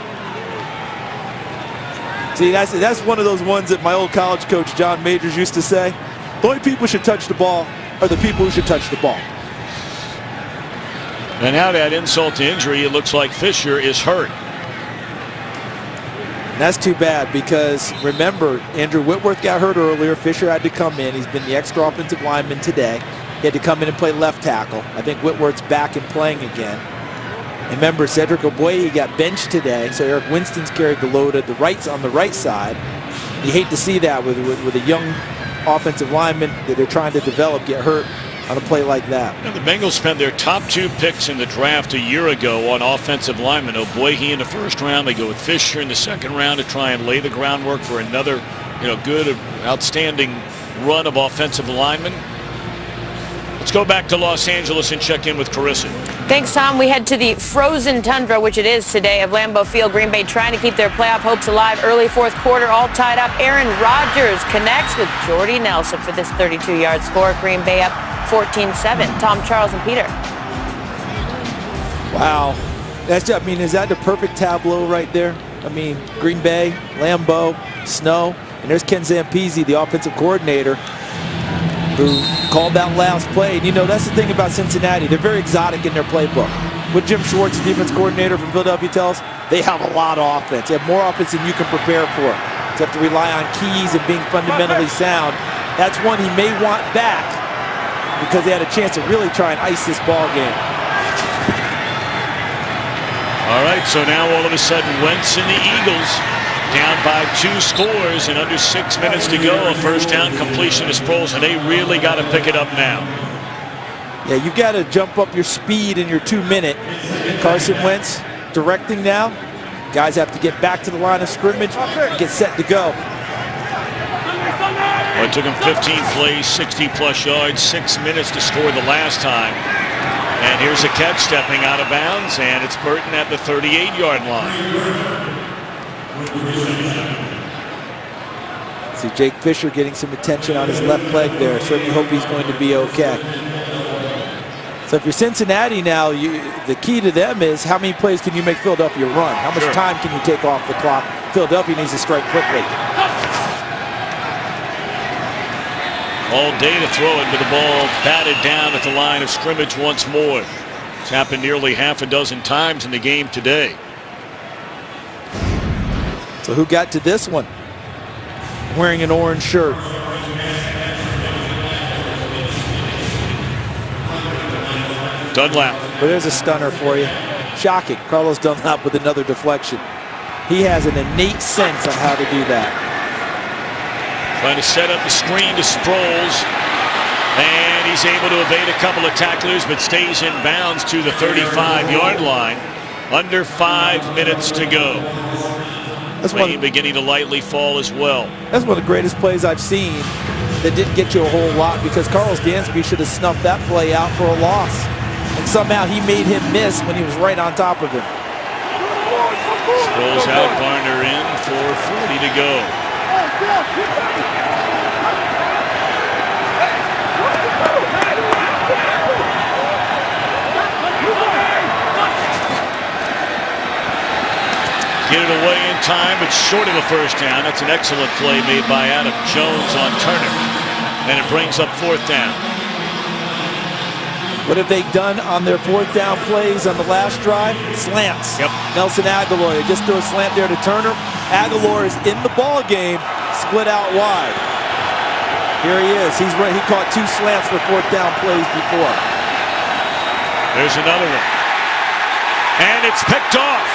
See, that's one of those ones that my old college coach John Majors used to say, the only people who should touch the ball are the people who should touch the ball. And now that insult to injury, it looks like Fisher is hurt. And that's too bad because, remember, Andrew Whitworth got hurt earlier. Fisher had to come in. He's been the extra offensive lineman today. He had to come in and play left tackle. I think Whitworth's back and playing again. And remember, Cedric Ogbuehi got benched today, so Eric Winston's carried the load at on the right side. You hate to see that with a young offensive lineman that they're trying to develop get hurt on a play like that. And the Bengals spent their top 2 picks in the draft a year ago on offensive linemen. Ogbuehi in the 1st round. They go with Fisher in the 2nd round to try and lay the groundwork for another, good, outstanding run of offensive linemen. Let's go back to Los Angeles and check in with Carissa. Thanks, Tom. We head to the frozen tundra, which it is today, of Lambeau Field. Green Bay trying to keep their playoff hopes alive. Early 4th quarter, all tied up. Aaron Rodgers connects with Jordy Nelson for this 32-yard score. Green Bay up 14-7. Tom, Charles, and Peter. Wow. Is that the perfect tableau right there? Green Bay, Lambeau, snow, and there's Ken Zampese, the offensive coordinator, who called that last play. And that's the thing about Cincinnati. They're very exotic in their playbook. What Jim Schwartz, the defense coordinator from Philadelphia, tells, they have a lot of offense. They have more offense than you can prepare for. You have to rely on keys and being fundamentally sound. That's one he may want back because they had a chance to really try and ice this ball game. All right, so now all of a sudden Wentz and the Eagles down by 2 scores and under 6 minutes to go. A 1st down completion to Sproles, and they really got to pick it up now. Yeah, you've got to jump up your speed in your 2-minute. Carson Wentz directing now. Guys have to get back to the line of scrimmage and get set to go. Well, it took him 15 plays, 60-plus yards, 6 minutes to score the last time. And here's a catch stepping out of bounds, and it's Burton at the 38-yard line. See Jake Fisher getting some attention on his left leg there. Certainly hope he's going to be okay. So if you're Cincinnati now, the key to them is how many plays can you make Philadelphia run? How much time can you take off the clock? Philadelphia needs to strike quickly. All day to throw it, with the ball batted down at the line of scrimmage once more. It's happened nearly half a dozen times in the game today. So who got to this one? Wearing an orange shirt. Dunlap. But there's a stunner for you. Shocking. Carlos Dunlap with another deflection. He has an innate sense on how to do that. Trying to set up the screen to Sproles. And he's able to evade a couple of tacklers, but stays in bounds to the 35-yard line. Under 5 minutes to go. Rain beginning to lightly fall as well. That's one of the greatest plays I've seen that didn't get you a whole lot, because Carlos Dansby should have snuffed that play out for a loss. And somehow he made him miss when he was right on top of him. Sproles out, Barner in for 40 to go. Get it away in time, but short of a first down. That's an excellent play made by Adam Jones on Turner. And it brings up 4th down. What have they done on their 4th down plays on the last drive? Slants. Yep. Nelson Aguilar, they just threw a slant there to Turner. Aguilar is in the ball game, split out wide. Here he is. He's right. He caught 2 slants for 4th down plays before. There's another one. And it's picked off.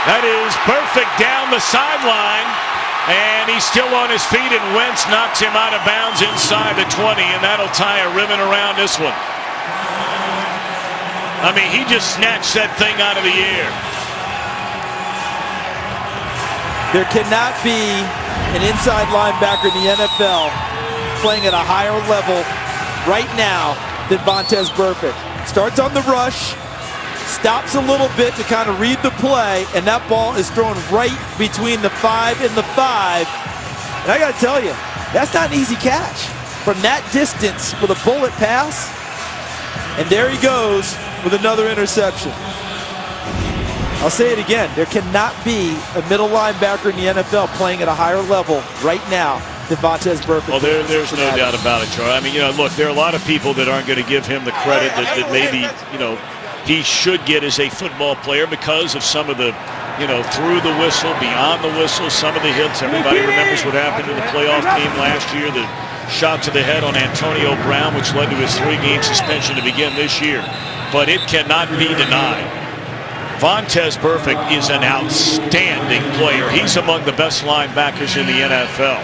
That is perfect down the sideline. And he's still on his feet, and Wentz knocks him out of bounds inside the 20, and that'll tie a ribbon around this one. I mean, he just snatched that thing out of the air. There cannot be an inside linebacker in the NFL playing at a higher level right now than Vontaze Burfict. Starts on the rush, stops a little bit to kind of read the play, and that ball is thrown right between the 5 and the 5. And I got to tell you, that's not an easy catch. From that distance with a bullet pass, and there he goes with another interception. I'll say it again, there cannot be a middle linebacker in the NFL playing at a higher level right now than Vontaze Burfict. Well, there's no doubt about it, Charlie. I mean, look, there are a lot of people that aren't going to give him the credit that maybe, he should get as a football player because of some of the, through the whistle, beyond the whistle, some of the hits. Everybody remembers what happened in the playoff game last year, the shot to the head on Antonio Brown, which led to his 3-game suspension to begin this year. But it cannot be denied. Vontaze Burfict is an outstanding player. He's among the best linebackers in the NFL.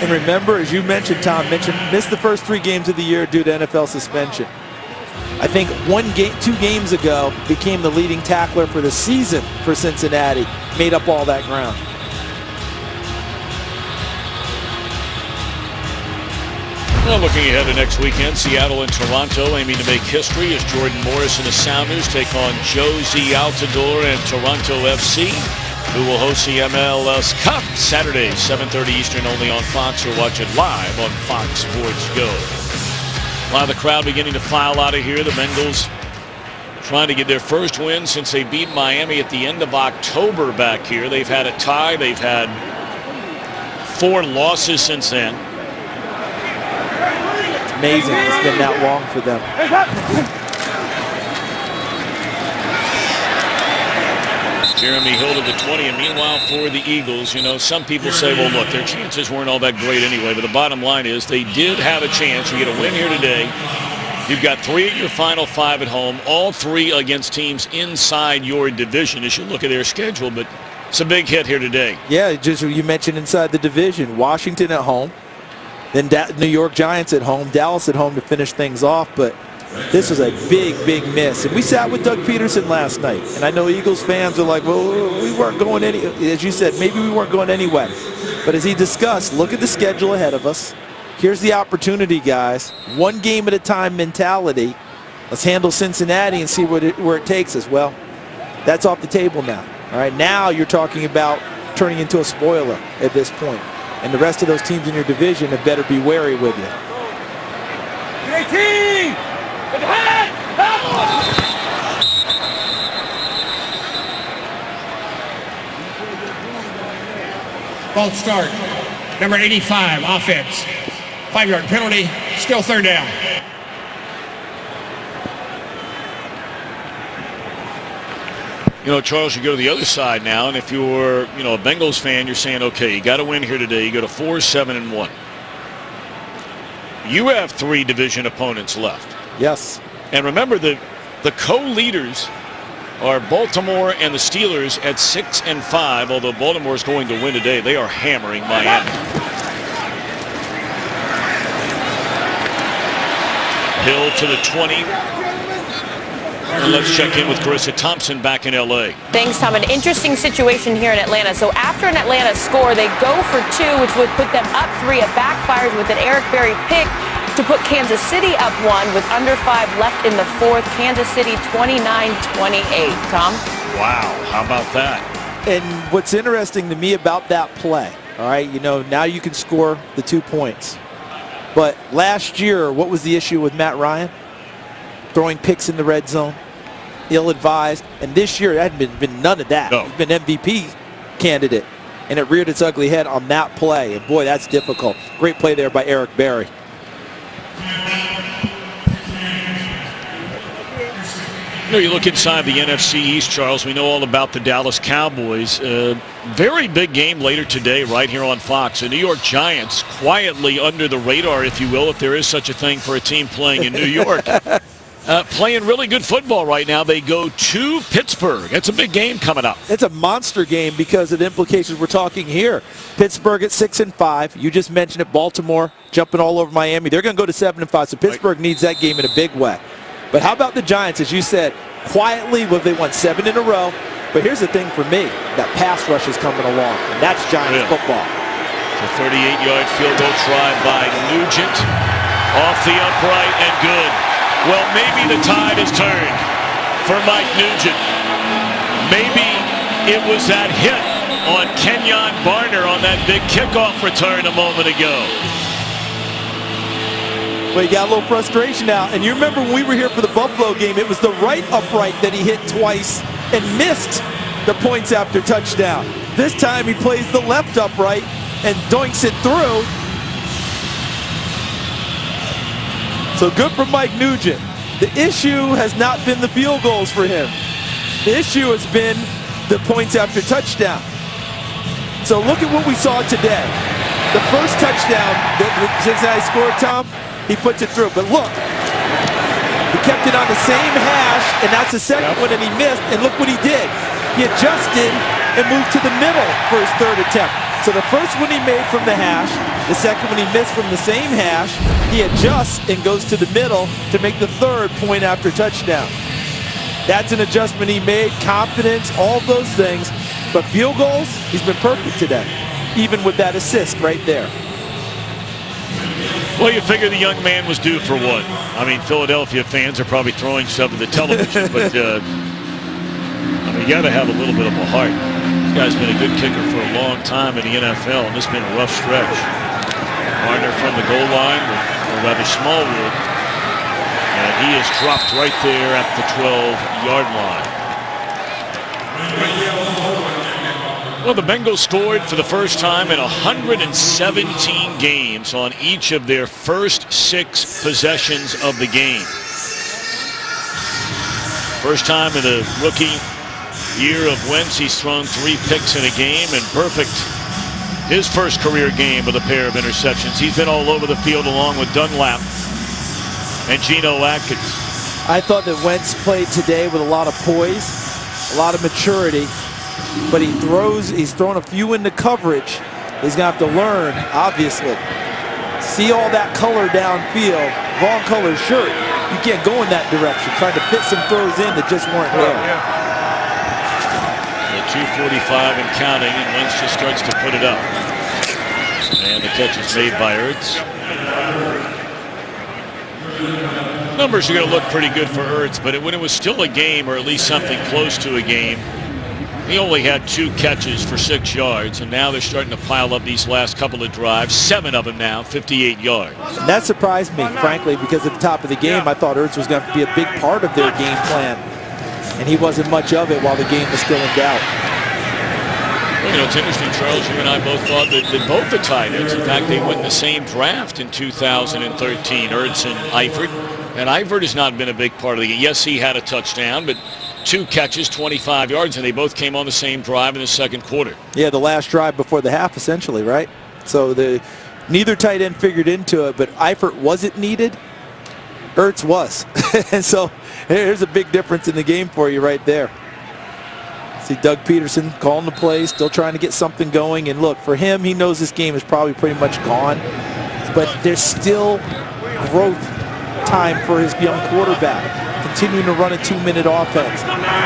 And remember, as you mentioned, Tom missed the first 3 games of the year due to NFL suspension. I think 2 games ago became the leading tackler for the season for Cincinnati. Made up all that ground. Well, looking ahead to next weekend, Seattle and Toronto aiming to make history as Jordan Morris and the Sounders take on Josie Altidore and Toronto FC, who will host the MLS Cup Saturday, 7:30 Eastern, only on Fox, or watch it live on Fox Sports Go. A lot of the crowd beginning to file out of here. The Bengals trying to get their first win since they beat Miami at the end of October back here. They've had a tie. They've had 4 losses since then. It's amazing it's been that long for them. Jeremy Hill to the 20, and meanwhile for the Eagles, some people say, well, look, their chances weren't all that great anyway, but the bottom line is they did have a chance. You get a win here today. You've got 3 of your final 5 at home, all 3 against teams inside your division as you look at their schedule, but it's a big hit here today. Yeah, just you mentioned inside the division. Washington at home, then New York Giants at home, Dallas at home to finish things off, but this was a big, big miss. And we sat with Doug Peterson last night, and I know Eagles fans are like, well, we weren't going any, as you said, maybe we weren't going anywhere. But as he discussed, look at the schedule ahead of us. Here's the opportunity, guys. 1 game at a time mentality. Let's handle Cincinnati and see where it takes us. Well, that's off the table now. All right, now you're talking about turning into a spoiler at this point. And the rest of those teams in your division had better be wary with you. 18! False start. Number 85, offense. 5-yard penalty, still 3rd down. Charles, you go to the other side now, and if you're, a Bengals fan, you're saying, okay, you got to win here today. You go to 4-7-1. You have 3 division opponents left. Yes. And remember, the co-leaders are Baltimore and the Steelers at 6-5, although Baltimore is going to win today. They are hammering Miami. Hill to the 20. And let's check in with Carissa Thompson back in L.A. Thanks, Tom. An interesting situation here in Atlanta. So after an Atlanta score, they go for 2, which would put them up 3. It backfires with an Eric Berry pick to put Kansas City up 1 with under 5 left in the 4th. Kansas City 29-28. Tom? Wow, how about that? And what's interesting to me about that play, all right, now you can score the 2 points. But last year, what was the issue with Matt Ryan? Throwing picks in the red zone, ill-advised. And this year, it hadn't been none of that. No. He's been MVP candidate. And it reared its ugly head on that play. And boy, that's difficult. Great play there by Eric Berry. You look inside the NFC East, Charles. We know all about the Dallas Cowboys. Very big game later today right here on Fox. The New York Giants quietly under the radar, if you will, if there is such a thing for a team playing in New York. Playing really good football right now. They go to Pittsburgh. It's a big game coming up. It's a monster game because of the implications we're talking here. Pittsburgh at 6-5. You just mentioned it. Baltimore jumping all over Miami. They're going to go to 7-5. So Pittsburgh needs that game in a big way. But how about the Giants? As you said, quietly, they won 7 in a row. But here's the thing for me. That pass rush is coming along. And that's Giants football. It's a 38-yard field goal try by Nugent. Off the upright and good. Well, maybe the tide has turned for Mike Nugent. Maybe it was that hit on Kenyon Barner on that big kickoff return a moment ago. Well, he got a little frustration now. And you remember when we were here for the Buffalo game, it was the right upright that he hit twice and missed the points after touchdown. This time he plays the left upright and doinks it through. So good for Mike Nugent. The issue has not been the field goals for him. The issue has been the points after touchdown. So look at what we saw today. The first touchdown that Cincinnati scored, Tom, he puts it through. But look, he kept it on the same hash, and that's the second one, and he missed. And look what he did. He adjusted and moved to the middle for his third attempt. So the first one he made from the hash, the second one he missed from the same hash, he adjusts and goes to the middle to make the third point after touchdown. That's an adjustment he made, confidence, all those things. But field goals, he's been perfect today, even with that assist right there. Well, you figure the young man was due for one. I mean, Philadelphia fans are probably throwing stuff at the television, but you got to have a little bit of a heart. This guy's been a good kicker for a long time in the NFL, and this has been a rough stretch. Barner from the goal line, or rather Smallwood, and he is dropped right there at the 12-yard line. Well, the Bengals scored for the first time in 117 games on each of their first 6 possessions of the game. First time in the rookie year of Wentz, he's thrown 3 picks in a game, and perfect his first career game with a pair of interceptions. He's been all over the field along with Dunlap and Geno Atkins. I thought that Wentz played today with a lot of poise, a lot of maturity, but he's thrown a few into coverage. He's going to have to learn, obviously. See all that color downfield, wrong color shirt. You can't go in that direction, trying to fit some throws in that just weren't there. 2:45 and counting, and Wentz just starts to put it up. And the catch is made by Ertz. Numbers are going to look pretty good for Ertz, but when it was still a game, or at least something close to a game, he only had 2 catches for 6 yards, and now they're starting to pile up these last couple of drives. 7 of them now, 58 yards. And that surprised me, frankly, because at the top of the game, I thought Ertz was going to be a big part of their game plan. And he wasn't much of it while the game was still in doubt. Well, it's interesting, Charles, you and I both thought that both the tight ends, in fact, they went in the same draft in 2013, Ertz and Eifert. And Eifert has not been a big part of the game. Yes, he had a touchdown, but 2 catches, 25 yards, and they both came on the same drive in the second quarter. Yeah, the last drive before the half, essentially, right? So neither tight end figured into it, but Eifert wasn't needed. Ertz was. And so here's a big difference in the game for you right there. See Doug Peterson calling the play, still trying to get something going. And look, for him, he knows this game is probably pretty much gone. But there's still growth time for his young quarterback. Continuing to run a 2-minute offense.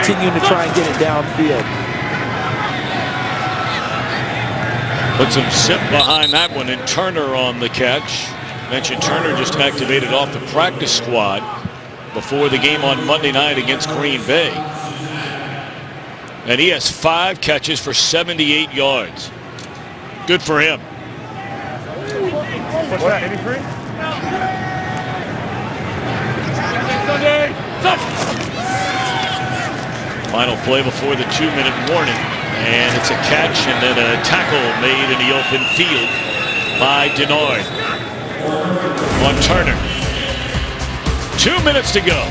Continuing to try and get it downfield. Put some zip behind that one, and Turner on the catch. Mentioned Turner just activated off the practice squad before the game on Monday night against Green Bay. And he has 5 catches for 78 yards. Good for him. What's that, 83? Final play before the 2-minute warning. And it's a catch and then a tackle made in the open field by Denard on Turner. 2 minutes to go.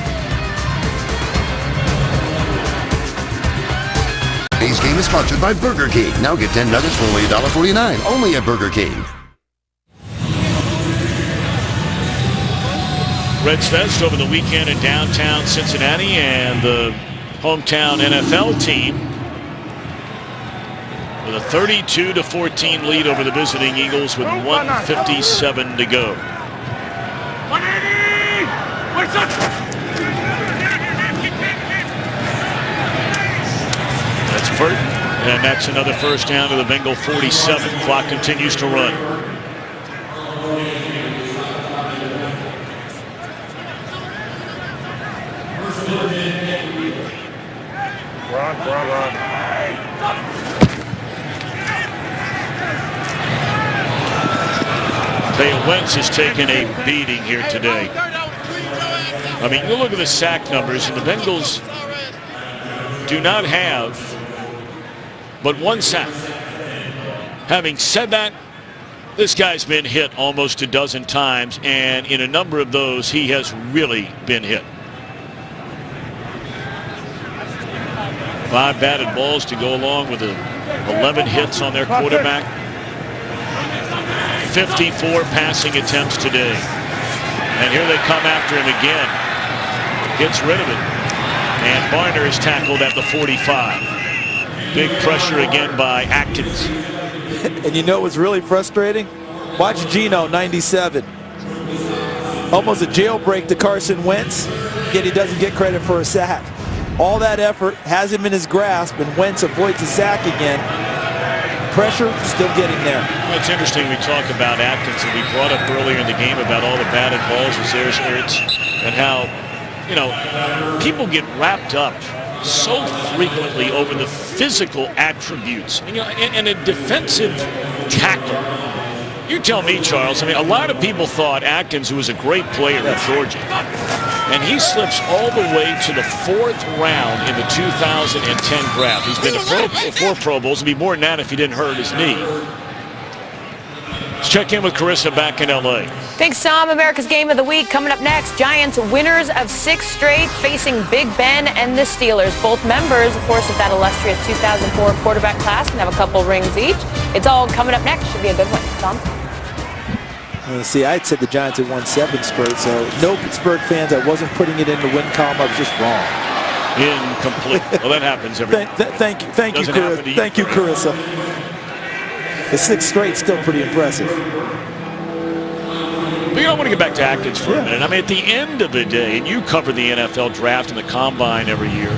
Today's game is sponsored by Burger King. Now get 10 nuggets for only $1.49. Only at Burger King. Reds Fest over the weekend in downtown Cincinnati, and the hometown NFL team with a 32-14 lead over the visiting Eagles with 1:57 to go. That's Burton, and that's another first down to the Bengal 47. Clock continues to run. Run. Wentz has taken a beating here today. I mean, you look at the sack numbers, and the Bengals do not have but 1 sack. Having said that, this guy's been hit almost a dozen times, and in a number of those, he has really been hit. 5 batted balls to go along with 11 hits on their quarterback. 54 passing attempts today. And here they come after him again. Gets rid of it. And Barner is tackled at the 45. Big pressure again by Atkins. And you know what's really frustrating? Watch Geno, 97. Almost a jailbreak to Carson Wentz, yet he doesn't get credit for a sack. All that effort has him in his grasp, and Wentz avoids a sack again. Pressure still getting there. Well, it's interesting we talk about Atkins, and we brought up earlier in the game about all the batted balls as there's Ertz, and how, you know, people get wrapped up so frequently over the physical attributes. You know, and a defensive tackle. You tell me, Charles, I mean, a lot of people thought Atkins, who was a great player at Georgia, and he slips all the way to the 4th round in the 2010 draft. He's been to 4 Pro Bowls. It'd be more than that if he didn't hurt his knee. Let's check in with Carissa back in L.A. Thanks, Tom. America's Game of the Week coming up next. Giants winners of 6 straight facing Big Ben and the Steelers. Both members, of course, of that illustrious 2004 quarterback class and have a couple rings each. It's all coming up next. Should be a good one. Tom? See, I had said the Giants had won 7 straight, so no Pittsburgh fans, I wasn't putting it in the win column. I was just wrong. Incomplete. Well, that happens every Thank you, Carissa. Thank you, Carissa. The 6 straight still pretty impressive. But, you know, I want to get back to Atkins for a minute. I mean, at the end of the day, and you cover the NFL draft and the combine every year,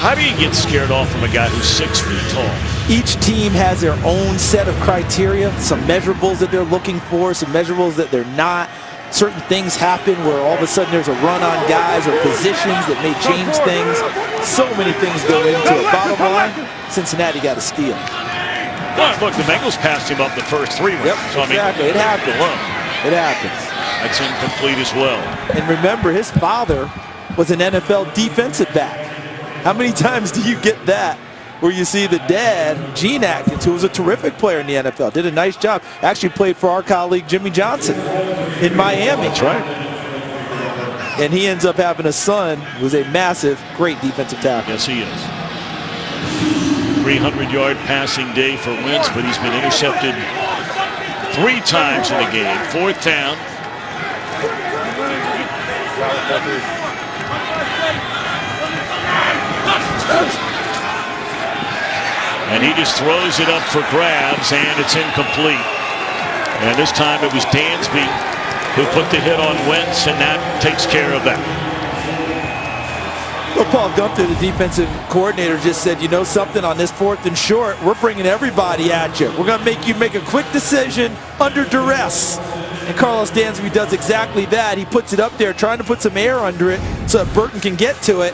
how do you get scared off from a guy who's 6 feet tall? Each team has their own set of criteria, some measurables that they're looking for, some measurables that they're not. Certain things happen where all of a sudden there's a run on guys or positions that may change things. So many things go into it. Bottom line, Cincinnati got a steal. Well, look, the Bengals passed him up the first 3 rounds. Yep, so, exactly. It happens. It happens. That's incomplete as well. And remember, his father was an NFL defensive back. How many times do you get that where you see the dad, Gene Atkins, who was a terrific player in the NFL, did a nice job, actually played for our colleague Jimmy Johnson in Miami. That's right. And he ends up having a son who's a massive, great defensive tackle. Yes, he is. 300-yard passing day for Wentz, but he's been intercepted 3 times in the game. 4th down. And he just throws it up for grabs, and it's incomplete. And this time it was Dansby who put the hit on Wentz, and that takes care of that. Well, Paul Gunther, the defensive coordinator, just said, you know something, on this 4th and short, we're bringing everybody at you. We're going to make you make a quick decision under duress. And Carlos Dansby does exactly that. He puts it up there, trying to put some air under it so that Burton can get to it.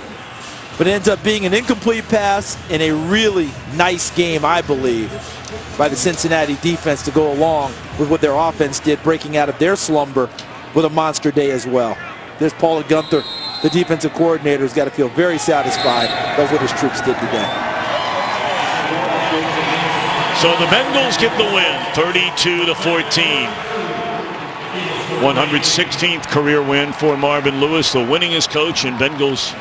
But it ends up being an incomplete pass in a really nice game, I believe, by the Cincinnati defense to go along with what their offense did, breaking out of their slumber with a monster day as well. There's Paul Gunther, the defensive coordinator, has got to feel very satisfied by what his troops did today. So the Bengals get the win, 32-14. 116th career win for Marvin Lewis, the winningest coach in Bengals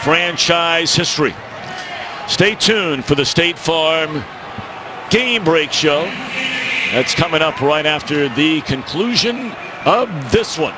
franchise history. Stay tuned for the State Farm Game Break Show. That's coming up right after the conclusion of this one.